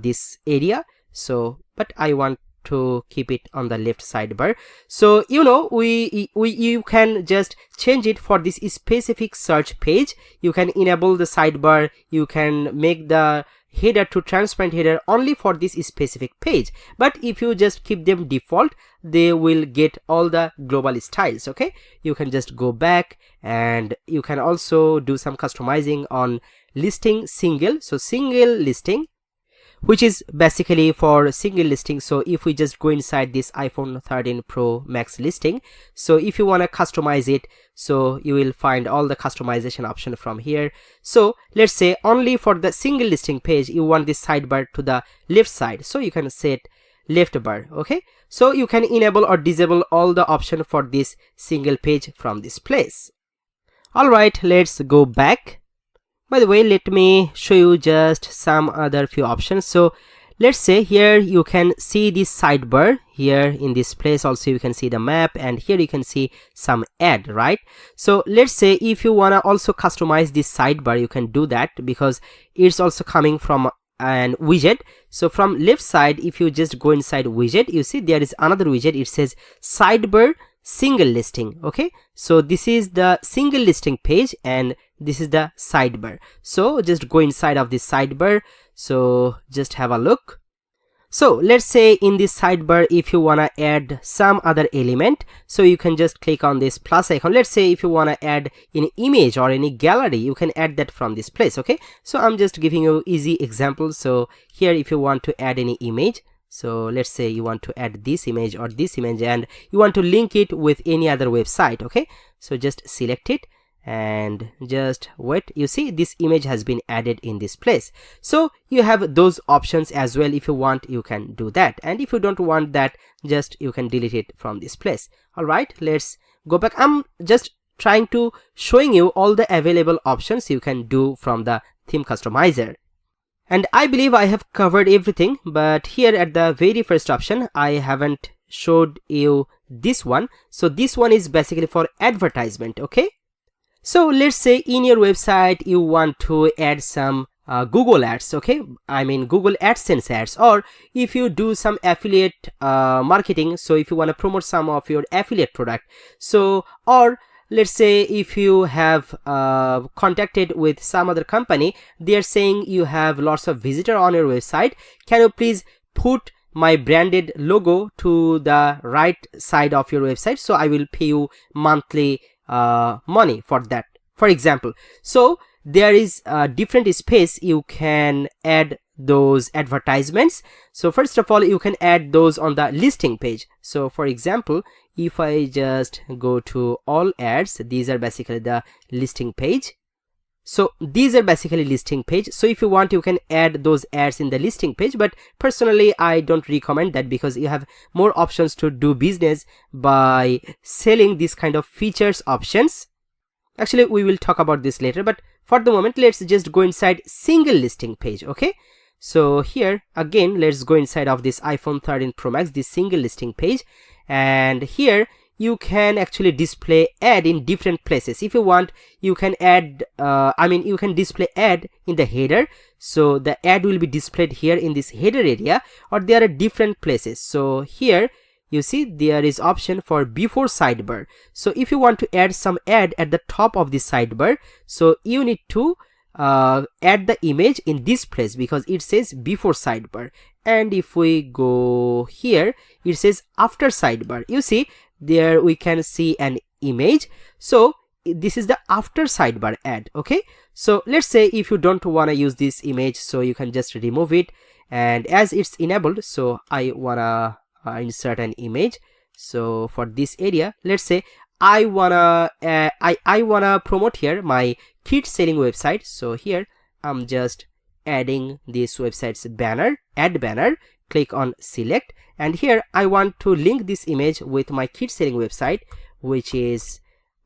this area. So but I want to keep it on the left sidebar. So you know, you can just change it for this specific search page. You can enable the sidebar, you can make the header to transparent header only for this specific page, but if you just keep them default, they will get all the global styles. Okay, you can just go back, and you can also do some customizing on listing single. So single listing, which is basically for single listing. So if we just go inside this iPhone 13 Pro Max listing, so if you want to customize it, so you will find all the customization option from here. So let's say only for the single listing page you want this sidebar to the left side, so you can set left bar. Okay, so you can enable or disable all the option for this single page from this place. All right, let's go back. By the way, let me show you just some other few options. So let's say here you can see this sidebar. Here in this place also you can see the map, and here you can see some ad, right? So let's say if you want to also customize this sidebar, you can do that, because it's also coming from an widget. So from left side, if you just go inside widget, you see there is another widget. It says sidebar single listing. Okay, so this is the single listing page and this is the sidebar. So just go inside of this sidebar. So just have a look. So let's say in this sidebar, if you want to add some other element, so you can just click on this plus icon. Let's say if you want to add an image or any gallery, you can add that from this place. Okay, so I'm just giving you easy example. So here if you want to add any image, so let's say you want to add this image or this image, and you want to link it with any other website. Okay, so just select it and just wait. You see this image has been added in this place. So you have those options as well. If you want, you can do that, and if you don't want that, just you can delete it from this place. All right, let's go back. I'm just trying to showing you all the available options you can do from the theme customizer. And I believe I have covered everything, but here at the very first option, I haven't showed you this one. So this one is basically for advertisement. Okay, so let's say in your website you want to add some Google ads. Okay, I mean Google AdSense ads, or if you do some affiliate marketing, so if you want to promote some of your affiliate product, so, or let's say if you have contacted with some other company, they are saying you have lots of visitor on your website, can you please put my branded logo to the right side of your website, so I will pay you monthly money for that, for example. So there is a different space you can add those advertisements. So first of all, you can add those on the listing page. So for example, if I just go to all ads, these are basically the listing page. So these are basically listing page. So if you want, you can add those ads in the listing page, but personally I don't recommend that, because you have more options to do business by selling this kind of features options. Actually we will talk about this later, but for the moment let's just go inside single listing page. Okay, so here again, let's go inside of this iPhone 13 Pro Max, this single listing page, and here you can actually display ad in different places. If you want, you can add you can display ad in the header, so the ad will be displayed here in this header area, or there are different places. So here you see there is option for before sidebar. So if you want to add some ad at the top of this sidebar, so you need to add the image in this place, because it says before sidebar. And if we go here, it says after sidebar. You see there we can see an image, so this is the after sidebar ad. Okay, so let's say if you don't want to use this image, so you can just remove it, and as it's enabled, so I wanna insert an image. So for this area, let's say I wanna promote here my kit selling website. So here I'm just adding this website's banner, ad banner click on select, and here I want to link this image with my kit selling website, which is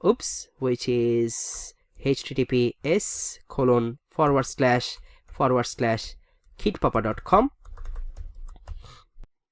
https://kitpapa.com.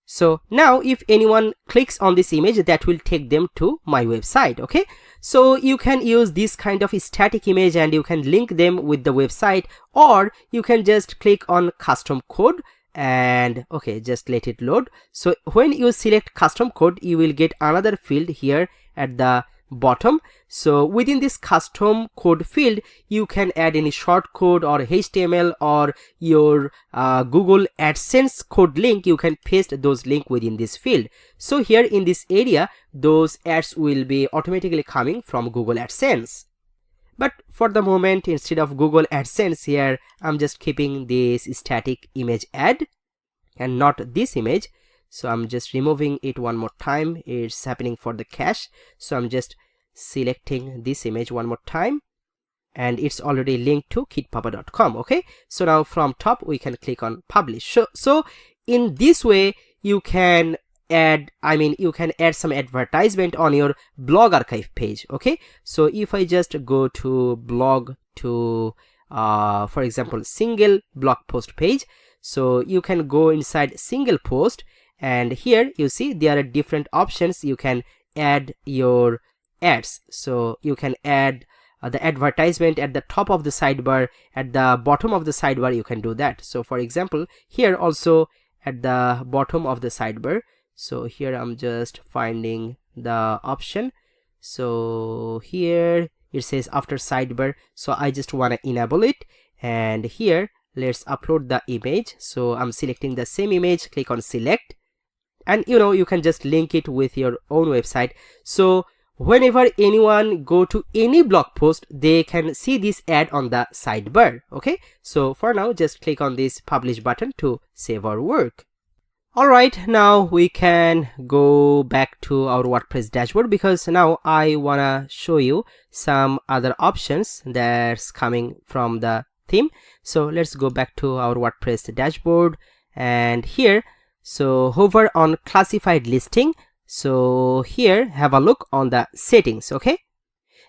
So now if anyone clicks on this image, that will take them to my website. Okay, so you can use this kind of static image and you can link them with the website, or you can just click on custom code and okay, just let it load. So when you select custom code, you will get another field here at the bottom. So within this custom code field, you can add any short code or HTML or your Google AdSense code link. You can paste those link within this field. So here in this area, those ads will be automatically coming from Google AdSense. But for the moment, instead of Google AdSense, here I'm just keeping this static image ad and not this image. So I'm just removing it one more time. It's happening for the cache. So I'm just selecting this image one more time, and it's already linked to kitpapa.com. Okay, so now from top we can click on publish. So in this way you can add, you can add some advertisement on your blog archive page. Okay, so if I just go to blog to for example single blog post page, so you can go inside single post, and here you see there are different options. You can add your ads. So you can add the advertisement at the top of the sidebar, at the bottom of the sidebar you can do that. So for example, here also at the bottom of the sidebar, so here I'm just finding the option. So here it says after sidebar, so I just want to enable it, and here let's upload the image. So I'm selecting the same image, click on select, and you can just link it with your own website. So whenever anyone go to any blog post, they can see this ad on the sidebar. Okay, so for now just click on this publish button to save our work. Alright, now we can go back to our WordPress dashboard, because now I wanna show you some other options that's coming from the theme. So let's go back to our WordPress dashboard, and here, so hover on classified listing. So here have a look on the settings. Okay,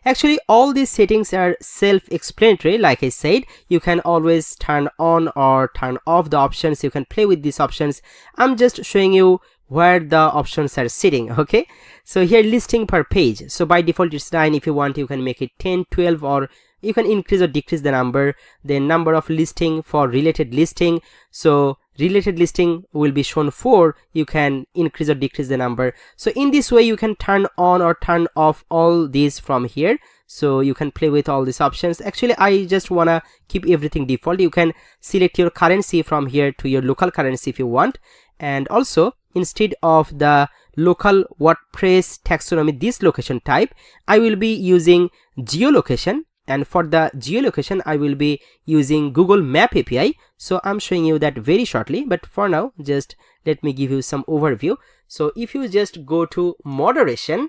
actually all these settings are self-explanatory. Like I said, you can always turn on or turn off the options. You can play with these options. I'm just showing you where the options are sitting. Okay, so here listing per page, so by default it's 9. If you want, you can make it 10, 12, or you can increase or decrease the number. Then number of listing for related listing, so related listing will be shown 4. You can increase or decrease the number. So in this way you can turn on or turn off all these from here. So you can play with all these options. Actually I just wanna keep everything default. You can select your currency from here to your local currency if you want. And also, instead of the local WordPress taxonomy, this location type, I will be using geolocation. And for the geolocation, I will be using Google Map API. So I'm showing you that very shortly, but for now, just let me give you some overview. So if you just go to moderation,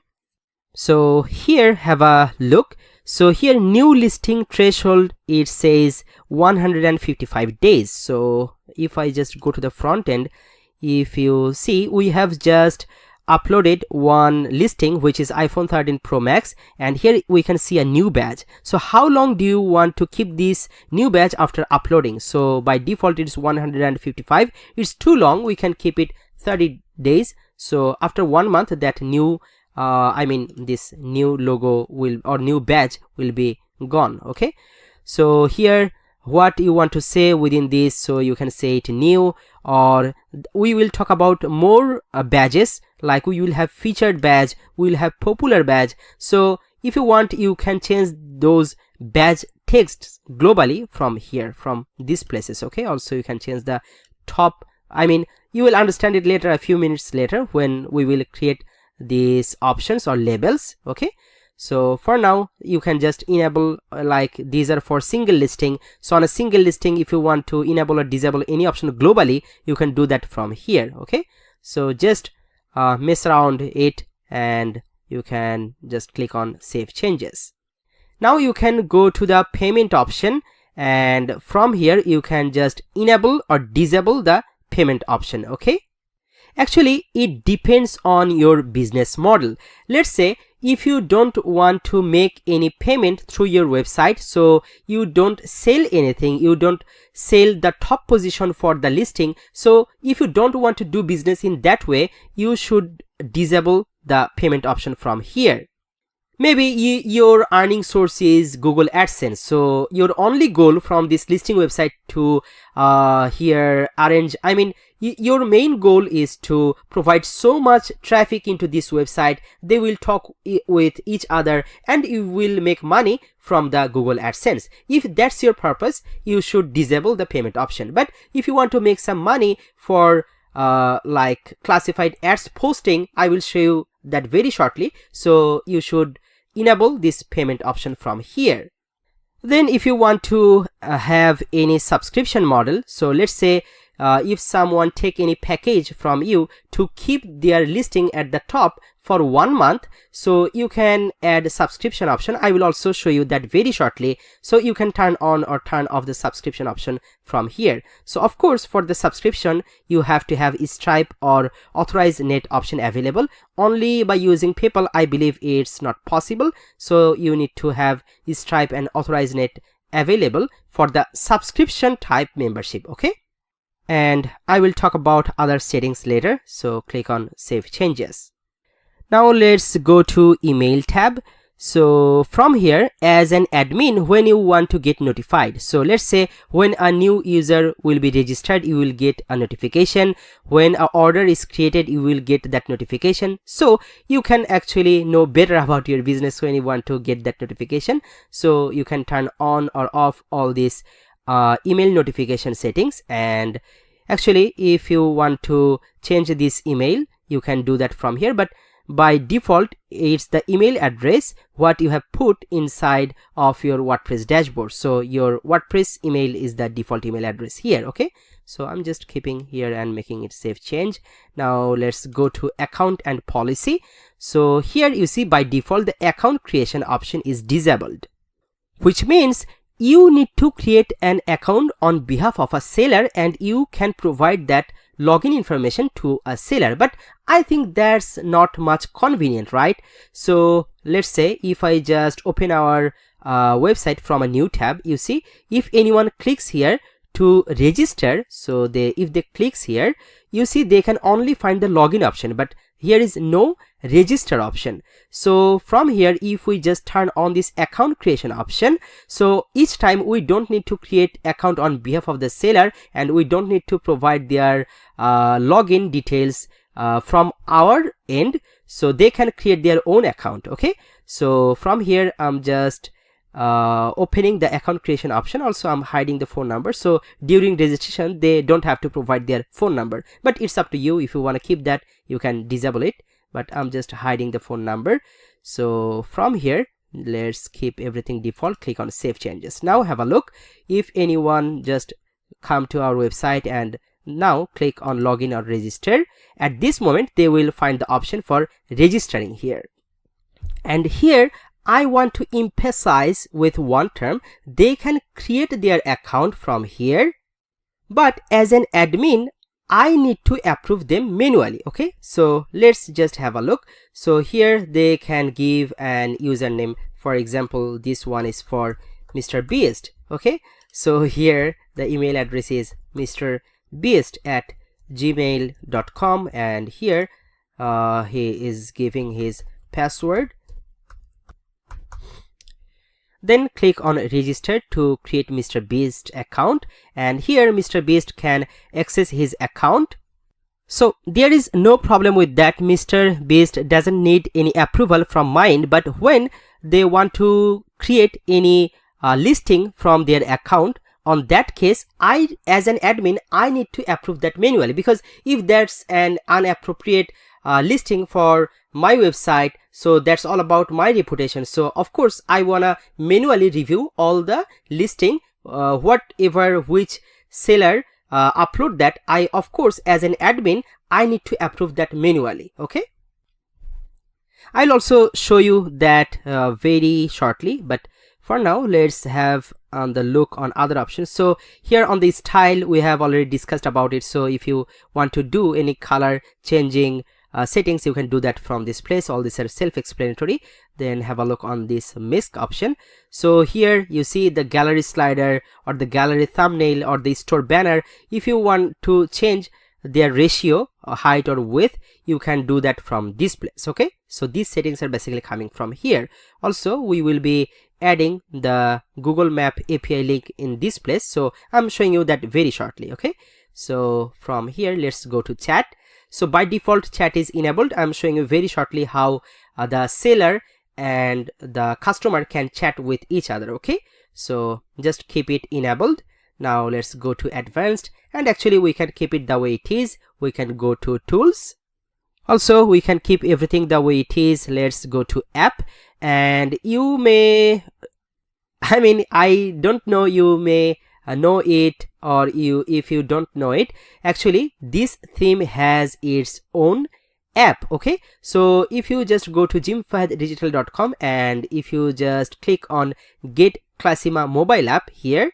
so here have a look. So here new listing threshold, it says 155 days. So if I just go to the front end, if you see, we have just uploaded one listing, which is iPhone 13 Pro Max, and here we can see a new badge. So how long do you want to keep this new badge after uploading? So by default it's 155. It's too long, we can keep it 30 days. So after 1 month, that new this new logo will, or new badge will be gone. Okay, so here what you want to say within this, so you can say it new, or we will talk about more badges, like we will have featured badge, we will have popular badge. So if you want, you can change those badge texts globally from here, from these places. Okay, also you can change the top, you will understand it later, a few minutes later, when we will create these options or labels. Okay, so for now you can just enable, like these are for single listing. So on a single listing, if you want to enable or disable any option globally, you can do that from here. Okay, so just mess around it and you can just click on save changes. Now you can go to the payment option, and from here you can just enable or disable the payment option. Okay, Actually, it depends on your business model. Let's say if you don't want to make any payment through your website, so you don't sell anything, you don't sell the top position for the listing, so if you don't want to do business in that way, you should disable the payment option from here. Maybe your earning source is Google AdSense, so your only goal from this listing website to here arrange, I mean your main goal is to provide so much traffic into this website, they will talk with each other and you will make money from the Google AdSense. If that's your purpose, you should disable the payment option. But if you want to make some money for like classified ads posting, I will show you that very shortly, so you should enable this payment option from here. Then if you want to have any subscription model, so let's say if someone take any package from you to keep their listing at the top for 1 month, so you can add a subscription option. I will also show you that very shortly, so you can turn on or turn off the subscription option from here. So of course for the subscription you have to have Stripe or authorized net option available. Only by using PayPal I believe it's not possible, so you need to have Stripe and authorized net available for the subscription type membership. Okay, and I will talk about other settings later, so click on Save Changes. Now let's go to email tab. So from here, as an admin, when you want to get notified, so let's say when a new user will be registered, you will get a notification. When an order is created, you will get that notification. So you can actually know better about your business when you want to get that notification. So you can turn on or off all these email notification settings. And actually if you want to change this email, you can do that from here, but by default it's the email address what you have put inside of your WordPress dashboard. So your WordPress email is the default email address here. Okay, so I'm just keeping here and making it save change. Now let's go to account and policy. So here you see by default the account creation option is disabled, which means you need to create an account on behalf of a seller and you can provide that login information to a seller, but I think that's not much convenient, right? So let's say if I just open our website from a new tab, you see if anyone clicks here to register, so if they clicks here, you see they can only find the login option, but here is no register option. So from here if we just turn on this account creation option, so each time we don't need to create account on behalf of the seller and we don't need to provide their login details from our end, so they can create their own account. Okay, so from here I'm just opening the account creation option. Also I'm hiding the phone number, so during registration they don't have to provide their phone number, but it's up to you. If you want to keep that, you can disable it, but I'm just hiding the phone number. So from here let's keep everything default, click on Save Changes. Now have a look, if anyone just come to our website and now click on login or register, at this moment they will find the option for registering here. And here I want to emphasize with one term, they can create their account from here, but as an admin I need to approve them manually. Okay, so let's just have a look. So here they can give an username, for example this one is for Mr. Beast. Okay, so here the email address is mrbeast@gmail.com and here he is giving his password. Then click on register to create Mr. Beast account, and here Mr. Beast can access his account. So there is no problem with that. Mr. Beast doesn't need any approval from mine, but when they want to create any listing from their account, on that case I as an admin I need to approve that manually, because if that's an inappropriate listing for my website, so that's all about my reputation. So of course I wanna manually review all the listing, whatever which seller upload that, I of course as an admin I need to approve that manually. Okay, I'll also show you that very shortly, but For now, let's have the look on other options. So here on the style, we have already discussed about it. So if you want to do any color changing settings, you can do that from this place. All these are self-explanatory. Then have a look on this mask option. So here you see the gallery slider or the gallery thumbnail or the store banner. If you want to change their ratio, height or width, you can do that from this place. Okay, so these settings are basically coming from here. Also, we will be adding the Google Map API link in this place, so I'm showing you that very shortly. Okay, so from here, let's go to chat. So by default, chat is enabled. I'm showing you very shortly how the seller and the customer can chat with each other. Okay, so just keep it enabled. Now let's go to advanced, and actually we can keep it the way it is. We can go to tools. Also, we can keep everything the way it is. Let's go to app, and you may, I don't know, you may know it, or if you don't know it, actually this theme has its own app. Okay, so if you just go to jimfahaddigital.com, and if you just click on get Classima mobile app here,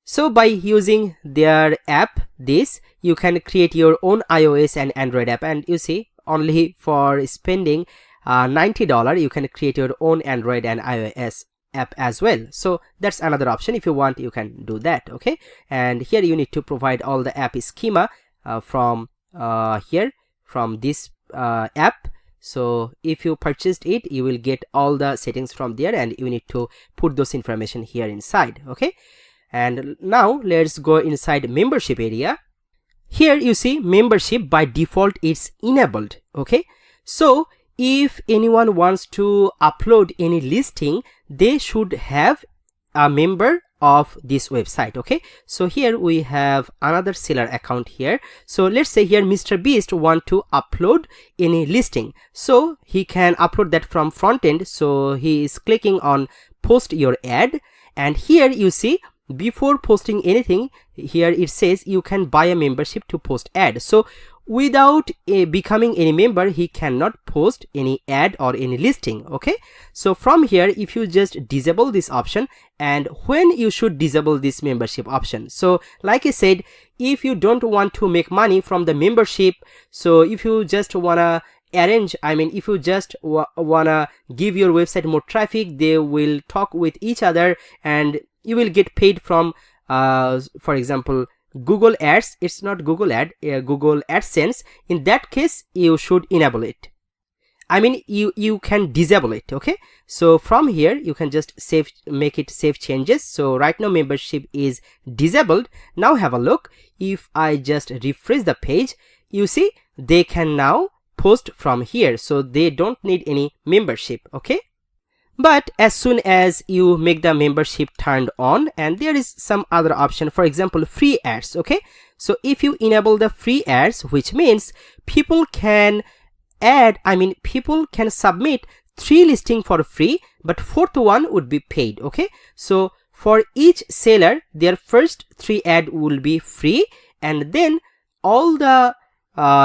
so by using their app, you can create your own iOS and Android app, and you see, only for spending $90, you can create your own Android and iOS app as well. So that's another option. If you want, you can do that. Okay, and here you need to provide all the app schema from here, from this app. So if you purchased it, you will get all the settings from there, and you need to put those information here inside. Okay, and now let's go inside membership area. Here you see membership by default it's enabled. Okay, so if anyone wants to upload any listing, they should have a member of this website. Okay, so here we have another seller account here. So let's say here Mr. Beast want to upload any listing, so he can upload that from front end. So he is clicking on post your ad, and here you see, before posting anything, here it says you can buy a membership to post ad. So without becoming any member, he cannot post any ad or any listing. Okay, so from here, if you just disable this option, and when you should disable this membership option. So like I said, if you don't want to make money from the membership, so if you just wanna arrange, if you just wanna give your website more traffic, they will talk with each other, and you will get paid from for example Google Ads. It's not Google Ad, Google AdSense. In that case, you should enable it. You can disable it. Okay, so from here you can just make it save changes. So right now membership is disabled. Now have a look. If I just refresh the page, you see they can now post from here, so they don't need any membership. Okay, but as soon as you make the membership turned on, and there is some other option, for example free ads. Okay, so if you enable the free ads, which means people can people can submit 3 listings for free, but 4th one would be paid. Okay, so for each seller, their first 3 ads will be free, and then all the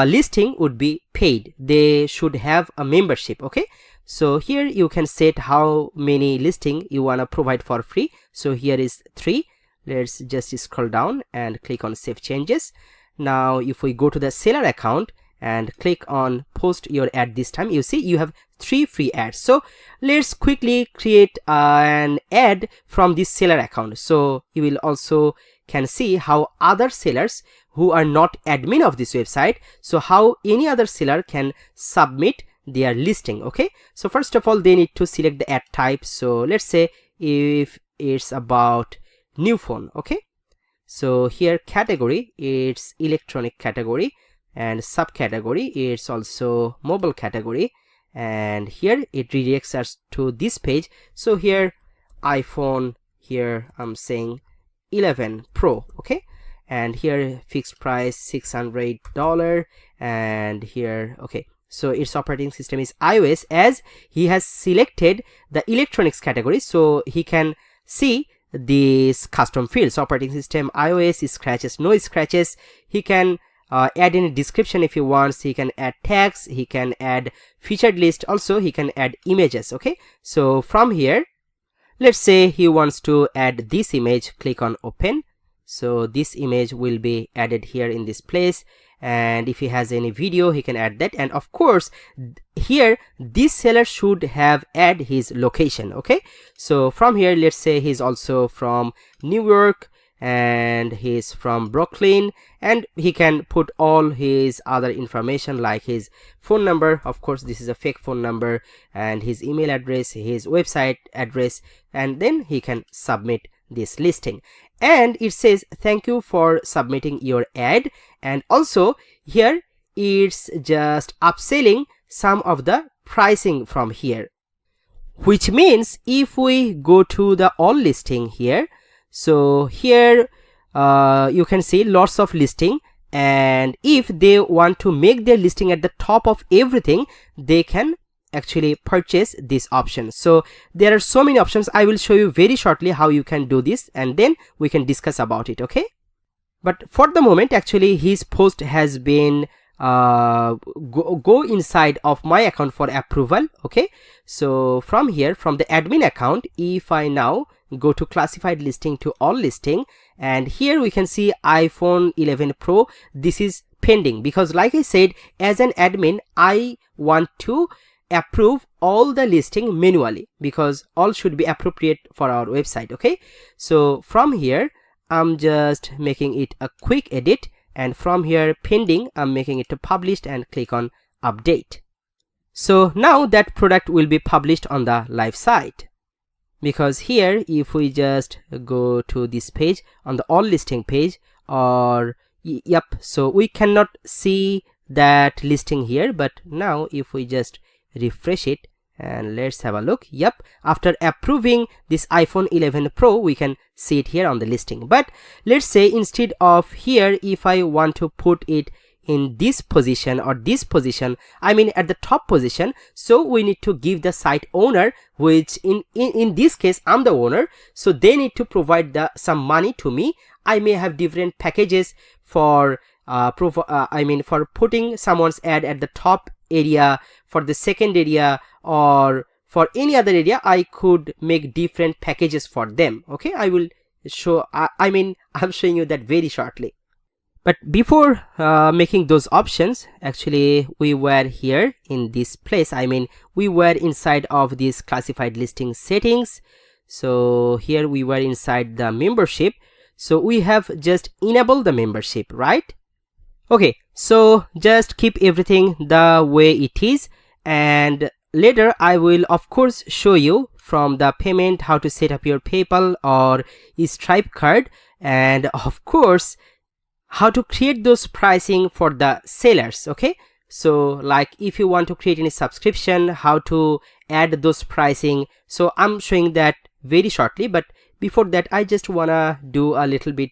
listing would be paid. They should have a membership. Okay, so here you can set how many listing you want to provide for free. So here is 3. Let's just scroll down and click on save changes. Now if we go to the seller account and click on post your ad, this time you see you have 3 free ads. So let's quickly create an ad from this seller account. So you will also can see how other sellers who are not admin of this website, so how any other seller can submit their listing. Okay, so first of all they need to select the ad type. So let's say if it's about new phone. Okay, so here category, it's electronic category, and subcategory, it's also mobile category, and here it redirects us to this page. So here iPhone, here I'm saying 11 Pro. Okay, and here fixed price $600, and here okay, so its operating system is iOS, as he has selected the electronics category, so he can see these custom fields. Operating system iOS, scratches, no scratches. He can add any description if he wants. He can add tags, he can add featured list, also he can add images. Okay, so from here let's say he wants to add this image. Click on open. So this image will be added here in this place, and if he has any video he can add that. And of course here this seller should have add his location. Okay, so from here, let's say he's also from New York and he's from Brooklyn, and he can put all his other information like his phone number. Of course this is a fake phone number, and his email address, his website address, and then he can submit this listing. And it says thank you for submitting your ad, and also here it's just upselling some of the pricing from here, which means if we go to the all listing here, so here you can see lots of listing, and if they want to make their listing at the top of everything, they can actually purchase this option. So there are so many options. I will show you very shortly how you can do this, and then we can discuss about it. Okay, but for the moment actually his post has been go inside of my account for approval. Okay, so from here, from the admin account, if I now go to classified listing to all listing, and here we can see iPhone 11 Pro, this is pending, because like I said, as an admin I want to approve all the listing manually, because all should be appropriate for our website. Okay, so from here I'm just making it a quick edit, and from here pending I'm making it to published, and click on update. So now that product will be published on the live site, because here if we just go to this page on the all listing page, or yep, so we cannot see that listing here, but now if we just refresh it and let's have a look, yep, after approving this iPhone 11 Pro we can see it here on the listing. But let's say instead of here, if I want to put it in this position or this position, I mean at the top position, so we need to give the site owner, which in this case I'm the owner, so they need to provide some money to me. I may have different packages for for putting someone's ad at the top area, for the second area, or for any other area. I could make different packages for them. Okay, I will show, I'm showing you that very shortly. But before making those options, actually we were here in this place, we were inside of this classified listing settings. So here we were inside the membership, so we have just enabled the membership, right? Okay, so just keep everything the way it is, and later I will of course show you from the payment how to set up your PayPal or Stripe card, and of course how to create those pricing for the sellers. Okay, so like if you want to create any subscription, how to add those pricing, so I'm showing that very shortly. But before that I just wanna do a little bit,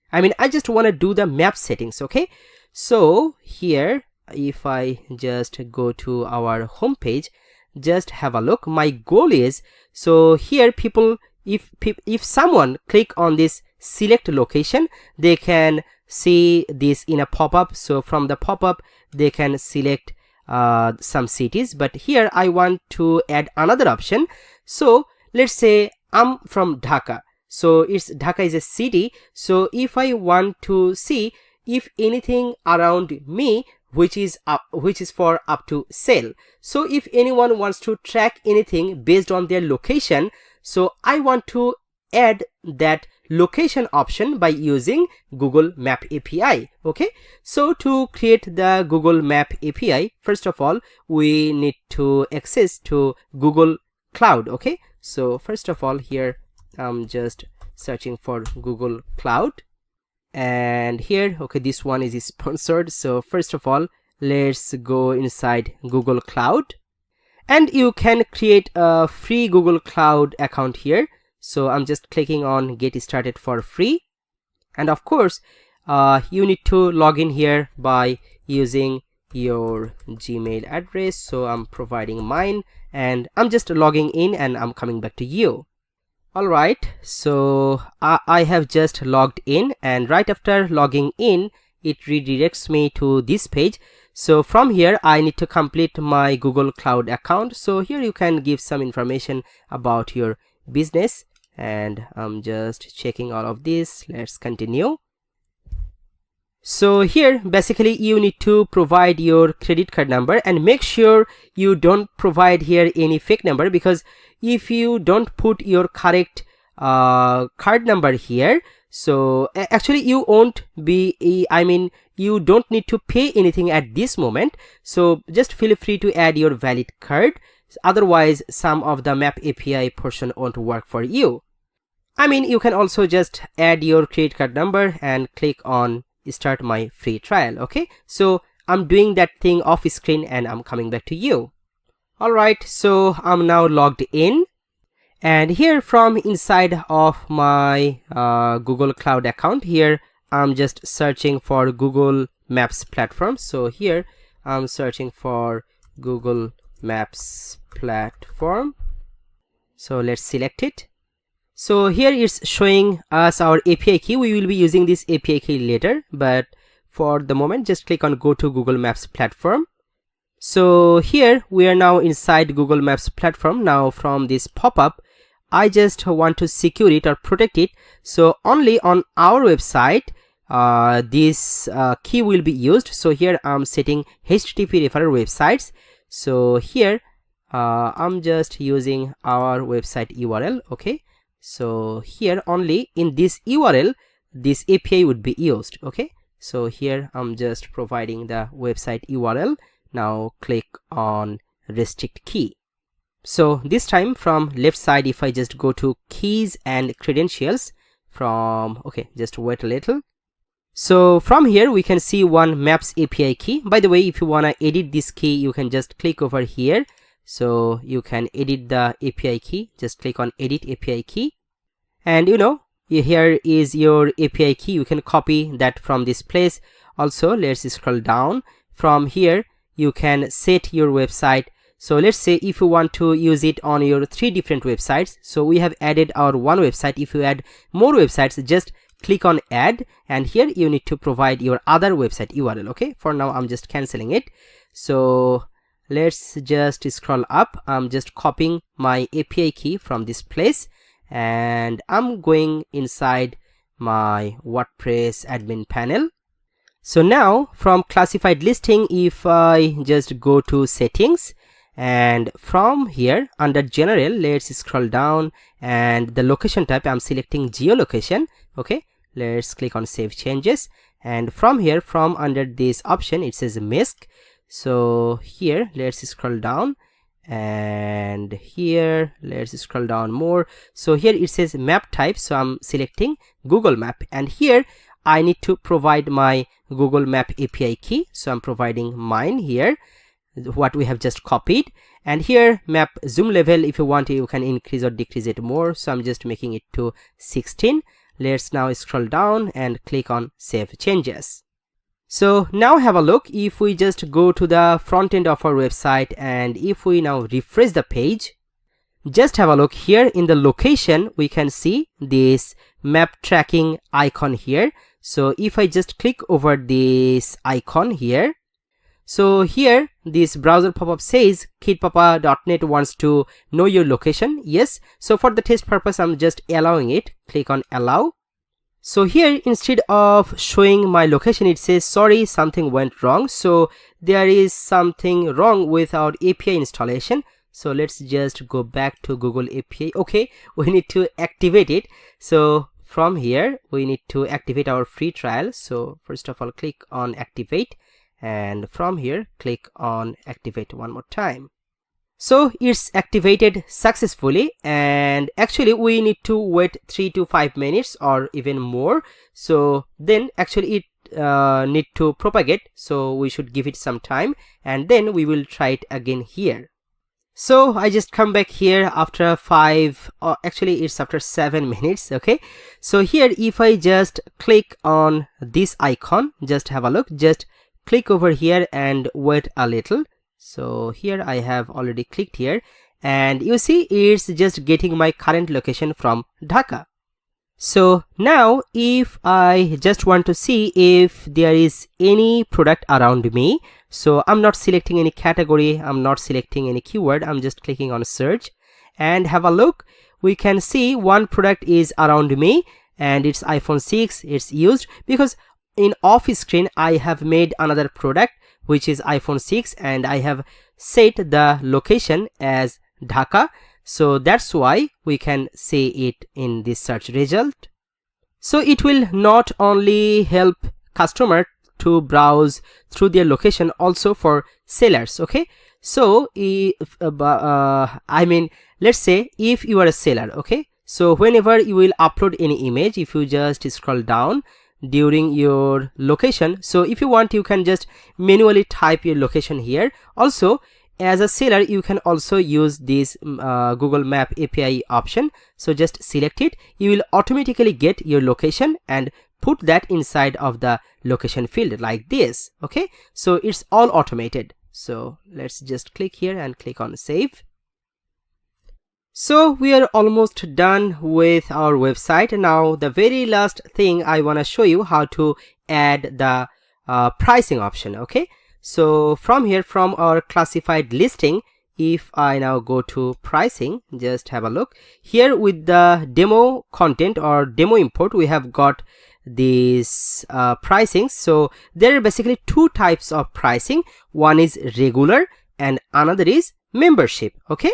I just want to do the map settings. Okay, so here if I just go to our home page, just have a look. My goal is, so here people, if someone click on this select location, they can see this in a pop-up. So from the pop-up they can select some cities, but here I want to add another option. So let's say I'm from Dhaka, so Dhaka is a city. So if I want to see if anything around me which is for up to sale, so if anyone wants to track anything based on their location, so I want to add that location option by using Google Map API. Okay, so to create the Google Map API, first of all we need to access to Google Cloud. Okay, so first of all here I'm just searching for Google Cloud, and here, okay, this one is sponsored. So first of all let's go inside Google Cloud, and you can create a free Google Cloud account here. So I'm just clicking on get started for free, and of course you need to log in here by using your Gmail address. So I'm providing mine, and I'm just logging in, and I'm coming back to you. Alright, so I have just logged in, and right after logging in it redirects me to this page. So from here I need to complete my Google Cloud account. So here you can give some information about your business, and I'm just checking all of this. Let's continue. So here basically you need to provide your credit card number, and make sure you don't provide here any fake number, because if you don't put your correct card number here, so actually you won't be you don't need to pay anything at this moment. So just feel free to add your valid card, otherwise some of the map API portion won't work for you. You can also just add your credit card number and click on start my free trial. Okay, so I'm doing that thing off screen and I'm coming back to you. Alright, so I'm now logged in, and here from inside of my Google Cloud account, here I'm just searching for Google Maps platform. So here I'm searching for Google Maps platform. So let's select it. So here it's showing us our API key. We will be using this API key later, but for the moment just click on go to Google Maps platform. So here we are now inside Google Maps platform. Now from this pop-up, I just want to secure it or protect it. So only on our website this key will be used. So here I'm setting HTTP referral websites. So here I'm just using our website URL. Okay, so here only in this URL this API would be used. Okay, so here I'm just providing the website URL. Now click on restrict key. So this time from left side, if I just go to keys and credentials from, okay, just wait a little. So from here we can see one Maps API key. By the way, if you want to edit this key, you can just click over here. So you can edit the API key. Just click on edit API key, and here is your API key. You can copy that from this place. Also, let's scroll down. From here you can set your website. So let's say if you want to use it on your 3 different websites. So we have added our one website. If you add more websites, just click on add, and here you need to provide your other website URL. Okay, for now I'm just canceling it. So let's just scroll up. I'm just copying my API key from this place, and I'm going inside my WordPress admin panel. So now from classified listing, if I just go to settings, and from here under general, let's scroll down, and the location type I'm selecting geolocation. Okay, let's click on save changes, and from here, from under this option, it says MISC. So here let's scroll down, and here let's scroll down more. So here it says map type, so I'm selecting Google Map, and here I need to provide my Google Map API key. So I'm providing mine here, what we have just copied, and here map zoom level, if you want you can increase or decrease it more. So I'm just making it to 16. Let's now scroll down and click on save changes. So now have a look. If we just go to the front end of our website, and if we now refresh the page, just have a look here in the location, we can see this map tracking icon here. So if I just click over this icon here, so here this browser pop-up says kidpapa.net wants to know your location. Yes, so for the test purpose I'm just allowing it. Click on allow. So here instead of showing my location, it says sorry, something went wrong. So there is something wrong with our API installation. So let's just go back to Google API. Okay, we need to activate it. So from here we need to activate our free trial. So first of all click on activate, and from here click on activate one more time. So it's activated successfully, and actually we need to wait 3 to 5 minutes or even more. So then actually it need to propagate, so we should give it some time, and then we will try it again here. So I just come back here after 5, or actually it's after 7 minutes. Okay, so here if I just click on this icon, just have a look, just click over here and wait a little. So here I have already clicked here, and you see it's just getting my current location from Dhaka. So now if I just want to see if there is any product around me, So I'm not selecting any category, I'm not selecting any keyword, I'm just clicking on search and have a look. We can see one product is around me and it's iPhone 6. It's used because in off screen I have made another product which is iPhone 6 and I have set the location as Dhaka, so that's why we can see it in this search result. So it will not only help customer to browse through their location, also for sellers. Okay, so if I mean, let's say if you are a seller, okay, so whenever you will upload any image, if you just scroll down during your location, so if you want you can just manually type your location here. Also as a seller you can also use this Google Map API option, so just select it, you will automatically get your location and put that inside of the location field like this. Okay, so it's all automated. So let's just click here and click on save. So we are almost done with our website. Now the very last thing I want to show you how to add the pricing option. Okay, so from here, from our classified listing, if I now go to pricing, just have a look here with the demo content or demo import, we have got this pricing. So there are basically two types of pricing. One is regular and another is membership. Okay,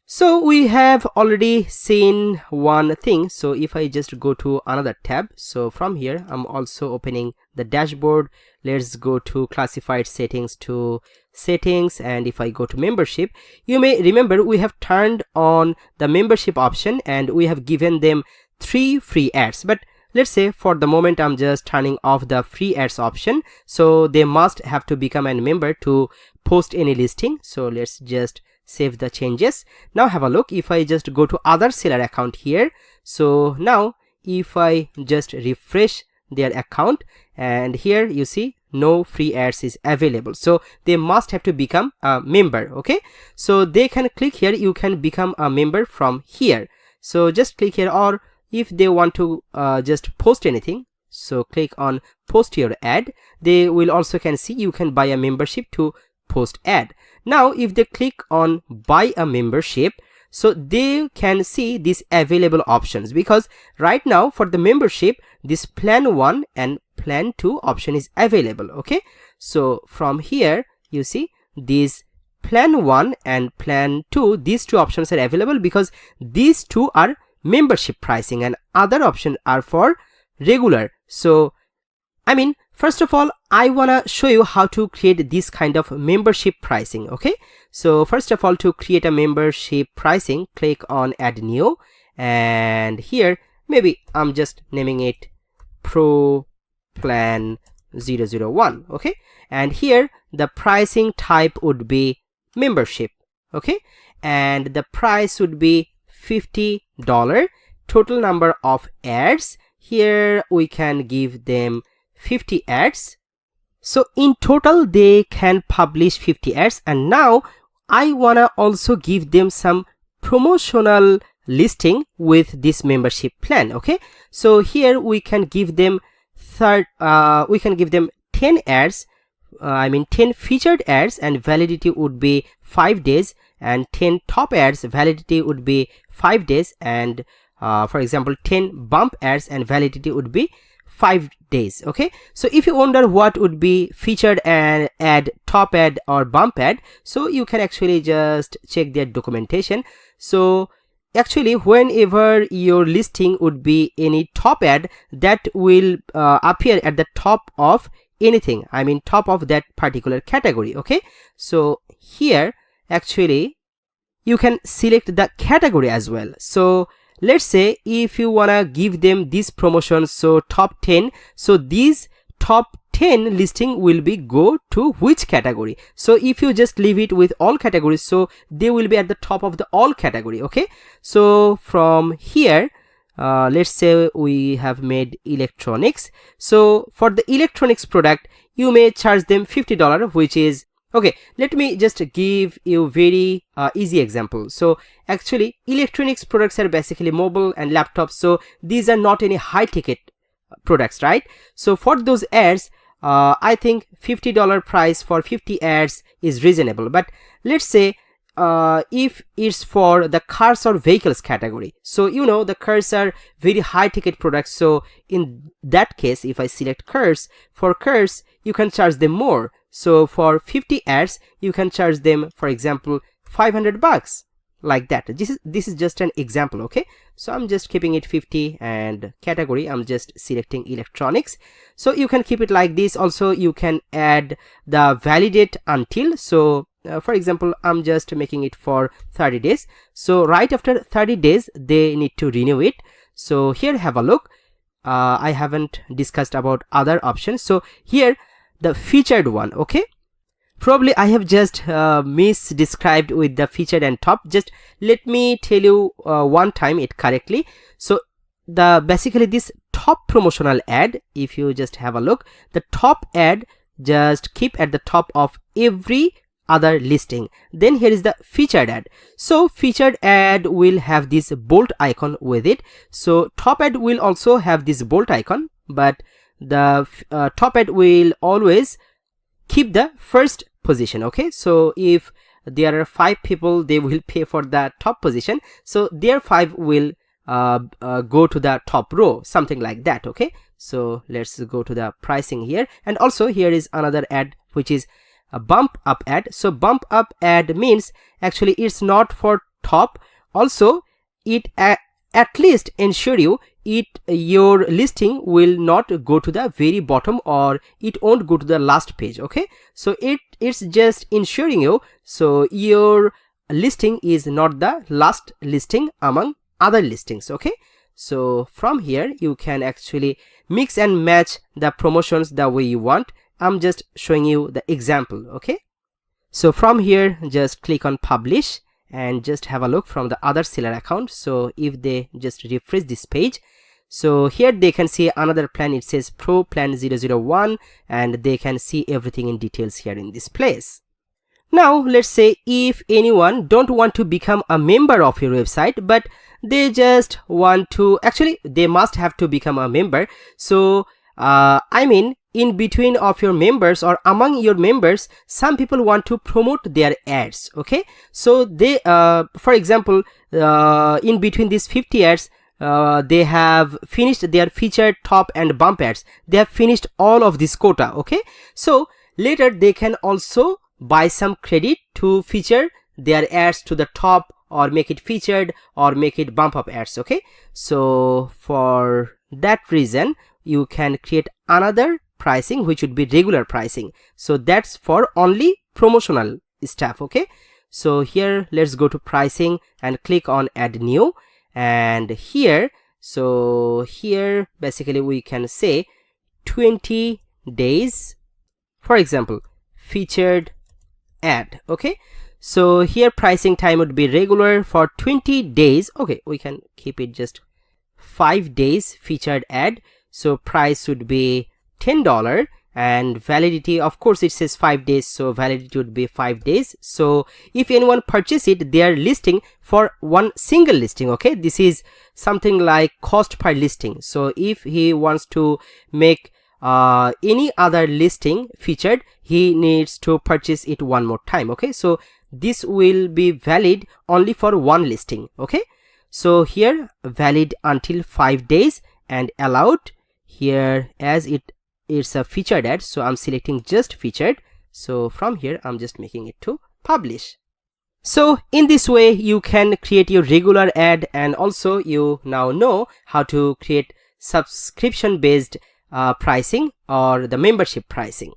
so we have already seen one thing. So if I just go to another tab, so from here I'm also opening the dashboard. Let's go to classified settings, to settings, and if I go to membership, you may remember we have turned on the membership option and we have given them 3 free ads. But let's say for the moment I'm just turning off the free ads option, so they must have to become a member to post any listing. So let's just save the changes. Now have a look. If I just go to other seller account here, so now if I just refresh their account, and here you see no free ads is available, so they must have to become a member. Okay, so they can click here, you can become a member from here. So just click here, or if they want to just post anything, so click on post your ad. They will also can see you can buy a membership to post ad. Now if they click on buy a membership, so they can see these available options, because right now for the membership this plan 1 and plan 2 option is available. Okay, so from here you see these plan 1 and plan 2, these two options are available because these two are membership pricing and other options are for regular. So I mean, first of all I wanna show you how to create this kind of membership pricing. Okay, so first of all, to create a membership pricing, click on add new, and here maybe I'm just naming it Pro Plan 001. Okay, and here the pricing type would be membership. Okay, and the price would be $50. Total number of ads, here we can give them 50 ads. So in total they can publish 50 ads, and now I wanna also give them some promotional listing with this membership plan. Okay, so here we can give them 10 ads, 10 featured ads, and validity would be 5 days, and 10 top ads, validity would be 5 days, and for example 10 bump ads and validity would be 5 days. Okay, so if you wonder what would be featured and ad, top ad or bump ad, so you can actually just check their documentation. So actually whenever your listing would be any top ad, that will appear at the top of anything, top of that particular category. Okay, so here actually you can select the category as well. So let's say if you wanna give them this promotion, so top 10, so these top 10 listing will be go to which category. So if you just leave it with all categories, so they will be at the top of the all category. Okay, so from here let's say we have made electronics, so for the electronics product you may charge them $50, which is okay. Let me just give you very easy example. So actually electronics products are basically mobile and laptops, so these are not any high ticket products, right? So for those ads I think $50 price for 50 ads is reasonable. But let's say if it's for the cars or vehicles category, so you know the cars are very high ticket products, so in that case if I select cars, for cars you can charge them more. So for 50 ads you can charge them, for example, $500, like that. This is just an example, okay? So I'm just keeping it 50, and category I'm just selecting electronics. So you can keep it like this. Also you can add the validate until. So for example, I'm just making it for 30 days. So right after 30 days they need to renew it. So here, have a look. I haven't discussed about other options. So here the featured one, okay? Probably I have just misdescribed with the featured and top. Just let me tell you one time it correctly. So basically this top promotional ad, if you just have a look, the top ad just keep at the top of every other listing. Then here is the featured ad. So featured ad will have this bolt icon with it. So top ad will also have this bolt icon, but the top ad will always keep the first position, okay? So if there are 5 people, they will pay for the top position, so their 5 will go to the top row, something like that, okay? So let's go to the pricing here. And also here is another ad, which is a bump up ad. So bump up ad means actually it's not for top. Also it at least ensure you your listing will not go to the very bottom, or it won't go to the last page, okay? So it's just ensuring you so your listing is not the last listing among other listings, okay? So from here you can actually mix and match the promotions the way you want. I'm just showing you the example, okay? So from here just click on publish and just have a look from the other seller account. So if they just refresh this page, so here they can see another plan. It says Pro Plan 001, and they can see everything in details here in this place. Now let's say if anyone don't want to become a member of your website, but they just want to, actually they must have to become a member. So I mean, in between of your members or among your members, some people want to promote their ads, okay? So they for example, in between these 50 ads, they have finished their featured, top and bump ads. They have finished all of this quota, okay? So later they can also buy some credit to feature their ads to the top, or make it featured, or make it bump up ads, okay? So for that reason you can create another pricing which would be regular pricing. So that's for only promotional stuff, okay? So here let's go to pricing and click on add new. And here, so here basically we can say 20 days, for example, featured ad, okay? So here pricing time would be regular for 20 days, okay? We can keep it just 5 days featured ad. So price would be $10, and validity, of course it says 5 days, so validity would be 5 days. So if anyone purchase it, they are listing for one single listing, okay? This is something like cost per listing. So if he wants to make any other listing featured, he needs to purchase it one more time, okay? So this will be valid only for one listing, okay? So here valid until 5 days and allowed. Here as it's a featured ad, so I'm selecting just featured. So from here I'm just making it to publish. So in this way you can create your regular ad, and also you now know how to create subscription based pricing or the membership pricing.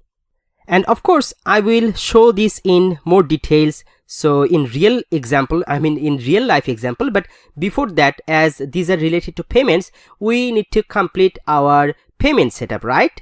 And of course I will show this in more details, so in real example, I mean in real life example. But before that, as these are related to payments, we need to complete our payment setup, right?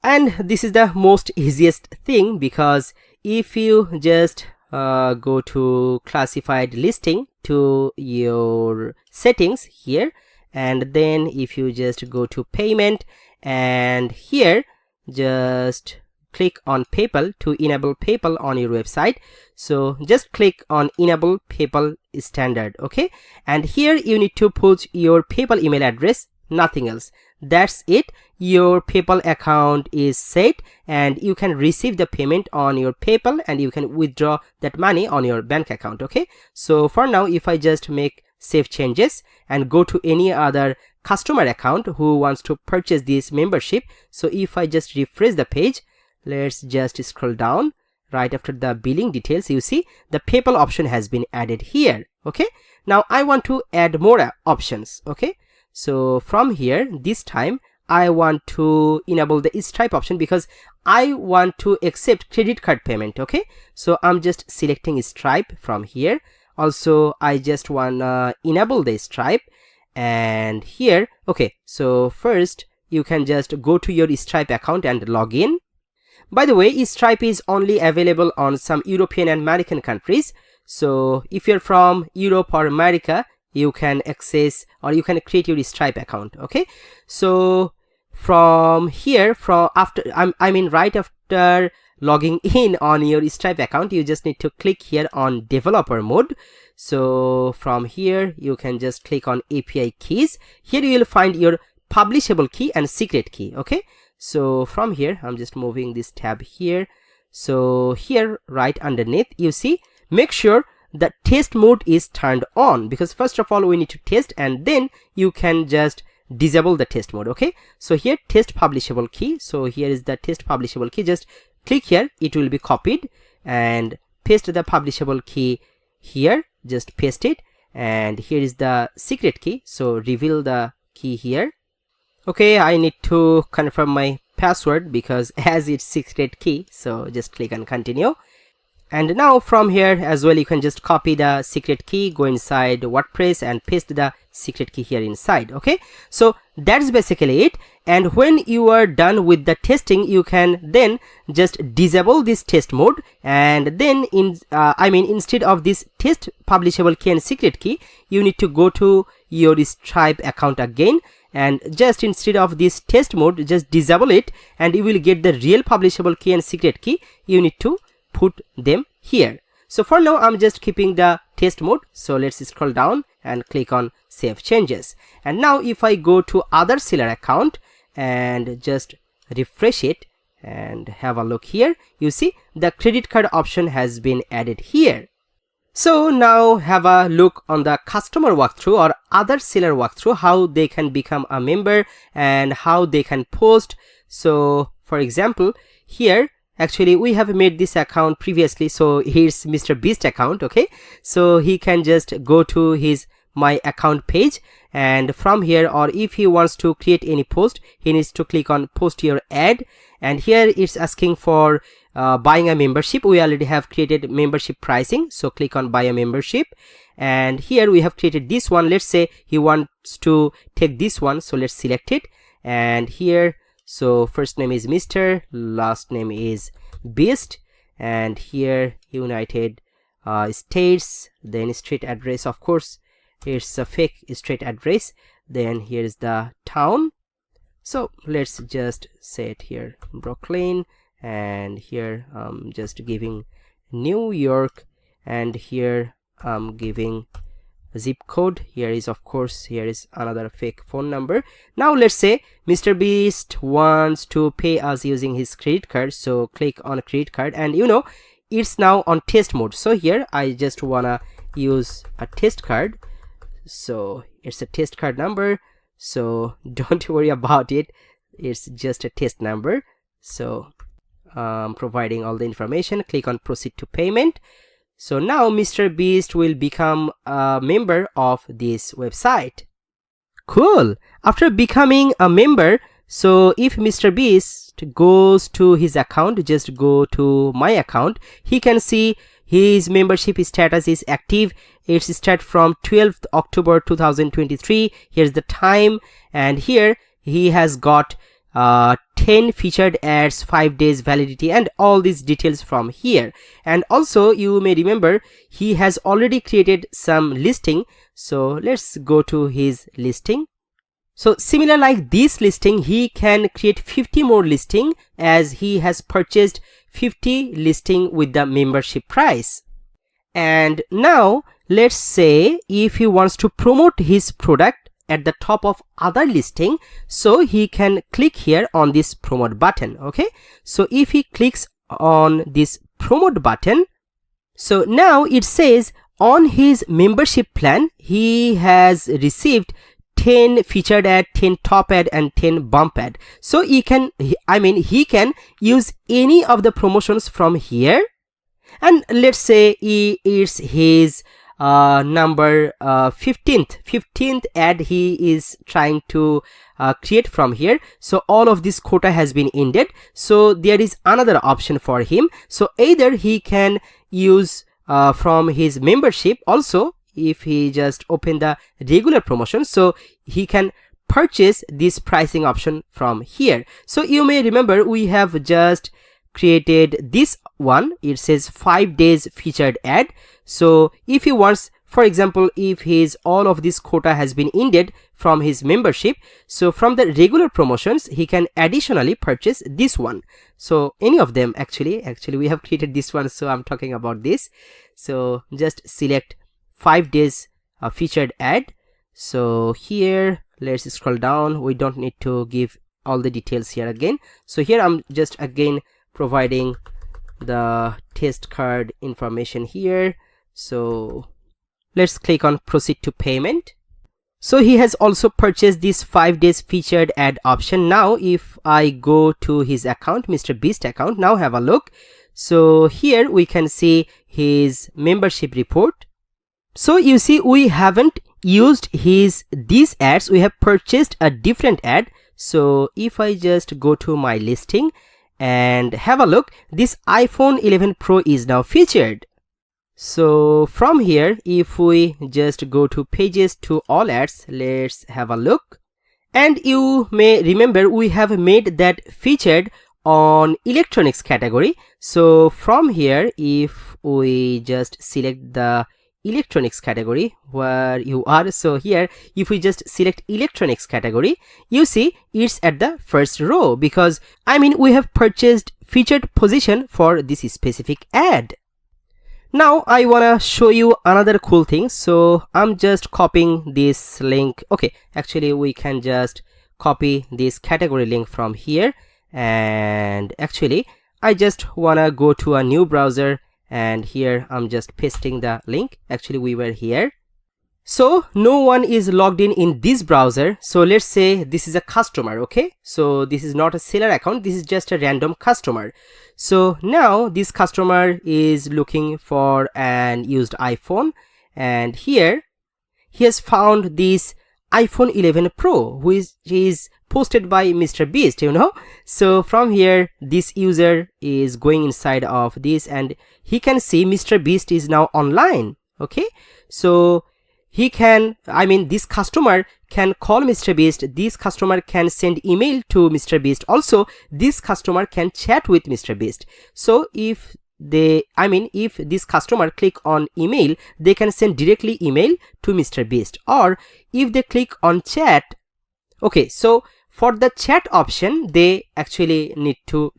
And this is the most easiest thing, because if you just go to classified listing to your settings here, and then if you just go to payment, and here just click on PayPal to enable PayPal on your website. So just click on enable PayPal standard, okay? And here you need to put your PayPal email address, nothing else. that's it. Your PayPal account is set and you can receive the payment on your PayPal and you can withdraw that money on your bank account. Okay, so for now, if I just make save changes and go to any other customer account who wants to purchase this membership, so if I just refresh the page, let's just scroll down. Right after the billing details, you see the PayPal option has been added here. Okay, now I want to add more options. Okay, so from here, this time I want to enable the Stripe option because I want to accept credit card payment. Okay, so I'm just selecting Stripe from here. Also, I just want to enable the Stripe, and here, okay, so first you can just go to your Stripe account and log in. By the way, Stripe is only available on some European and American countries. So if you're from Europe or America, you can access or you can create your Stripe account. Okay, so from here, right after logging in on your Stripe account, you just need to click here on developer mode. So from here, you can just click on API keys. Here you will find your publishable key and secret key. Okay, so from here, I'm just moving this tab here. So here right underneath, you see, make sure the test mode is turned on, because first of all we need to test and then you can just disable the test mode. Okay, so here test publishable key. So here is the test publishable key. Just click here, it will be copied, and paste the publishable key here. Just paste it, and here is the secret key. So reveal the key here. Okay, I need to confirm my password because as it's secret key, so just click on continue. And now from here as well, you can just copy the secret key, go inside WordPress and paste the secret key here inside. Okay, so that's basically it. And when you are done with the testing, you can then just disable this test mode, and then instead of this test publishable key and secret key, you need to go to your Stripe account again, and just instead of this test mode, just disable it, and you will get the real publishable key and secret key. You need to put them here. So for now, I'm just keeping the test mode. So let's scroll down and click on save changes. And now if I go to other seller account and just refresh it and have a look here, you see the credit card option has been added here. So now have a look on the customer walkthrough or other seller walkthrough, how they can become a member and how they can post. So for example, here actually we have made this account previously. So here's Mr. Beast account. Okay, so he can just go to his my account page, and from here, or if he wants to create any post, he needs to click on post your ad, and here it's asking for buying a membership. We already have created membership pricing, so click on buy a membership, and here we have created this one. Let's say he wants to take this one, so let's select it, and here, so first name is Mr., last name is Beast, and here United States, then street address, of course it's a fake street address, then here's the town, so let's just say it here Brooklyn, and here I'm just giving New York, and here I'm giving zip code. Here is, of course, here is another fake phone number. Now let's say Mr. Beast wants to pay us using his credit card, so click on credit card, and you know it's now on test mode. So here I just wanna use a test card, so it's a test card number, so don't worry about it, it's just a test number. So providing all the information, click on proceed to payment. So now Mr. Beast will become a member of this website. Cool. After becoming a member, so if Mr. Beast goes to his account, just go to my account, he can see his membership status is active. It's start from 12th October 2023. Here's the time, and here he has got 10 featured ads, 5 days validity, and all these details from here. And also you may remember he has already created some listing, so let's go to his listing. So similar like this listing, he can create 50 more listing as he has purchased 50 listing with the membership price. And now let's say if he wants to promote his product, at the top of other listing, so he can click here on this promote button. Okay, so if he clicks on this promote button, so now it says on his membership plan he has received 10 featured ad, 10 top ad and 10 bump ad. So he can he can use any of the promotions from here, and let's say it's his number 15th ad he is trying to create from here. So all of this quota has been ended, so there is another option for him. So either he can use from his membership also, if he just open the regular promotion, so he can purchase this pricing option from here. So you may remember we have just created this one, it says 5 days featured ad. So if he wants, for example, if his all of this quota has been ended from his membership, so from the regular promotions he can additionally purchase this one. So any of them, actually we have created this one, so I'm talking about this. So just select 5 days featured ad. So here let's scroll down, we don't need to give all the details here again. So here I'm just again providing the test card information here. So let's click on proceed to payment. So he has also purchased this 5 days featured ad option. Now if I go to his account, Mr. Beast account, now have a look. So here we can see his membership report. So you see we haven't used these ads, we have purchased a different ad. So if I just go to my listing and have a look, this iPhone 11 Pro is now featured. So from here, if we just go to pages to all ads, let's have a look. And you may remember we have made that featured on electronics category. So from here, if we just select the electronics category where you are, so here if we just select electronics category, you see it's at the first row, because we have purchased featured position for this specific ad. Now I wanna show you another cool thing. So I'm just copying this link. Okay, actually we can just copy this category link from here, and actually I just wanna go to a new browser, and here I'm just pasting the link. Actually we were here, so no one is logged in this browser. So let's say this is a customer. Okay, so this is not a seller account, this is just a random customer. So now this customer is looking for an used iPhone, and here he has found this iPhone 11 Pro, which is posted by Mr. Beast, So from here this user is going inside of this, and he can see Mr. Beast is now online. Okay, so he can, this customer can call Mr. Beast, this customer can send email to Mr. Beast, also this customer can chat with Mr. Beast. So if if this customer click on email, they can send directly email to Mr. Beast, or if they click on chat. Okay, so for the chat option they actually need to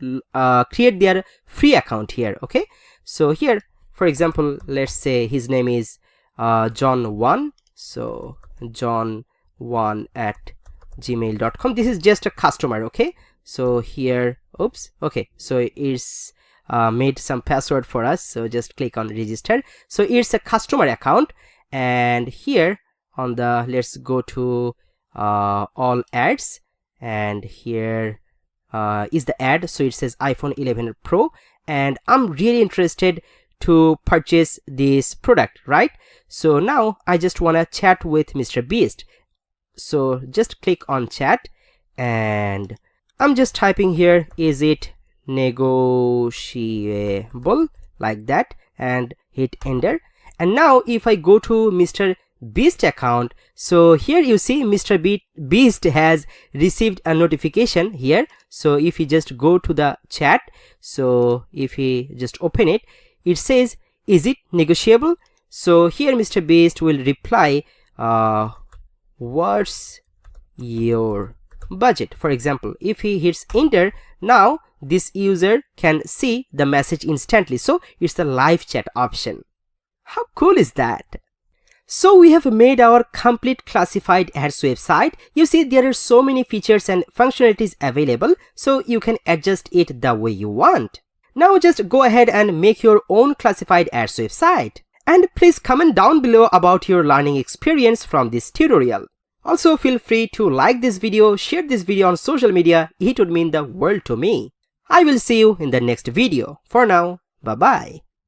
create their free account here. Okay, so here for example, let's say his name is John1, so John1 at gmail.com. this is just a customer. Okay, so here, oops, okay, so it's made some password for us, so just click on register. So it's a customer account, and here on the, let's go to all ads, and here is the ad. So it says iPhone 11 Pro, and I'm really interested to purchase this product, right? So now I just want to chat with Mr. Beast, so just click on chat, and I'm just typing here, is it negotiable, like that, and hit enter. And now if I go to Mr. Beast account, so here you see Mr. Beast has received a notification here. So if you just go to the chat, so if he just open it, it says, is it negotiable? So here Mr. Beast will reply, what's your budget? For example, if he hits enter, now this user can see the message instantly. So it's the live chat option. How cool is that? So we have made our complete classified ads website. You see there are so many features and functionalities available, so you can adjust it the way you want. Now just go ahead and make your own classified ads website. And please comment down below about your learning experience from this tutorial. Also feel free to like this video, share this video on social media, it would mean the world to me. I will see you in the next video. For now, bye bye.